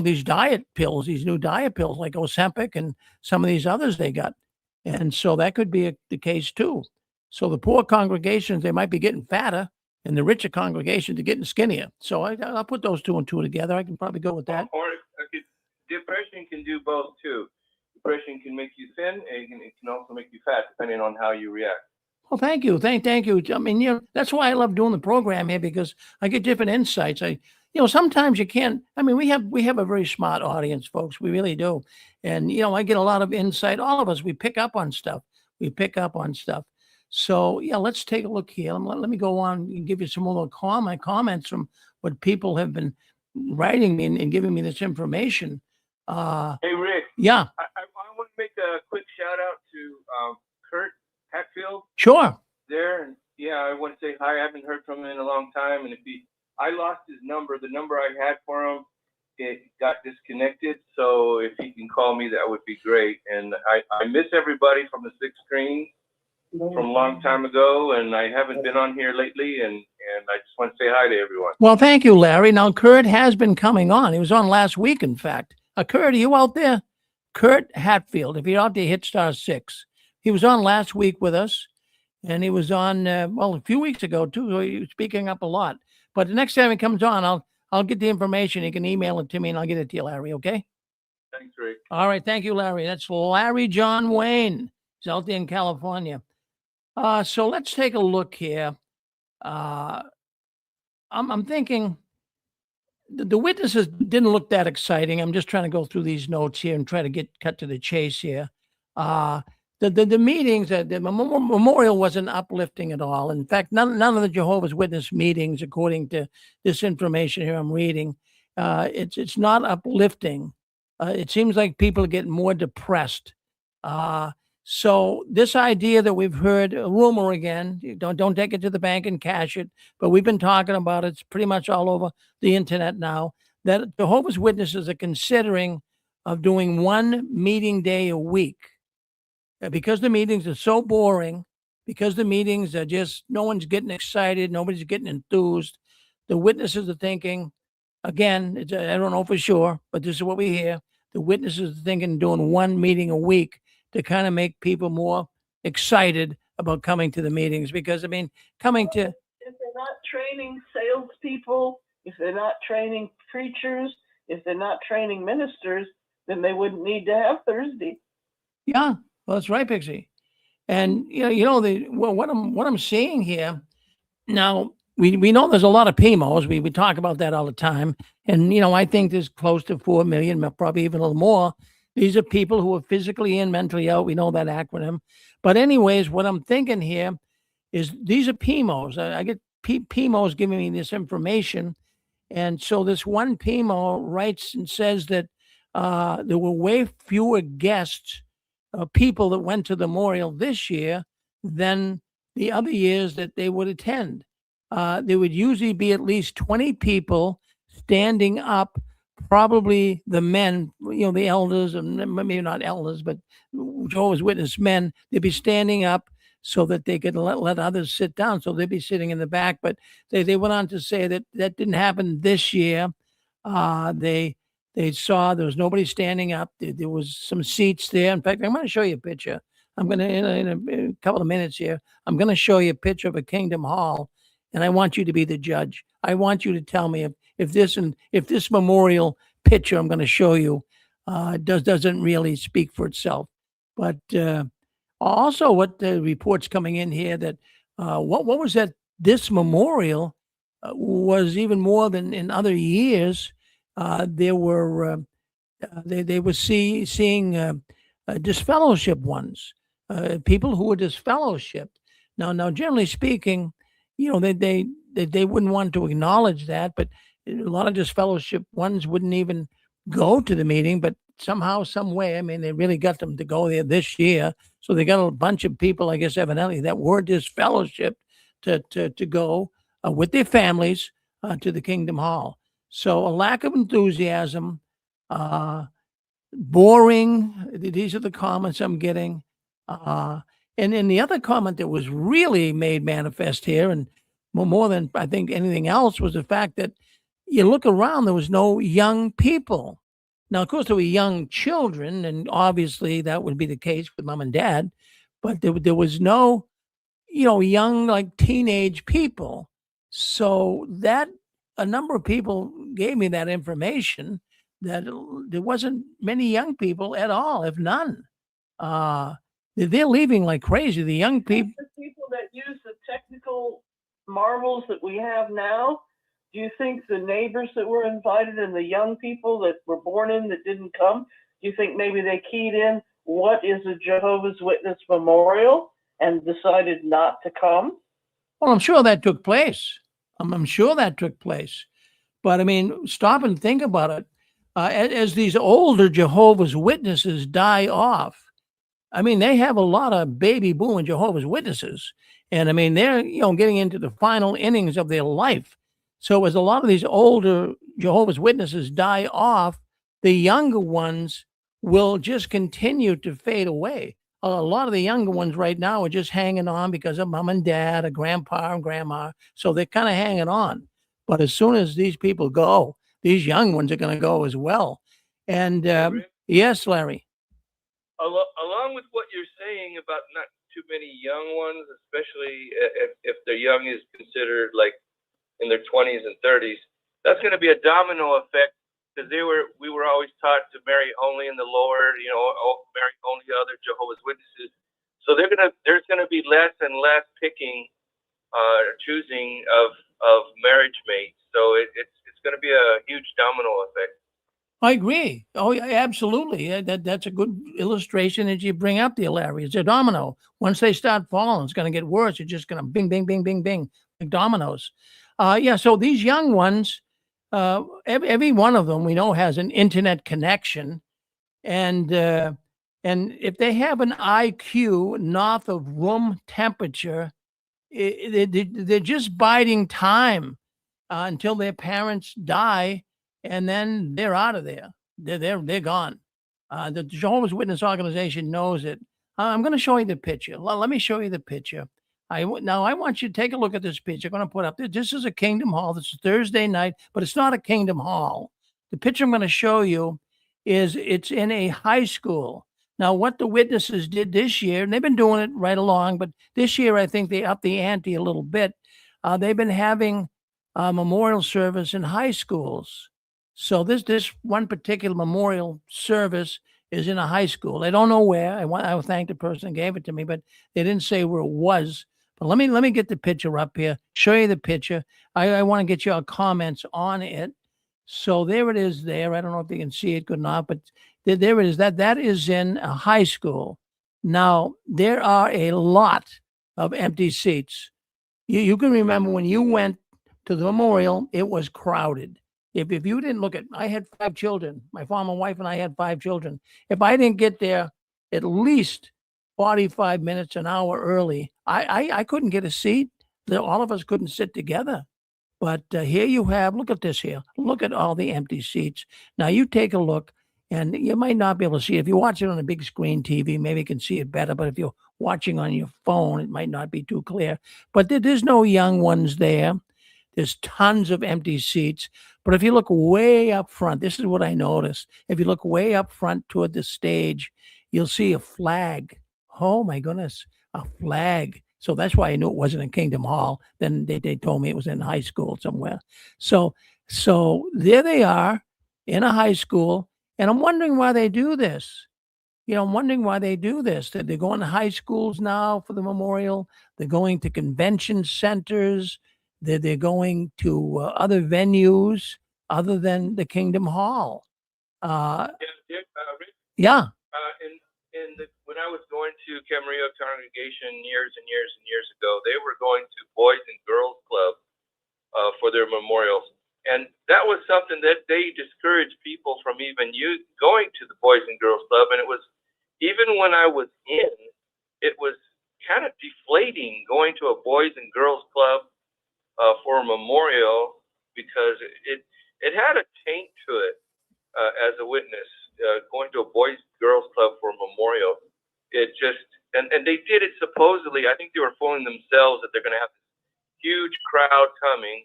these diet pills, these new diet pills like Ozempic and some of these others they got. And so that could be the case too. So the poor congregations, they might be getting fatter, and the richer congregations are getting skinnier. So I'll put those 2 and 2 together. I can probably go with that. Or depression can do both too. Depression can make you thin, and it can also make you fat, depending on how you react. Well, thank you. Thank you. I mean, that's why I love doing the program here, because I get different insights. Sometimes you can't, we have a very smart audience, folks. We really do. And, I get a lot of insight. All of us, we pick up on stuff. So, let's take a look here. Let me go on and give you some more comments from what people have been writing me and giving me this information. Hey, Rick. Yeah. I want to make a quick shout out to Kurt Hatfield. Sure. There. And I want to say hi. I haven't heard from him in a long time. And I lost his number. The number I had for him, it got disconnected. So if he can call me, that would be great. And I miss everybody from the 6 screen from a long time ago. And I haven't been on here lately. And I just want to say hi to everyone. Well, thank you, Larry. Now, Kurt has been coming on. He was on last week, in fact. Kurt, are you out there? Kurt Hatfield. If you're out there, hit *6. He was on last week with us, and he was on a few weeks ago too. So he was speaking up a lot. But the next time he comes on, I'll get the information. You can email it to me, and I'll get it to you, Larry. Okay. Thanks, Rick. All right. Thank you, Larry. That's Larry John Wayne. He's out there in California. So let's take a look here. I'm thinking the witnesses didn't look that exciting. I'm just trying to go through these notes here and try to cut to the chase here. The meetings, the memorial wasn't uplifting at all. In fact, none of the Jehovah's Witness meetings, according to this information here I'm reading, it's not uplifting. It seems like people are getting more depressed. So this idea that we've heard, a rumor again, don't take it to the bank and cash it, but we've been talking about it. It's pretty much all over the internet now, that Jehovah's Witnesses are considering of doing one meeting day a week. Because the meetings are so boring, because the meetings are just, no one's getting excited, nobody's getting enthused. The witnesses are thinking, again, I don't know for sure, but this is what we hear. The witnesses are thinking doing one meeting a week to kind of make people more excited about coming to the meetings. Because, I mean, if they're not training salespeople, if they're not training preachers, if they're not training ministers, then they wouldn't need to have Thursday. Yeah, well, that's right, Pixie. And what I'm seeing here now, we know there's a lot of PMOs. We talk about that all the time, and I think there's close to 4 million, probably even a little more. These are people who are physically in, mentally out. We know that acronym. But anyways, what I'm thinking here is these are PMOs. I get PMOs giving me this information. And so this one PMO writes and says that there were way fewer guests, people that went to the memorial this year than the other years that they would attend. There would usually be at least 20 people standing up, probably the men, the elders, and maybe not elders, but Jehovah's Witness men. They'd be standing up so that they could let others sit down. So they'd be sitting in the back. But they went on to say that didn't happen this year. They saw there was nobody standing up. There was some seats there. In fact, I'm going to show you a picture. I'm going to, in a couple of minutes here, I'm going to show you a picture of a Kingdom Hall, and I want you to be the judge. I want you to tell me if this memorial picture I'm going to show you doesn't really speak for itself. But also, what the reports coming in here that what was that this memorial was even more than in other years. There were they were seeing disfellowship ones, people who were disfellowshipped. Now, generally speaking, they wouldn't want to acknowledge that, but a lot of disfellowship ones wouldn't even go to the meeting. But somehow, some way, I mean, they really got them to go there this year. So they got a bunch of people, I guess, evidently, that were disfellowshipped to go with their families to the Kingdom Hall. So a lack of enthusiasm, boring. These are the comments I'm getting. And then the other comment that was really made manifest here, and more than I think anything else, was the fact that you look around, there was no young people. Now, of course, there were young children, and obviously that would be the case with mom and dad, but there was no, young, like teenage people. So that a number of people gave me that information that there wasn't many young people at all, if none. They're leaving like crazy. The young people. The people that use the technical marvels that we have now, do you think the neighbors that were invited and the young people that were born in that didn't come, do you think maybe they keyed in what is a Jehovah's Witness memorial and decided not to come? Well, I'm sure that took place. I'm sure that took place. But I mean, stop and think about it. As these older Jehovah's Witnesses die off, I mean, they have a lot of baby booming Jehovah's Witnesses. And I mean, they're, getting into the final innings of their life. So as a lot of these older Jehovah's Witnesses die off, the younger ones will just continue to fade away. A lot of the younger ones right now are just hanging on because of mom and dad, or grandpa and grandma. So they're kind of hanging on. But as soon as these people go, these young ones are going to go as well. And yes, Larry. along with what you're saying about not too many young ones, especially if the young is considered like in their 20s and 30s, that's going to be a domino effect because we were always taught to marry only in the Lord, marry only other Jehovah's Witnesses. So there's gonna be less and less picking, choosing of marriage mates. So it's gonna be a huge domino effect. I agree. Oh, yeah, absolutely. That's a good illustration that you bring up there, Larry. It's a domino. Once they start falling, it's going to get worse. You're just going to bing, bing, bing, bing, bing, like dominoes. Yeah. So these young ones, every one of them we know has an internet connection, and if they have an IQ north of room temperature, they're just biding time until their parents die, and then they're out of there. They're gone. The Jehovah's Witness organization knows it. I'm going to show you the picture. Let me show you the picture. Now I want you to take a look at this picture. I'm going to put up there. This is a Kingdom Hall. This is Thursday night, but it's not a Kingdom Hall. The picture I'm going to show you it's in a high school. Now, what the witnesses did this year, and they've been doing it right along, but this year I think they upped the ante a little bit. They've been having a memorial service in high schools. So this one particular memorial service is in a high school. They don't know where. I thank the person who gave it to me, but they didn't say where it was. But let me get the picture up here, show you the picture. I want to get your comments on it. So there it is there. I don't know if you can see it good enough, but there it is. That is in a high school. Now, there are a lot of empty seats. You can remember when you went to the memorial, it was crowded. If you didn't look at, I had 5 children. My former wife and I had 5 children. If I didn't get there at least 45 minutes, an hour early, I couldn't get a seat. All of us couldn't sit together. But here you have, look at this here. Look at all the empty seats. Now you take a look, and you might not be able to see it. If you watch it on a big screen TV, maybe you can see it better. But if you're watching on your phone, it might not be too clear. But there's no young ones there. There's tons of empty seats. But if you look way up front, this is what I noticed. If you look way up front toward the stage, you'll see a flag. Oh my goodness, a flag. So that's why I knew it wasn't in Kingdom Hall. Then they told me it was in high school somewhere. So there they are in a high school, and I'm wondering why they do this. I'm wondering why they do this. That they're going to high schools now for the memorial. They're going to convention centers. They're going to other venues other than the Kingdom Hall. Rick, Yeah. When I was going to Camarillo congregation years and years and years ago, they were going to Boys and Girls Club for their memorials. And that was something that they discouraged people from even going to the Boys and Girls Club. And it was, even when I was in, it was kind of deflating going to a Boys and Girls Club for a memorial, because it had a taint to it as a witness. Going to a Boys Girls Club for a memorial, it just and they did it supposedly. I think they were fooling themselves that they're going to have this huge crowd coming,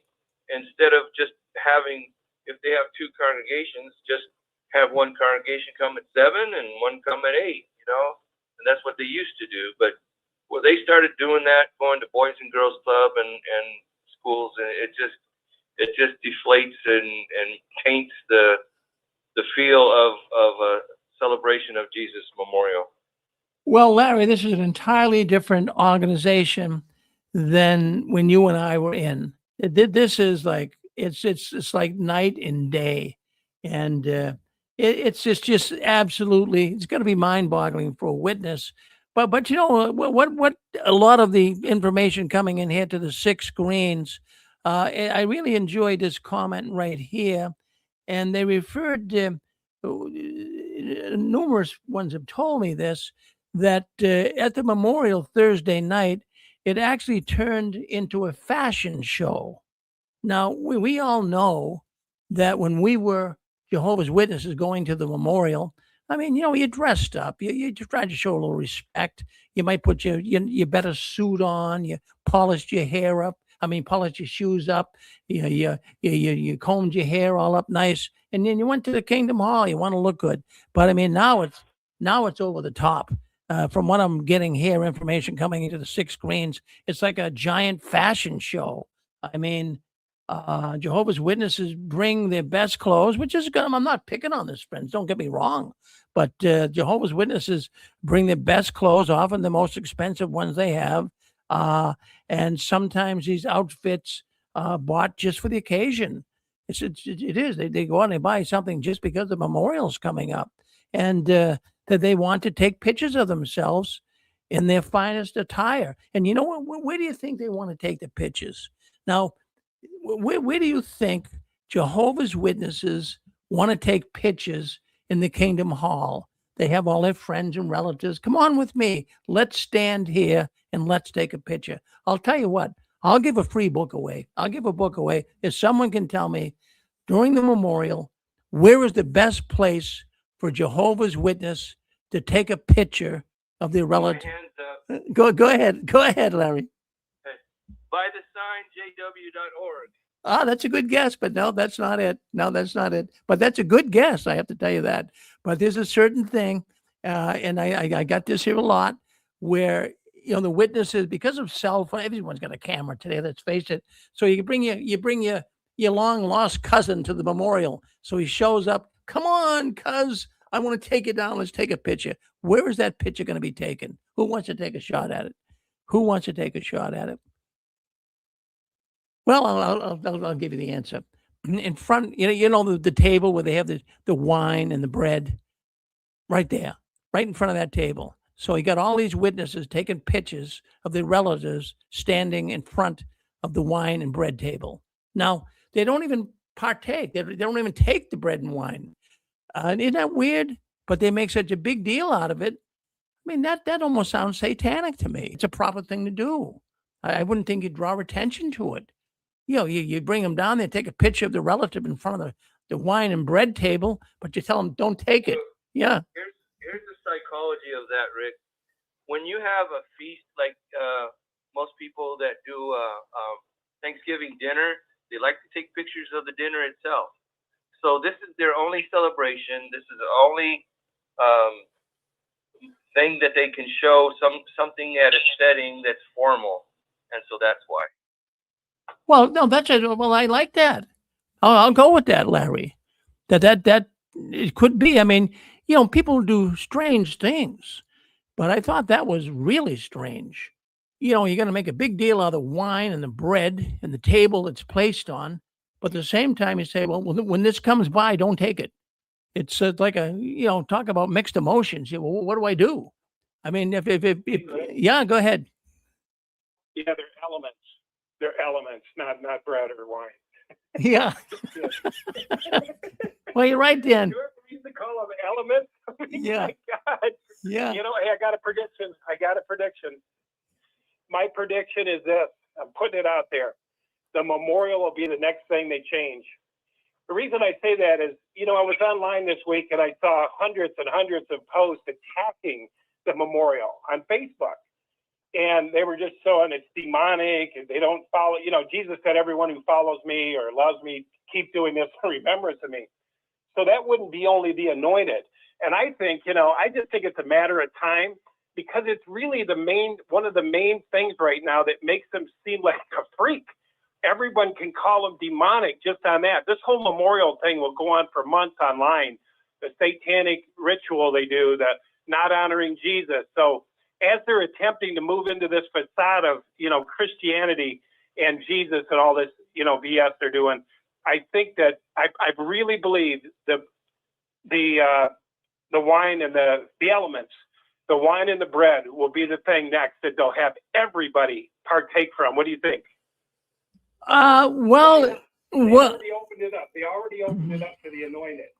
instead of just having, if they have 2 congregations, just have one congregation come at 7 and one come at 8. And that's what they used to do. But they started doing that, going to Boys and Girls Club and schools, and it just deflates and taints the feel of a celebration of Jesus Memorial. Well, Larry, this is an entirely different organization than when you and I were in. This is like it's like night and day, and it's just absolutely, it's going to be mind-boggling for a witness. But what a lot of the information coming in here to the 6 screens, I really enjoyed this comment right here. And they referred to, numerous ones have told me this, that at the memorial Thursday night, it actually turned into a fashion show. Now, we all know that when we were Jehovah's Witnesses going to the memorial, I mean, you dressed up. You tried to show a little respect. You might put your better suit on. You polished your hair up. Polished your shoes up. You combed your hair all up nice, and then you went to the Kingdom Hall. You want to look good, but now now it's over the top. From what I'm getting here, information coming into the 6 screens, it's like a giant fashion show. I mean, Jehovah's Witnesses bring their best clothes, which is good. I'm not picking on this, friends. Don't get me wrong. But Jehovah's Witnesses bring their best clothes, often the most expensive ones they have. And sometimes these outfits bought just for the occasion. It is. They go out and they buy something just because the memorial's coming up. And that they want to take pictures of themselves in their finest attire. And you know what? Where do you think they want to take the pictures? Now, where do you think Jehovah's Witnesses want to take pictures in the Kingdom Hall? They have all their friends and relatives. Come on with me. Let's stand here and let's take a picture. I'll tell you what, I'll give a free book away. I'll give a book away if someone can tell me during the memorial, where is the best place for Jehovah's Witness to take a picture of their relative? Go ahead, Larry. By the sign, jw.org. Ah, that's a good guess, but no, that's not it. No, that's not it. But that's a good guess. I have to tell you that. But there's a certain thing, and I got this here a lot, where the witnesses, because of cell phone, everyone's got a camera today. Let's face it. So you bring your long lost cousin to the memorial. So he shows up. Come on, cuz I want to take it down. Let's take a picture. Where is that picture going to be taken? Who wants to take a shot at it? Who wants to take a shot at it? Well, I'll give you the answer. In front, the table where they have the wine and the bread, right there, right in front of that table. So you got all these witnesses taking pictures of their relatives standing in front of the wine and bread table. Now, they don't even partake. They don't even take the bread and wine. Isn't that weird? But they make such a big deal out of it. I mean, that almost sounds satanic to me. It's a proper thing to do. I wouldn't think you'd draw attention to it. You bring them down there, take a picture of the relative in front of the wine and bread table, but you tell them, don't take it. Yeah. Here's the psychology of that, Rick. When you have a feast, like most people that do Thanksgiving dinner, they like to take pictures of the dinner itself. So this is their only celebration. This is the only thing that they can show something at a setting that's formal, and so that's why. Well, no, that's it. Well, I like that. I'll go with that, Larry. That it could be. I mean, people do strange things, but I thought that was really strange. You're going to make a big deal out of the wine and the bread and the table it's placed on, but at the same time you say, well, when this comes by, don't take it. It's like talk about mixed emotions. Well, what do I do? I mean, if yeah, go ahead. Yeah, they're elements. They're elements, not bread or wine. Yeah. Well, you're right, Dan. You ever used to call them elements? Yeah. My God. Yeah. Hey, I got a prediction. My prediction is this. I'm putting it out there. The memorial will be the next thing they change. The reason I say that is, I was online this week and I saw hundreds and hundreds of posts attacking the memorial on Facebook. And they were just showing it's demonic and they don't follow, Jesus said, everyone who follows me or loves me, keep doing this in remembrance of me. So that wouldn't be only the anointed. And I think, I just think it's a matter of time because it's really one of the main things right now that makes them seem like a freak. Everyone can call them demonic just on that. This whole memorial thing will go on for months online. The satanic ritual they do, the not honoring Jesus. So as they're attempting to move into this facade of, Christianity and Jesus and all this, BS they're doing, I think that I really believe the wine and the elements, the wine and the bread will be the thing next that they'll have everybody partake from. What do you think? They already opened it up. They already opened it up to the anointed.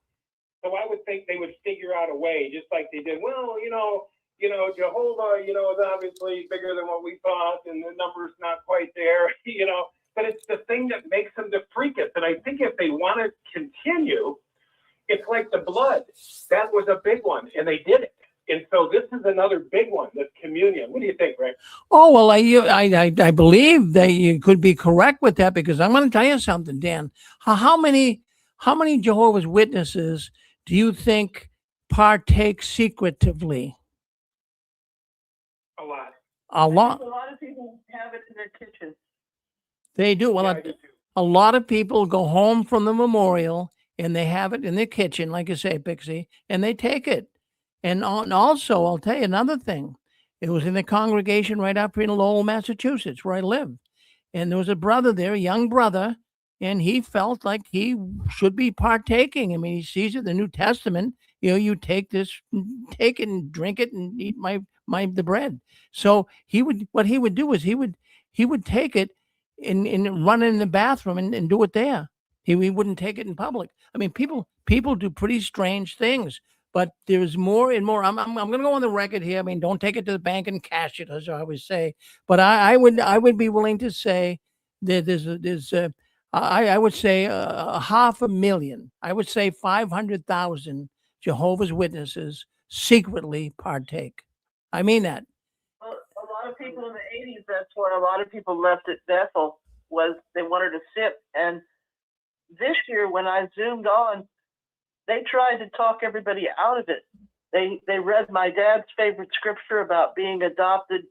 So I would think they would figure out a way, just like they did. Well, Jehovah, is obviously bigger than what we thought, and the number's not quite there, But it's the thing that makes them the freakest. And I think if they want to continue, it's like the blood. That was a big one, and they did it. And so this is another big one, this communion. What do you think, Rick? Oh, well, I believe that you could be correct with that because I'm going to tell you something, Dan. How many Jehovah's Witnesses do you think partake secretively? A lot. A lot. A lot of people have it in their kitchen. They do. Well, Yeah, I do too. a lot of people go home from the memorial and they have it in their kitchen, like you say, Pixie, and they take it. And also, I'll tell you another thing. It was in the congregation right up in Lowell, Massachusetts, where I live. And there was a brother there, a young brother, and he felt like he should be partaking. I mean, he sees it in the New Testament. You know, you take this, take it and drink it and eat the bread. So what he would do is he would take it and run in the bathroom and do it there. He wouldn't take it in public. I mean, people do pretty strange things, but there's more and more. I'm going to go on the record here. I mean, don't take it to the bank and cash it, as I always say. But I would be willing to say that I would say 500,000. I would say 500,000 Jehovah's Witnesses secretly partake. I mean that. Well, a lot of people in the 80s, that's why a lot of people left at Bethel, was they wanted to sip. And this year, when I Zoomed on, they tried to talk everybody out of it. They read my dad's favorite scripture about being adopted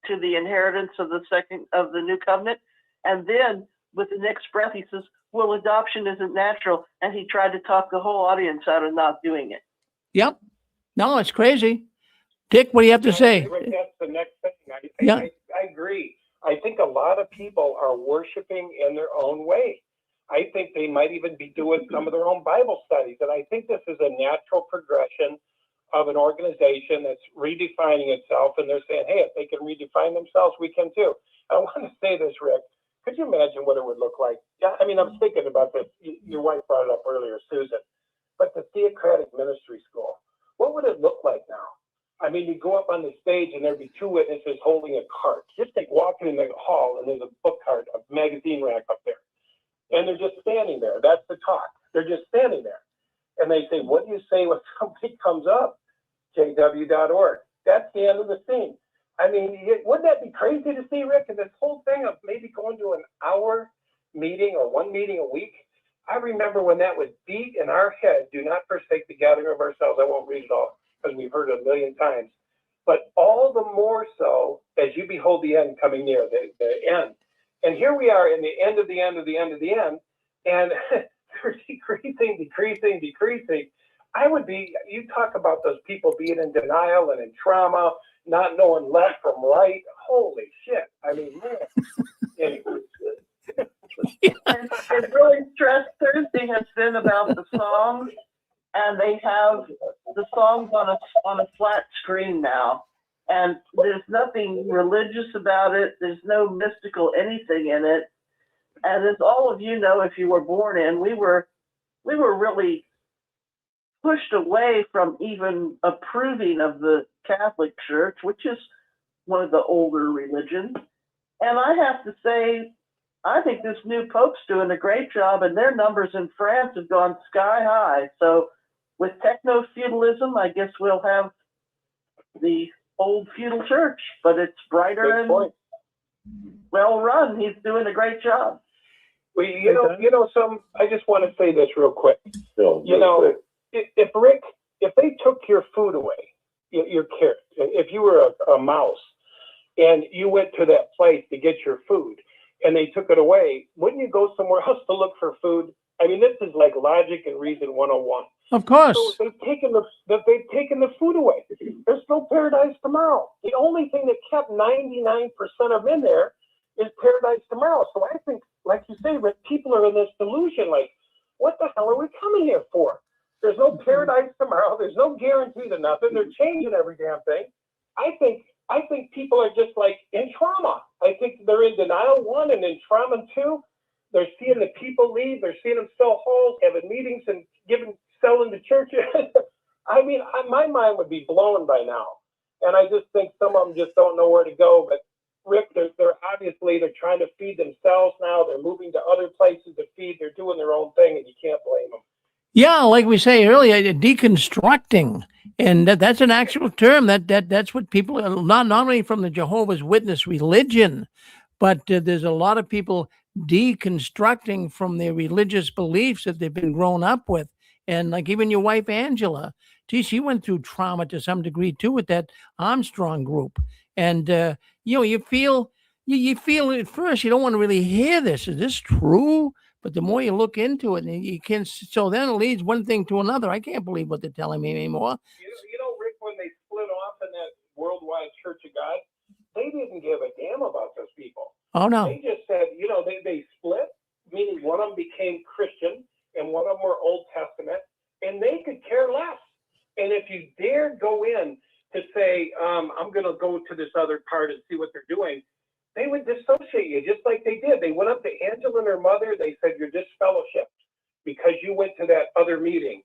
to the inheritance of the new covenant. And then with the next breath, he says, well, adoption isn't natural. And he tried to talk the whole audience out of not doing it. Yep. No, it's crazy. Dick, what do you have to say? That's the next thing. Yeah. I agree. I think a lot of people are worshiping in their own way. I think they might even be doing some of their own Bible studies. And I think this is a natural progression of an organization that's redefining itself. And they're saying, hey, if they can redefine themselves, we can too. I want to say this, Rick. Could you imagine what it would look like? Yeah, I mean, I was thinking about this. Your wife brought it up earlier, Susan. But the Theocratic Ministry School, what would it look like now? I mean, you go up on the stage and there'd be two witnesses holding a cart. Just like walking in the hall and there's a book cart, a magazine rack up there. And they're just standing there. That's the talk. They're just standing there. And they say, what do you say when somebody comes up? JW.org. That's the end of the scene. I mean, wouldn't that be crazy to see, Rick? And this whole thing of maybe going to an hour meeting or one meeting a week. I remember when that was beat in our head, do not forsake the gathering of ourselves. I won't read it all because we've heard it a million times. But all the more so as you behold the end coming near, the end. And here we are in the end of the end of the end of the end. And they're decreasing. You talk about those people being in denial and in trauma, not knowing left from right. Holy shit. I mean, man. Anyway. And it really stressed Thursday has been about the songs, and they have the songs on a flat screen now. And there's nothing religious about it. There's no mystical anything in it. And as all of you know, if you were born in, we were really pushed away from even approving of the Catholic Church, which is one of the older religions. And I have to say, I think this new Pope's doing a great job, and their numbers in France have gone sky high. So with techno-feudalism, I guess we'll have the old feudal church, but it's brighter and well run. He's doing a great job. Well, I just want to say this real quick. If they took your food away, your carrot, if you were a mouse and you went to that place to get your food and they took it away, wouldn't you go somewhere else to look for food? I mean, this is like logic and reason 101. Of course. So they've taken the food away. There's no Paradise Tomorrow. The only thing that kept 99% of them in there is Paradise Tomorrow. So I think, like you say, Rick, people are in this delusion, like, what the hell are we coming here for? There's no Paradise Tomorrow. There's no guarantee to nothing. They're changing every damn thing. I think people are just like in trauma. I think they're in denial, one, and in trauma, two. They're seeing the people leave. They're seeing them sell halls, having meetings, and selling to churches. I mean, my mind would be blown by now. And I just think some of them just don't know where to go. But Rick, they're trying to feed themselves now. They're moving to other places to feed. They're doing their own thing, and you can't blame them. Yeah, like we say earlier, deconstructing, and that's an actual term. That's what people not only from the Jehovah's Witness religion, but there's a lot of people deconstructing from their religious beliefs that they've been grown up with, and like even your wife Angela Gee, she went through trauma to some degree too with that Armstrong group. And you feel you feel at first you don't want to really hear this. Is this true? But the more you look into it, and you can, so then it leads one thing to another. I can't believe what they're telling me anymore. You know, Rick, when they split off in that worldwide Church of God, they didn't give a damn about those people. Oh no. They just said, they split, meaning one of them became Christian and one of them were Old Testament, and they could care less. And if you dare go in to say, I'm going to go to this other part and see what they're doing, they would dissociate you just like they did. They went up to Angela and her mother. They said, you're disfellowshipped because you went to that other meeting.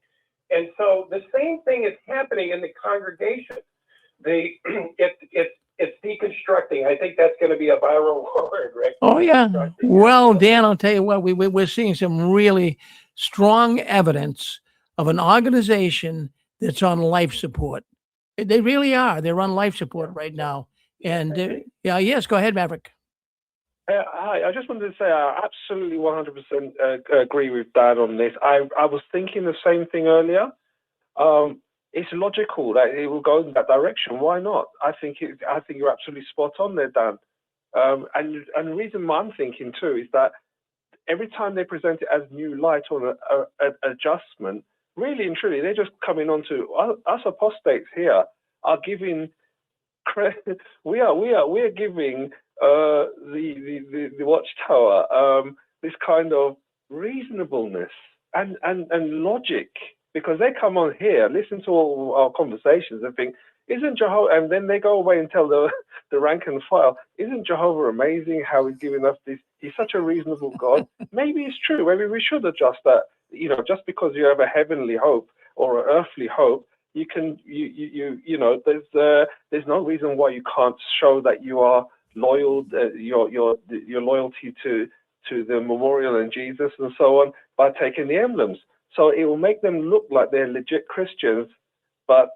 And so the same thing is happening in the congregation. It's deconstructing. I think that's going to be a viral word, Rick. Oh yeah. Well, Dan, I'll tell you what, we're seeing some really strong evidence of an organization that's on life support. They really are. They're on life support right now. And yes, go ahead, Maverick. Hi, I just wanted to say I absolutely 100% agree with Dad on this. I was thinking the same thing earlier. It's logical that it will go in that direction. Why not? I think you're absolutely spot on there, Dan. And the reason why I'm thinking too is that every time they present it as new light or an adjustment, really and truly, they're just coming on to us apostates here are giving credit. We're giving the Watchtower this kind of reasonableness and logic, because they come on here, listen to all our conversations and think, isn't Jehovah, and then they go away and tell the rank and file, isn't Jehovah amazing how he's giving us this, he's such a reasonable God. Maybe it's true, maybe we should adjust that, just because you have a heavenly hope or an earthly hope, you can, there's no reason why you can't show that you are loyal, your loyalty to the memorial and Jesus and so on by taking the emblems. So it will make them look like they're legit Christians, but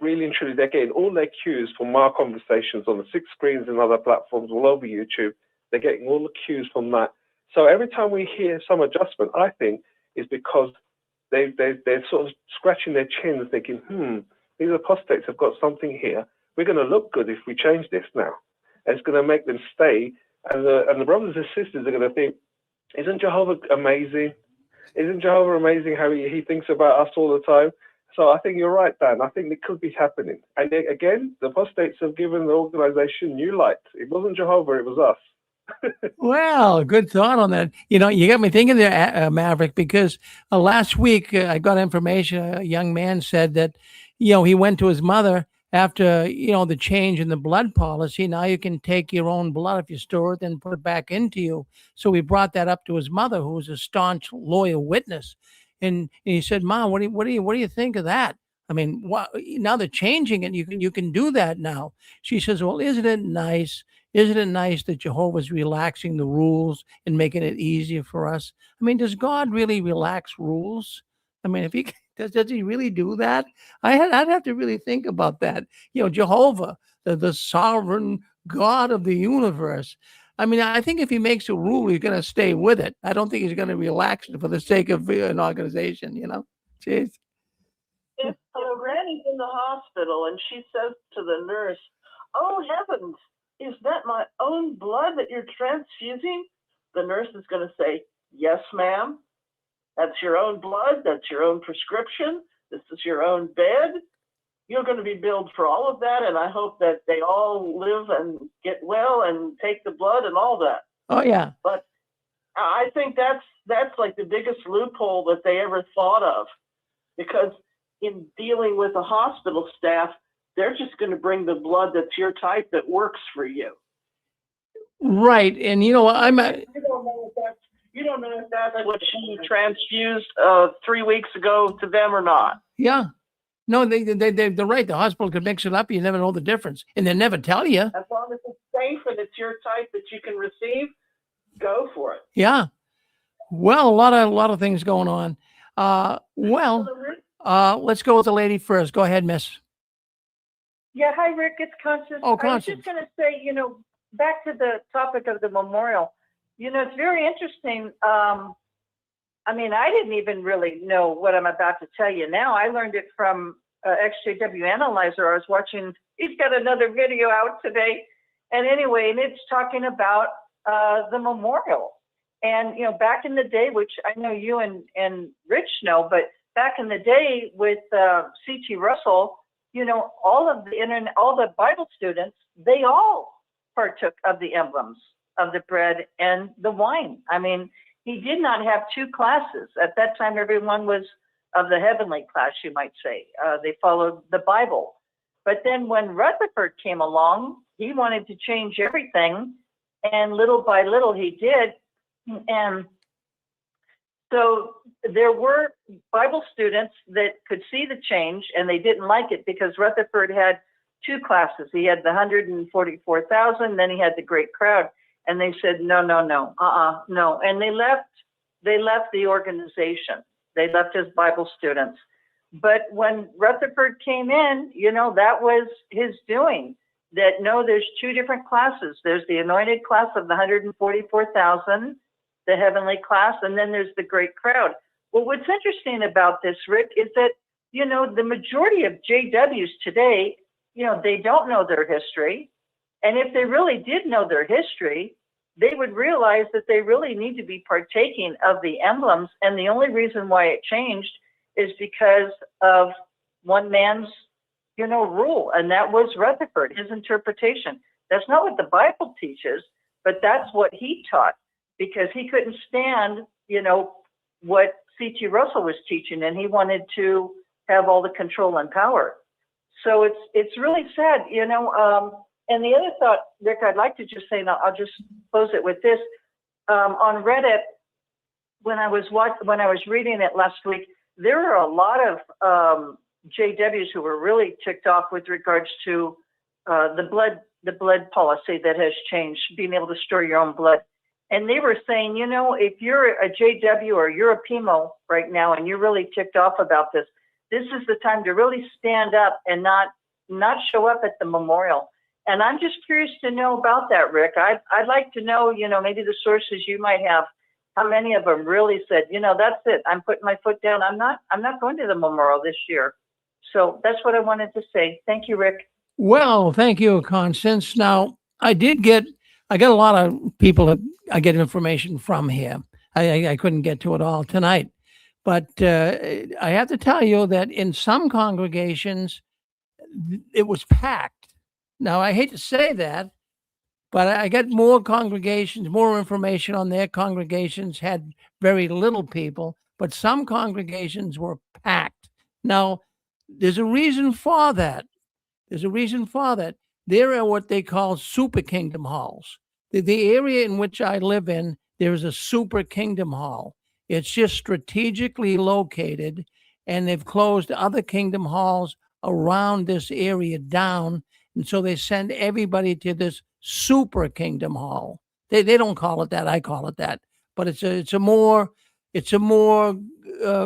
really and truly they're getting all their cues from our conversations on the 6 screens and other platforms all over YouTube. They're getting all the cues from that. So every time we hear some adjustment, I think, is because they're sort of scratching their chins thinking, these apostates have got something here. We're going to look good if we change this now. And it's going to make them stay. And the brothers and sisters are going to think, isn't Jehovah amazing? Isn't Jehovah amazing how he thinks about us all the time? So I think you're right, Dan. I think it could be happening. And again, the apostates have given the organization new light. It wasn't Jehovah, it was us. Well, good thought on that. You got me thinking there, Maverick, because last week I got information. A young man said that, he went to his mother after, the change in the blood policy. Now you can take your own blood if you store it and put it back into you. So he brought that up to his mother, who was a staunch, loyal witness. And he said, Mom, what do you think of that? I mean, now they're changing it. You can do that now. She says, well, isn't it nice? Isn't it nice that Jehovah's relaxing the rules and making it easier for us? I mean, does God really relax rules? I mean, if he does he really do that? I'd have to really think about that. Jehovah, the sovereign God of the universe. I mean, I think if he makes a rule, he's going to stay with it. I don't think he's going to relax it for the sake of an organization. Jeez. If Granny's in the hospital and she says to the nurse, "Oh heavens, is that my own blood that you're transfusing?" The nurse is going to say, "Yes, ma'am. That's your own blood. That's your own prescription. This is your own bed. You're going to be billed for all of that. And I hope that they all live and get well and take the blood and all that." Oh, yeah. But I think that's like the biggest loophole that they ever thought of, because in dealing with the hospital staff, they're just going to bring the blood that's your type that works for you. Right. And you don't know if that's what she transfused 3 weeks ago to them or not. Yeah. No, they're right. The hospital could mix it up. You never know the difference. And they never tell you. As long as it's safe and it's your type that you can receive, go for it. Yeah. Well, a lot of things going on. Let's go with the lady first. Go ahead, miss. Yeah, hi, Rick. It's Constance. Oh, I was Constance. just going to say, back to the topic of the memorial, it's very interesting. I mean, I didn't even really know what I'm about to tell you now. I learned it from XJW Analyzer. I was watching, he's got another video out today. And anyway, and it's talking about the memorial. And, you know, back in the day, which I know you and Rich know, but back in the day with C.T. Russell, you know, all the Bible students, they all partook of the emblems of the bread and the wine. I mean, he did not have two classes. At that time, everyone was of the heavenly class, you might say. They followed the Bible. But then when Rutherford came along, he wanted to change everything, and little by little he did. And so there were Bible students that could see the change, and they didn't like it because Rutherford had two classes. He had the 144,000, then he had the great crowd. And they said, no, no. And they left the organization. They left as Bible students. But when Rutherford came in, you know, that was his doing. That no, there's two different classes. There's the anointed class of the 144,000, the heavenly class, and then there's the great crowd. Well, what's interesting about this, Rick, is that, you know, the majority of JWs today, you know, they don't know their history. And if they really did know their history, they would realize that they really need to be partaking of the emblems. And the only reason why it changed is because of one man's, you know, rule. And that was Rutherford, his interpretation. That's not what the Bible teaches, but that's what he taught, because he couldn't stand, you know, what C.T. Russell was teaching, and he wanted to have all the control and power. So it's really sad, you know. And the other thought, Rick, I'd like to just say, and I'll just close it with this. On Reddit, when I was reading it last week, there are a lot of JWs who were really ticked off with regards to the blood policy that has changed, being able to store your own blood. And they were saying, you know, if you're a JW or you're a PMO right now and you're really ticked off about this, this is the time to really stand up and not show up at the memorial. And I'm just curious to know about that, Rick. I'd like to know, you know, maybe the sources you might have, how many of them really said, you know, that's it. I'm putting my foot down. I'm not going to the memorial this year. So that's what I wanted to say. Thank you, Rick. Well, thank you, Constance. Now, I got a lot of people that I get information from here. I couldn't get to it all tonight. But I have to tell you that in some congregations, it was packed. Now, I hate to say that, but I got more congregations, more information on their congregations had very little people, but some congregations were packed. Now, there's a reason for that. There are what they call super kingdom halls. The area in which I live in, there is a super kingdom hall. It's just strategically located, and they've closed other kingdom halls around this area down. And so they send everybody to this super kingdom hall. They don't call it that. I call it that. But it's a more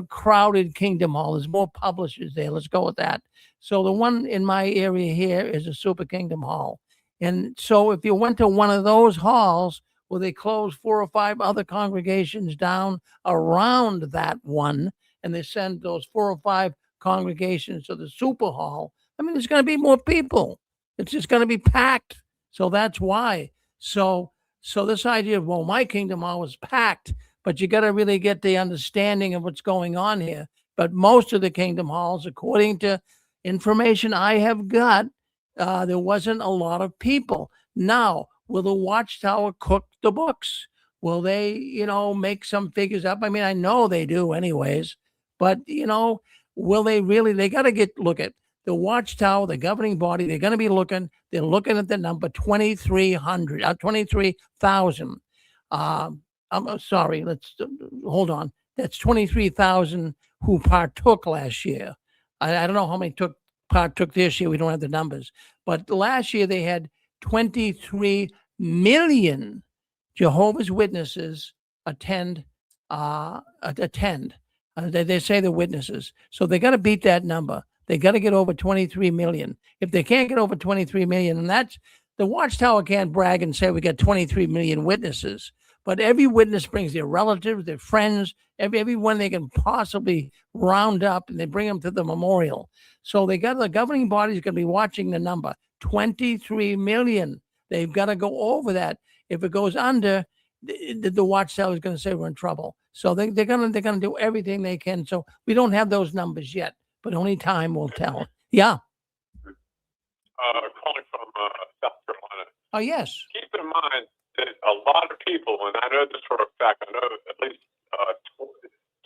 crowded kingdom hall. There's more publishers there. Let's go with that. So the one in my area here is a super kingdom hall. And so if you went to one of those halls, well, they close 4 or 5 other congregations down around that one, and they send those 4 or 5 congregations to the super hall. I mean, there's going to be more people. It's just going to be packed. So that's why. So this idea of, well, my kingdom hall was packed, but you got to really get the understanding of what's going on here. But most of the kingdom halls, according to information I have got, there wasn't a lot of people. Now, will the Watchtower cook the books? Will they, you know, make some figures up? I mean, I know they do anyways, but, you know, will they really? They got to look at the Watchtower, the governing body. They're going to be looking at the number 2,300, 23,000. I'm sorry, let's hold on. That's 23,000 who partook last year. I don't know how many partook this year. We don't have the numbers. But last year they had 23 million Jehovah's Witnesses attend. They say they're witnesses. So they got to beat that number. They got to get over 23 million. If they can't get over 23 million, and that's the Watchtower can't brag and say we got 23 million witnesses. But every witness brings their relatives, their friends, everyone they can possibly round up, and they bring them to the memorial. So the governing body is going to be watching the number 23 million. They've got to go over that. If it goes under, the Watchtower is going to say we're in trouble. So they're going to do everything they can. So we don't have those numbers yet, but only time will tell. Yeah. Calling from South Carolina. Oh, yes. Keep in mind that a lot of people, and I know this for a fact, I know at least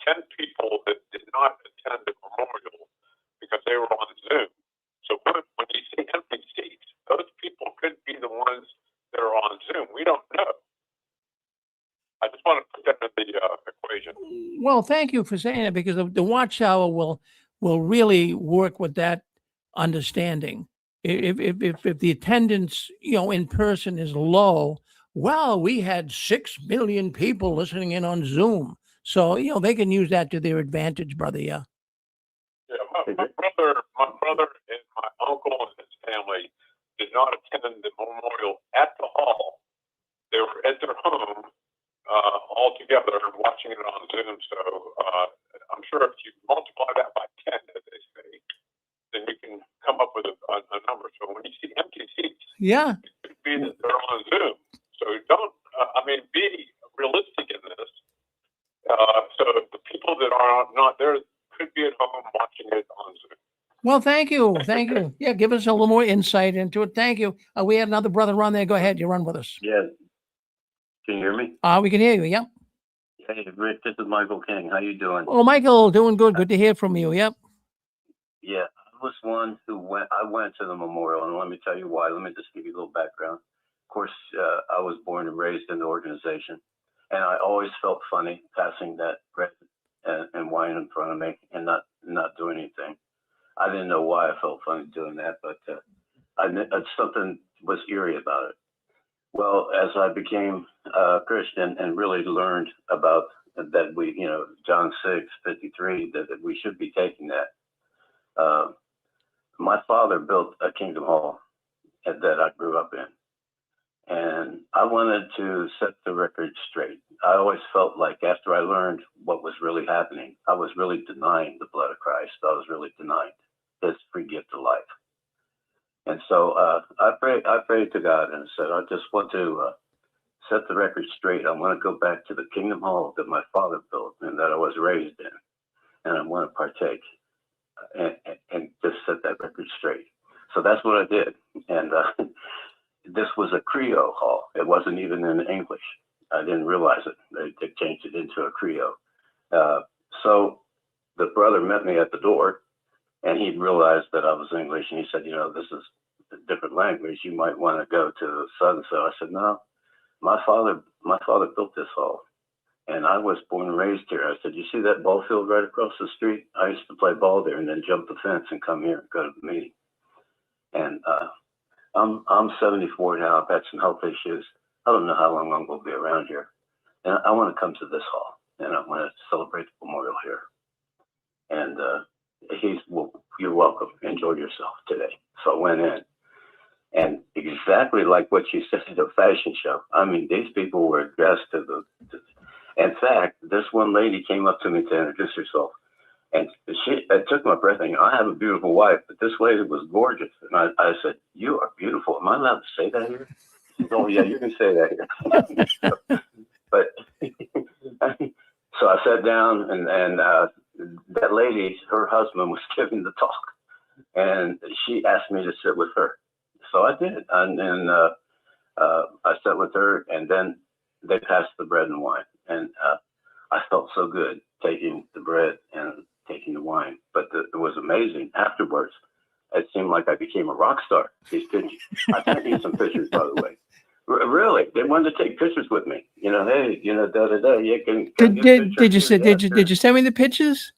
10 people that did not attend the memorial because they were on Zoom. So when you see empty seats, those people could be the ones that are on Zoom. We don't know. I just want to put that in the equation. Well, thank you for saying it, because the Watchtower will really work with that understanding. If the attendance, in person is low, well, we had 6 million people listening in on Zoom. So, they can use that to their advantage, brother. Yeah. Yeah, my brother and my uncle and his family did not attend the memorial at the hall. They were at their home all together watching it on Zoom. So I'm sure if you multiply that by 10, as they say, then you can come up with a number. So when you see empty seats, yeah, it could be that they're on Zoom. So don't, be realistic in this. So the people that are not there could be at home watching it on Zoom. Well, thank you. Thank you. Yeah, give us a little more insight into it. Thank you. We had another brother on there. Go ahead. You run with us. Yeah. Can you hear me? We can hear you. Yep. Hey, Rick, this is Michael King. How you doing? Oh, Michael, doing good. Good to hear from you. Yep. Yeah, I was one who went to the memorial, and let me tell you why. Let me just give you a little background. Of course, I was born and raised in the organization, and I always felt funny passing that bread and wine in front of me and not doing anything. I didn't know why I felt funny doing that, but something was eerie about it. Well, as I became a Christian and really learned about that John 6:53, that we should be taking that. My father built a Kingdom Hall that I grew up in. And I wanted to set the record straight. I always felt like after I learned what was really happening, I was really denying the blood of Christ. I was really denying his free gift of life. And so I prayed to God and said, I just want to set the record straight. I want to go back to the Kingdom Hall that my father built and that I was raised in. And I want to partake and just set that record straight. So that's what I did. And this was a Creole hall. It wasn't even in English. I didn't realize it. They changed it into a Creole. So the brother met me at the door, and he realized that I was English, and he said, this is a different language. You might want to go to so-and-so. I said, no, my father built this hall, and I was born and raised here. I said, you see that ball field right across the street? I used to play ball there and then jump the fence and come here and go to the meeting. And I'm 74 now. I've had some health issues. I don't know how long I'm going to be around here. And I want to come to this hall, and I want to celebrate the memorial here. And you're welcome. Enjoy yourself today. So I went in, and exactly like what you said at the fashion show. I mean, these people were dressed in fact, this one lady came up to me to introduce herself, and it took my breath. And I have a beautiful wife, but this lady was gorgeous. And I said, "You are beautiful. Am I allowed to say that here?" She said, "Oh yeah, you can say that here." But so I sat down, and that lady, her husband was giving the talk, and she asked me to sit with her. So I did, and I sat with her, and then they passed the bread and wine, and I felt so good taking the bread and taking the wine. But it was amazing afterwards. It seemed like I became a rock star. These pictures, I sent you some pictures, by the way. Really, they wanted to take pictures with me. Hey, da da da. You can. Did you send me the pictures?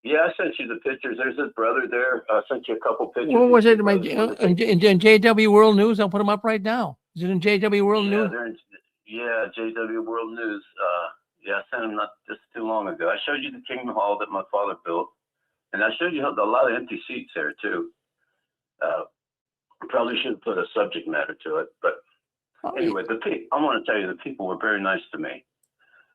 Yeah, I sent you the pictures. There's his brother there. I sent you a couple pictures. What was it? In JW World News? I'll put them up right now. Is it in JW World News? Yeah, JW World News. Yeah, I sent them not just too long ago. I showed you the Kingdom Hall that my father built, and I showed you a lot of empty seats there too. Probably should have put a subject matter to it, but Anyway, I want to tell you, the people were very nice to me.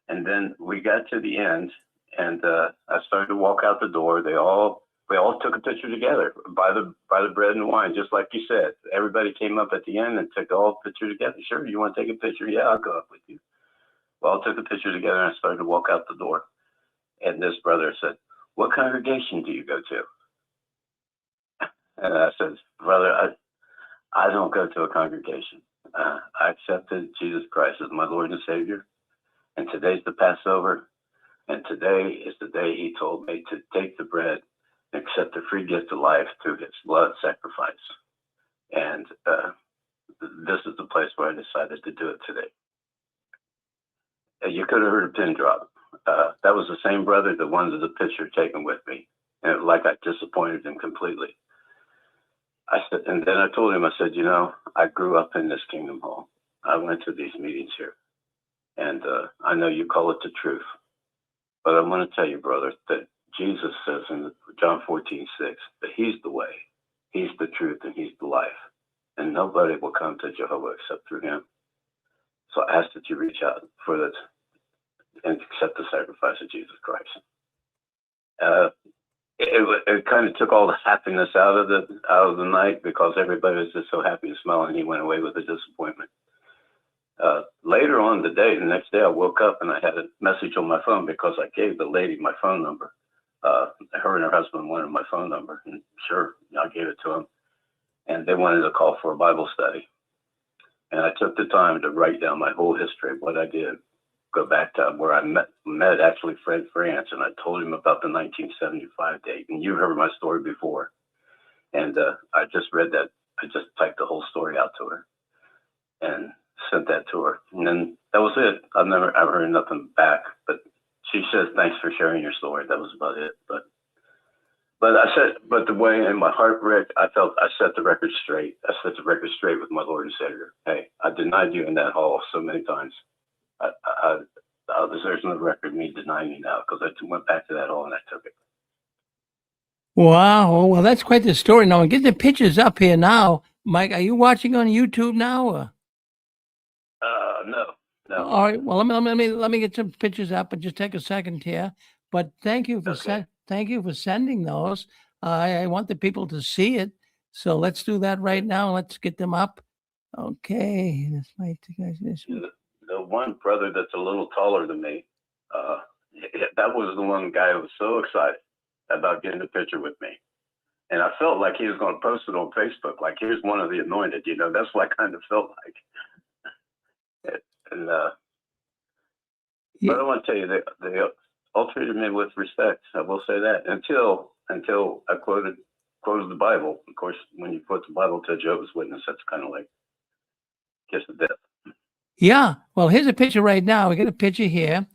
And then we got to the end, and I started to walk out the door. We all took a picture together by the bread and wine, just like you said. Everybody came up at the end and took all a picture together. Sure, you want to take a picture? Yeah, I'll go up with you. We all took a picture together, and I started to walk out the door. And this brother said, "What congregation do you go to?" And I said, "Brother, I don't go to a congregation. I accepted Jesus Christ as my Lord and Savior. And today's the Passover. And today is the day he told me to take the bread and accept the free gift of life through his blood sacrifice. And this is the place where I decided to do it today." You could have heard a pin drop. That was the same brother that wanted the picture taken with me. And it was like I disappointed him completely. I said, and then I told him, I said, I grew up in this Kingdom Hall. I went to these meetings here. And I know you call it the truth. But I want to tell you, brother, that Jesus says in John 14:6 that he's the way, he's the truth, and he's the life. And nobody will come to Jehovah except through him. So I ask that you reach out for this and accept the sacrifice of Jesus Christ. It kind of took all the happiness out of the night, because everybody was just so happy and smiling. He went away with a disappointment. Later on the next day, I woke up and I had a message on my phone because I gave the lady my phone number. Her and her husband wanted my phone number, and sure, I gave it to them. And they wanted to call for a Bible study. And I took the time to write down my whole history of what I did. Go back to where I met actually Fred France, and I told him about the 1975 date. And you heard my story before. And I just read that. I just typed the whole story out to her and sent that to her. And then that was it. I've heard nothing back. But she says, "Thanks for sharing your story." That was about it. But the way in my heart, Rick, I felt I set the record straight. I set the record straight with my Lord and Savior. Hey, I denied you in that hall so many times. There's no record of me denying you now, because I went back to that hall and I took it. Wow. Well, that's quite the story. Now, get the pictures up here now. Mike, are you watching on YouTube now? Or? No. All right. Well, let me get some pictures up, and just take a second here. But thank you for sending those. I want the people to see it. So let's do that right now. Let's get them up. Okay. This might the one brother that's a little taller than me, that was the one guy who was so excited about getting a picture with me. And I felt like he was going to post it on Facebook, like here's one of the anointed, that's what I kind of felt like. And but I want to tell you, they all treated me with respect. I will say that until I quoted the Bible. Of course, when you quote the Bible to a Jehovah's Witness, that's kind of like kiss of death. Yeah. Well, here's a picture right now. We got a picture here.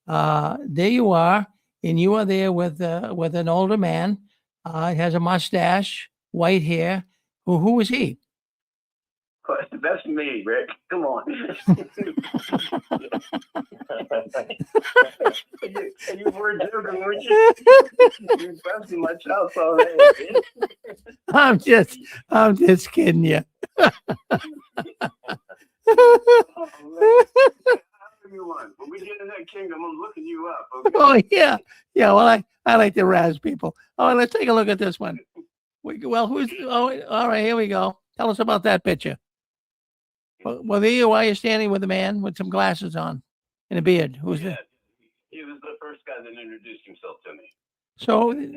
There you are, and you are there with an older man. He has a mustache, white hair. Who is he? That's me, Rick. Come on. you were joking, weren't you? You're busting my chops already. I'm just kidding you. When we get in that kingdom, I'm looking you up. Okay? Oh yeah. Well, I like to razz people. Oh, let's take a look at this one. All right, here we go. Tell us about that picture. Well, there you are. You're standing with a man with some glasses on and a beard. Who's that? He was the first guy that introduced himself to me. So, and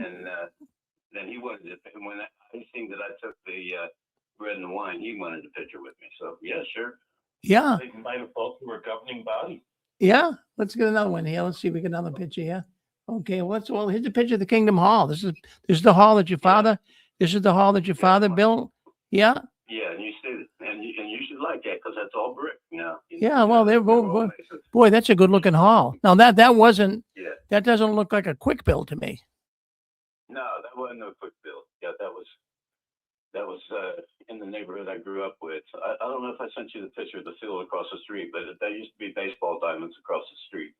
then he wanted it. When I seen that I took the bread and wine, he wanted a picture with me. So yeah, sure. Yeah. They might have both were governing body. Yeah. Let's get another one here. Let's see if we get another picture here. Okay. Well, here's a picture of the Kingdom Hall. This is the hall that your father. This is the hall that your father built. Yeah. Yeah, and you see, and you should like that because that's all brick. Yeah. Well, they're boy, that's a good looking hall. Now that wasn't. Yeah. That doesn't look like a quick build to me. No, that wasn't a quick build. Yeah, that was in the neighborhood I grew up with. I don't know if I sent you the picture of the field across the street, but there used to be baseball diamonds across the street.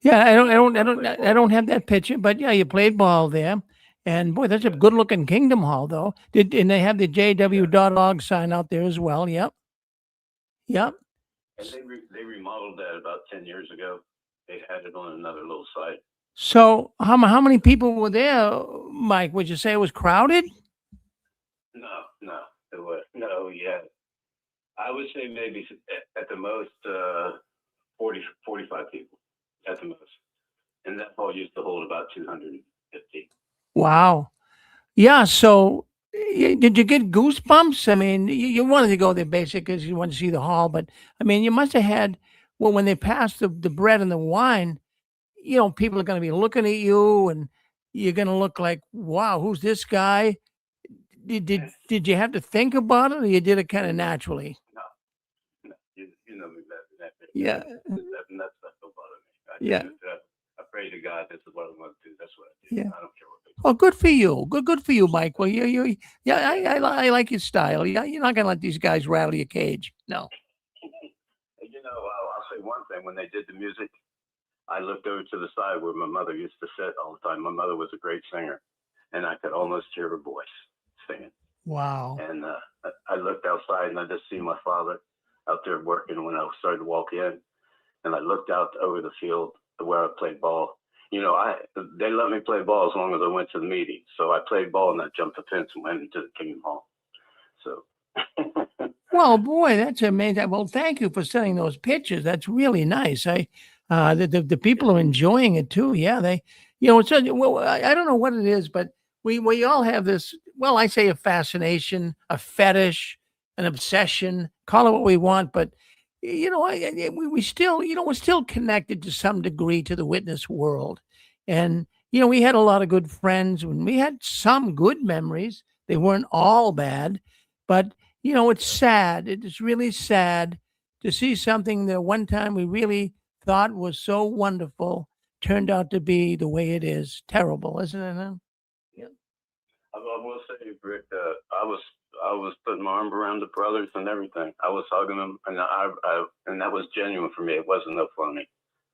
Yeah, I don't have that picture, but yeah, you played ball there, and boy, that's a good looking Kingdom Hall though. And they have the jw.org sign out there as well. Yep. And they remodeled that about 10 years ago. They had it on another little site. So how many people were there, Mike? Would you say it was crowded? No, it was no, yeah. I would say maybe at the most 40, 45 people at the most, and that hall used to hold about 250. Wow. Yeah. So did you get goosebumps? I mean, you wanted to go there basically because you wanted to see the hall, but I mean, you must have had, well, when they passed the bread and the wine, people are going to be looking at you and you're going to look like, wow, who's this guy? Did you have to think about it or you did it kind of naturally? No, you know me better than that. Yeah. That stuff don't bother me. Yeah. I pray to God. This is what I'm going to do. That's what I do. Yeah. I don't care what people. Oh, good for you. Good for you, Mike. Well, yeah, I like your style. Yeah, you're not gonna let these guys rattle your cage. No. I'll say one thing. When they did the music, I looked over to the side where my mother used to sit all the time. My mother was a great singer, and I could almost hear her voice singing. Wow. And I looked outside, and I just see my father out there working when I started to walk in. And I looked out over the field where I played ball. They let me play ball as long as I went to the meeting. So I played ball and I jumped the fence and went into the Kingdom Hall. So. Well, boy, that's amazing. Well, thank you for sending those pictures. That's really nice. The people are enjoying it too. Yeah, it's well, I don't know what it is, but we all have this. Well, I say a fascination, a fetish, an obsession. Call it what we want, but we still, we're still connected to some degree to the witness world, and we had a lot of good friends, and we had some good memories. They weren't all bad, but it's sad. It is really sad to see something that one time we really thought was so wonderful turned out to be the way it is. Terrible, isn't it? Huh? Yeah. I will say, Rick, I was putting my arm around the brothers and everything. I was hugging them, and and that was genuine for me. It wasn't no funny.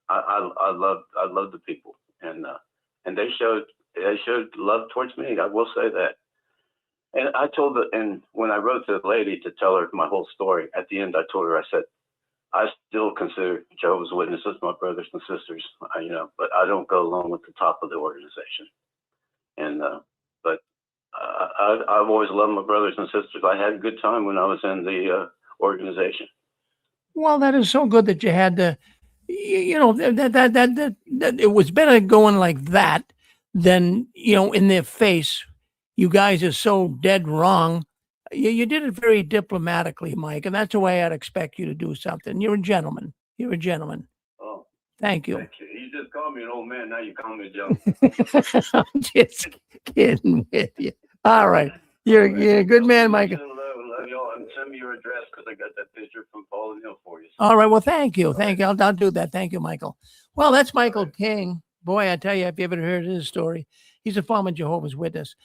I loved the people, and they showed love towards me. I will say that. And I told and when I wrote to the lady to tell her my whole story, at the end I told her, I said, I still consider Jehovah's Witnesses my brothers and sisters, but I don't go along with the top of the organization. And but I've always loved my brothers and sisters. I had a good time when I was in the organization. Well, that is so good that you had to, that it was better going like that than, in their face. You guys are so dead wrong. You did it very diplomatically, Mike, and that's the way I'd expect you to do something. You're a gentleman. You're a gentleman. Oh, thank you. Thank you. You just called me an old man. Now you call me a gentleman. I'm just kidding with you. All right. You're a good man, Mike. Love y'all, and send me your address because I got that picture from Paul and Hill for you. All right. Well, thank you. Thank you. I'll do that. Thank you, Michael. Well, that's Michael King. Boy, I tell you, if you ever heard his story, he's a former Jehovah's Witness.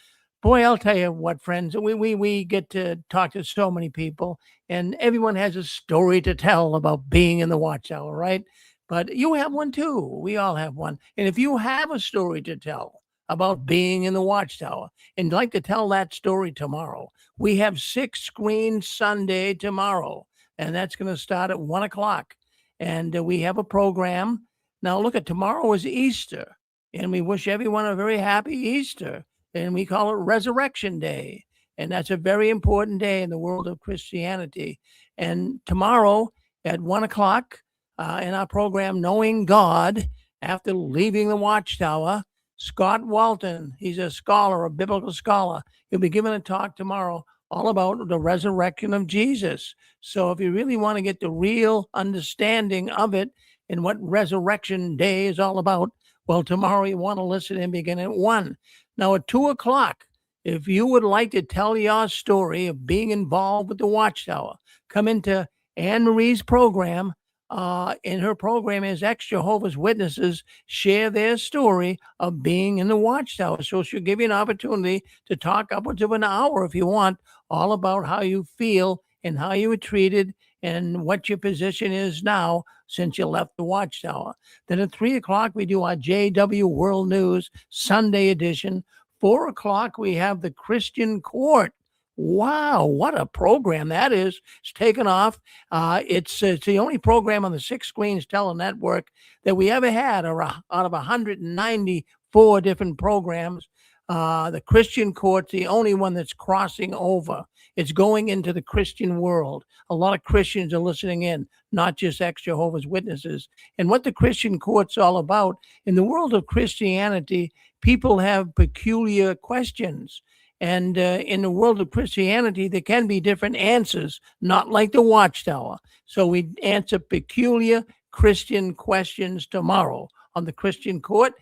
Boy, I'll tell you what, friends, we get to talk to so many people, and everyone has a story to tell about being in the Watchtower, right? But you have one too. We all have one. And if you have a story to tell about being in the Watchtower and like to tell that story tomorrow, we have 6 Screen Sunday tomorrow, and that's going to start at 1 o'clock. And we have a program. Now, look at tomorrow is Easter, and we wish everyone a very happy Easter. And we call it Resurrection Day. And that's a very important day in the world of Christianity. And tomorrow at 1 o'clock in our program, Knowing God, after leaving the Watchtower, Scott Walton, he's a scholar, a biblical scholar. He'll be giving a talk tomorrow all about the resurrection of Jesus. So if you really want to get the real understanding of it and what Resurrection Day is all about, well, tomorrow you want to listen and begin at 1. Now, at 2 o'clock, if you would like to tell your story of being involved with the Watchtower, come into Anne Marie's program. And her program is Ex-Jehovah's Witnesses share their story of being in the Watchtower. So she'll give you an opportunity to talk upwards of an hour if you want, all about how you feel and how you were treated and what your position is now since you left the Watchtower. Then at 3 o'clock, we do our JW World News Sunday edition. 4 o'clock, we have the Christian Court Wow, what a program that is. It's taken off. It's the only program on the Six Screens Tele-Network that we ever had out of 194 different programs. The Christian Court's the only one that's crossing over. It's going into the Christian world. A lot of Christians are listening in, not just ex-Jehovah's Witnesses. And what the Christian Court's all about, in the world of Christianity, people have peculiar questions. And in the world of Christianity, there can be different answers, not like the Watchtower. So we answer peculiar Christian questions tomorrow on the Christian Court.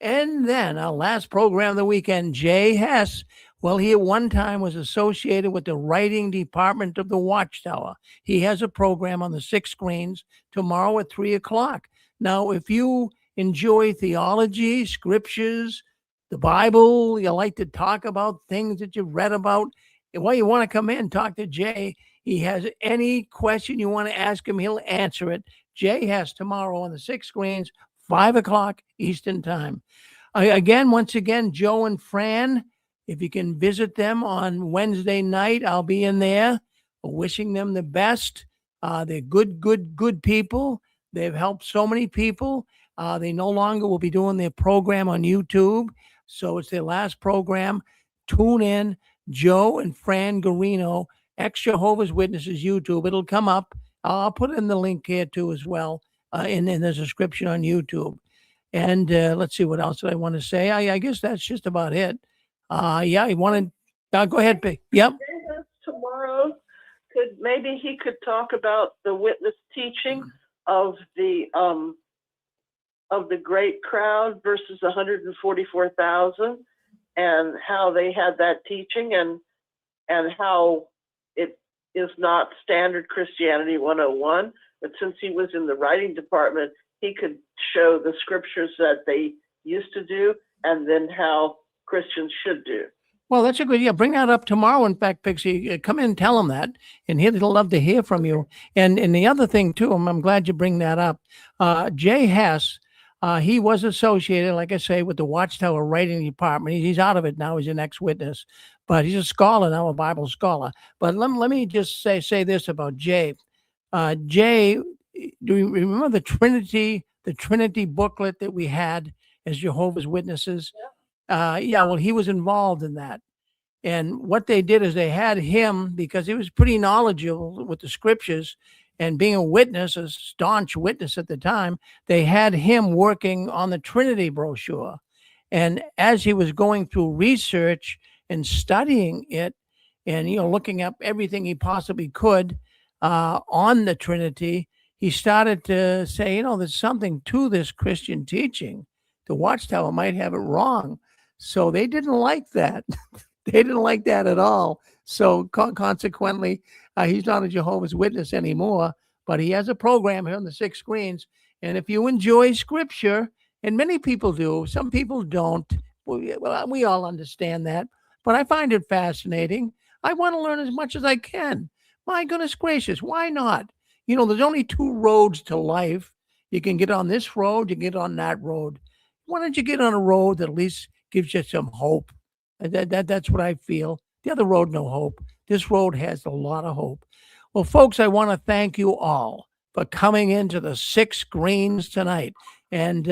And then our last program of the weekend, Jay Hess. Well, he at one time was associated with the writing department of the Watchtower. He has a program on the Six Screens tomorrow at 3:00. Now, if you enjoy theology, scriptures, the Bible, you like to talk about things that you've read about, well, you want to come in, talk to Jay. He has any question you want to ask him, he'll answer it. Jay has tomorrow on the Six Screens, 5:00 Eastern Time. Once again, Joe and Fran, if you can visit them on Wednesday night, I'll be in there wishing them the best. They're good people. They've helped so many people. They no longer will be doing their program on YouTube. So it's their last program. Tune in, Joe and Fran Garino, ex-Jehovah's Witnesses YouTube. It'll come up. I'll put in the link here too as well in the description on YouTube. And let's see, what else did I want to say? I guess that's just about it. You want to go ahead, Pig. Yep. Tomorrow, maybe he could talk about the witness teaching of the great crowd versus 144,000, and how they had that teaching, and how it is not standard Christianity 101. But since he was in the writing department, he could show the scriptures that they used to do, and then how Christians should do. Well, that's a good, bring that up tomorrow. In fact, Pixie, come in and tell him that, and he'll love to hear from you. And the other thing too, I'm glad you bring that up. Jay Hess, he was associated, like I say, with the Watchtower writing department. He's out of it now. He's an ex-witness, but he's a scholar now, a Bible scholar. But let me just say this about Jay. Jay, do you remember the Trinity booklet that we had as Jehovah's Witnesses? Well, he was involved in that. And what they did is they had him, because he was pretty knowledgeable with the scriptures and being a witness, a staunch witness at the time, they had him working on the Trinity brochure. And as he was going through research and studying it and, looking up everything he possibly could on the Trinity, he started to say, there's something to this Christian teaching. The Watchtower might have it wrong. So they didn't like that. They didn't like that at all. So consequently, he's not a Jehovah's Witness anymore, but he has a program here on the Six Screens. And if you enjoy scripture, and many people do, some people don't, well, we all understand that, but I find it fascinating. I want to learn as much as I can. My goodness gracious, why not? There's only two roads to life. You can get on this road, you can get on that road. Why don't you get on a road that at least gives you some hope? That's what I feel. The other road, no hope. This road has a lot of hope. Well, folks, I want to thank you all for coming into the Six Screens tonight. And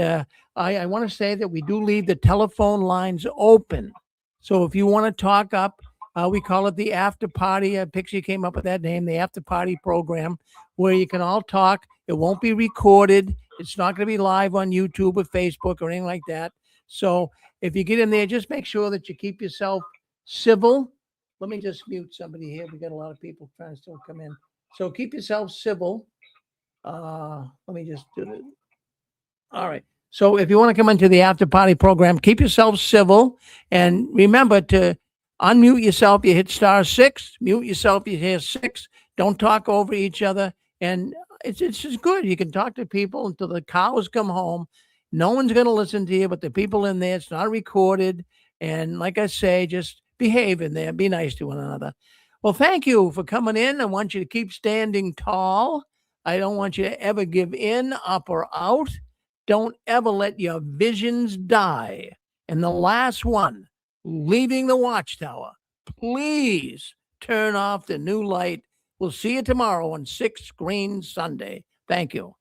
I want to say that we do leave the telephone lines open. So if you want to talk up, we call it the after party. Pixie came up with that name, the after party program, where you can all talk. It won't be recorded. It's not going to be live on YouTube or Facebook or anything like that. So if you get in there, just make sure that you keep yourself civil. Let me just mute somebody here. We got a lot of people trying to still come in. So keep yourself civil. Let me just do it. All right. So if you want to come into the after party program, keep yourself civil. And remember to unmute yourself. You hit *6. Mute yourself. You hit 6. Don't talk over each other. And it's just good. You can talk to people until the cows come home. No one's going to listen to you, but the people in there, it's not recorded. And like I say, just behave in there. Be nice to one another. Well, thank you for coming in. I want you to keep standing tall. I don't want you to ever give in, up or out. Don't ever let your visions die. And the last one, leaving the Watchtower, please turn off the new light. We'll see you tomorrow on 6 Screen Sunday. Thank you.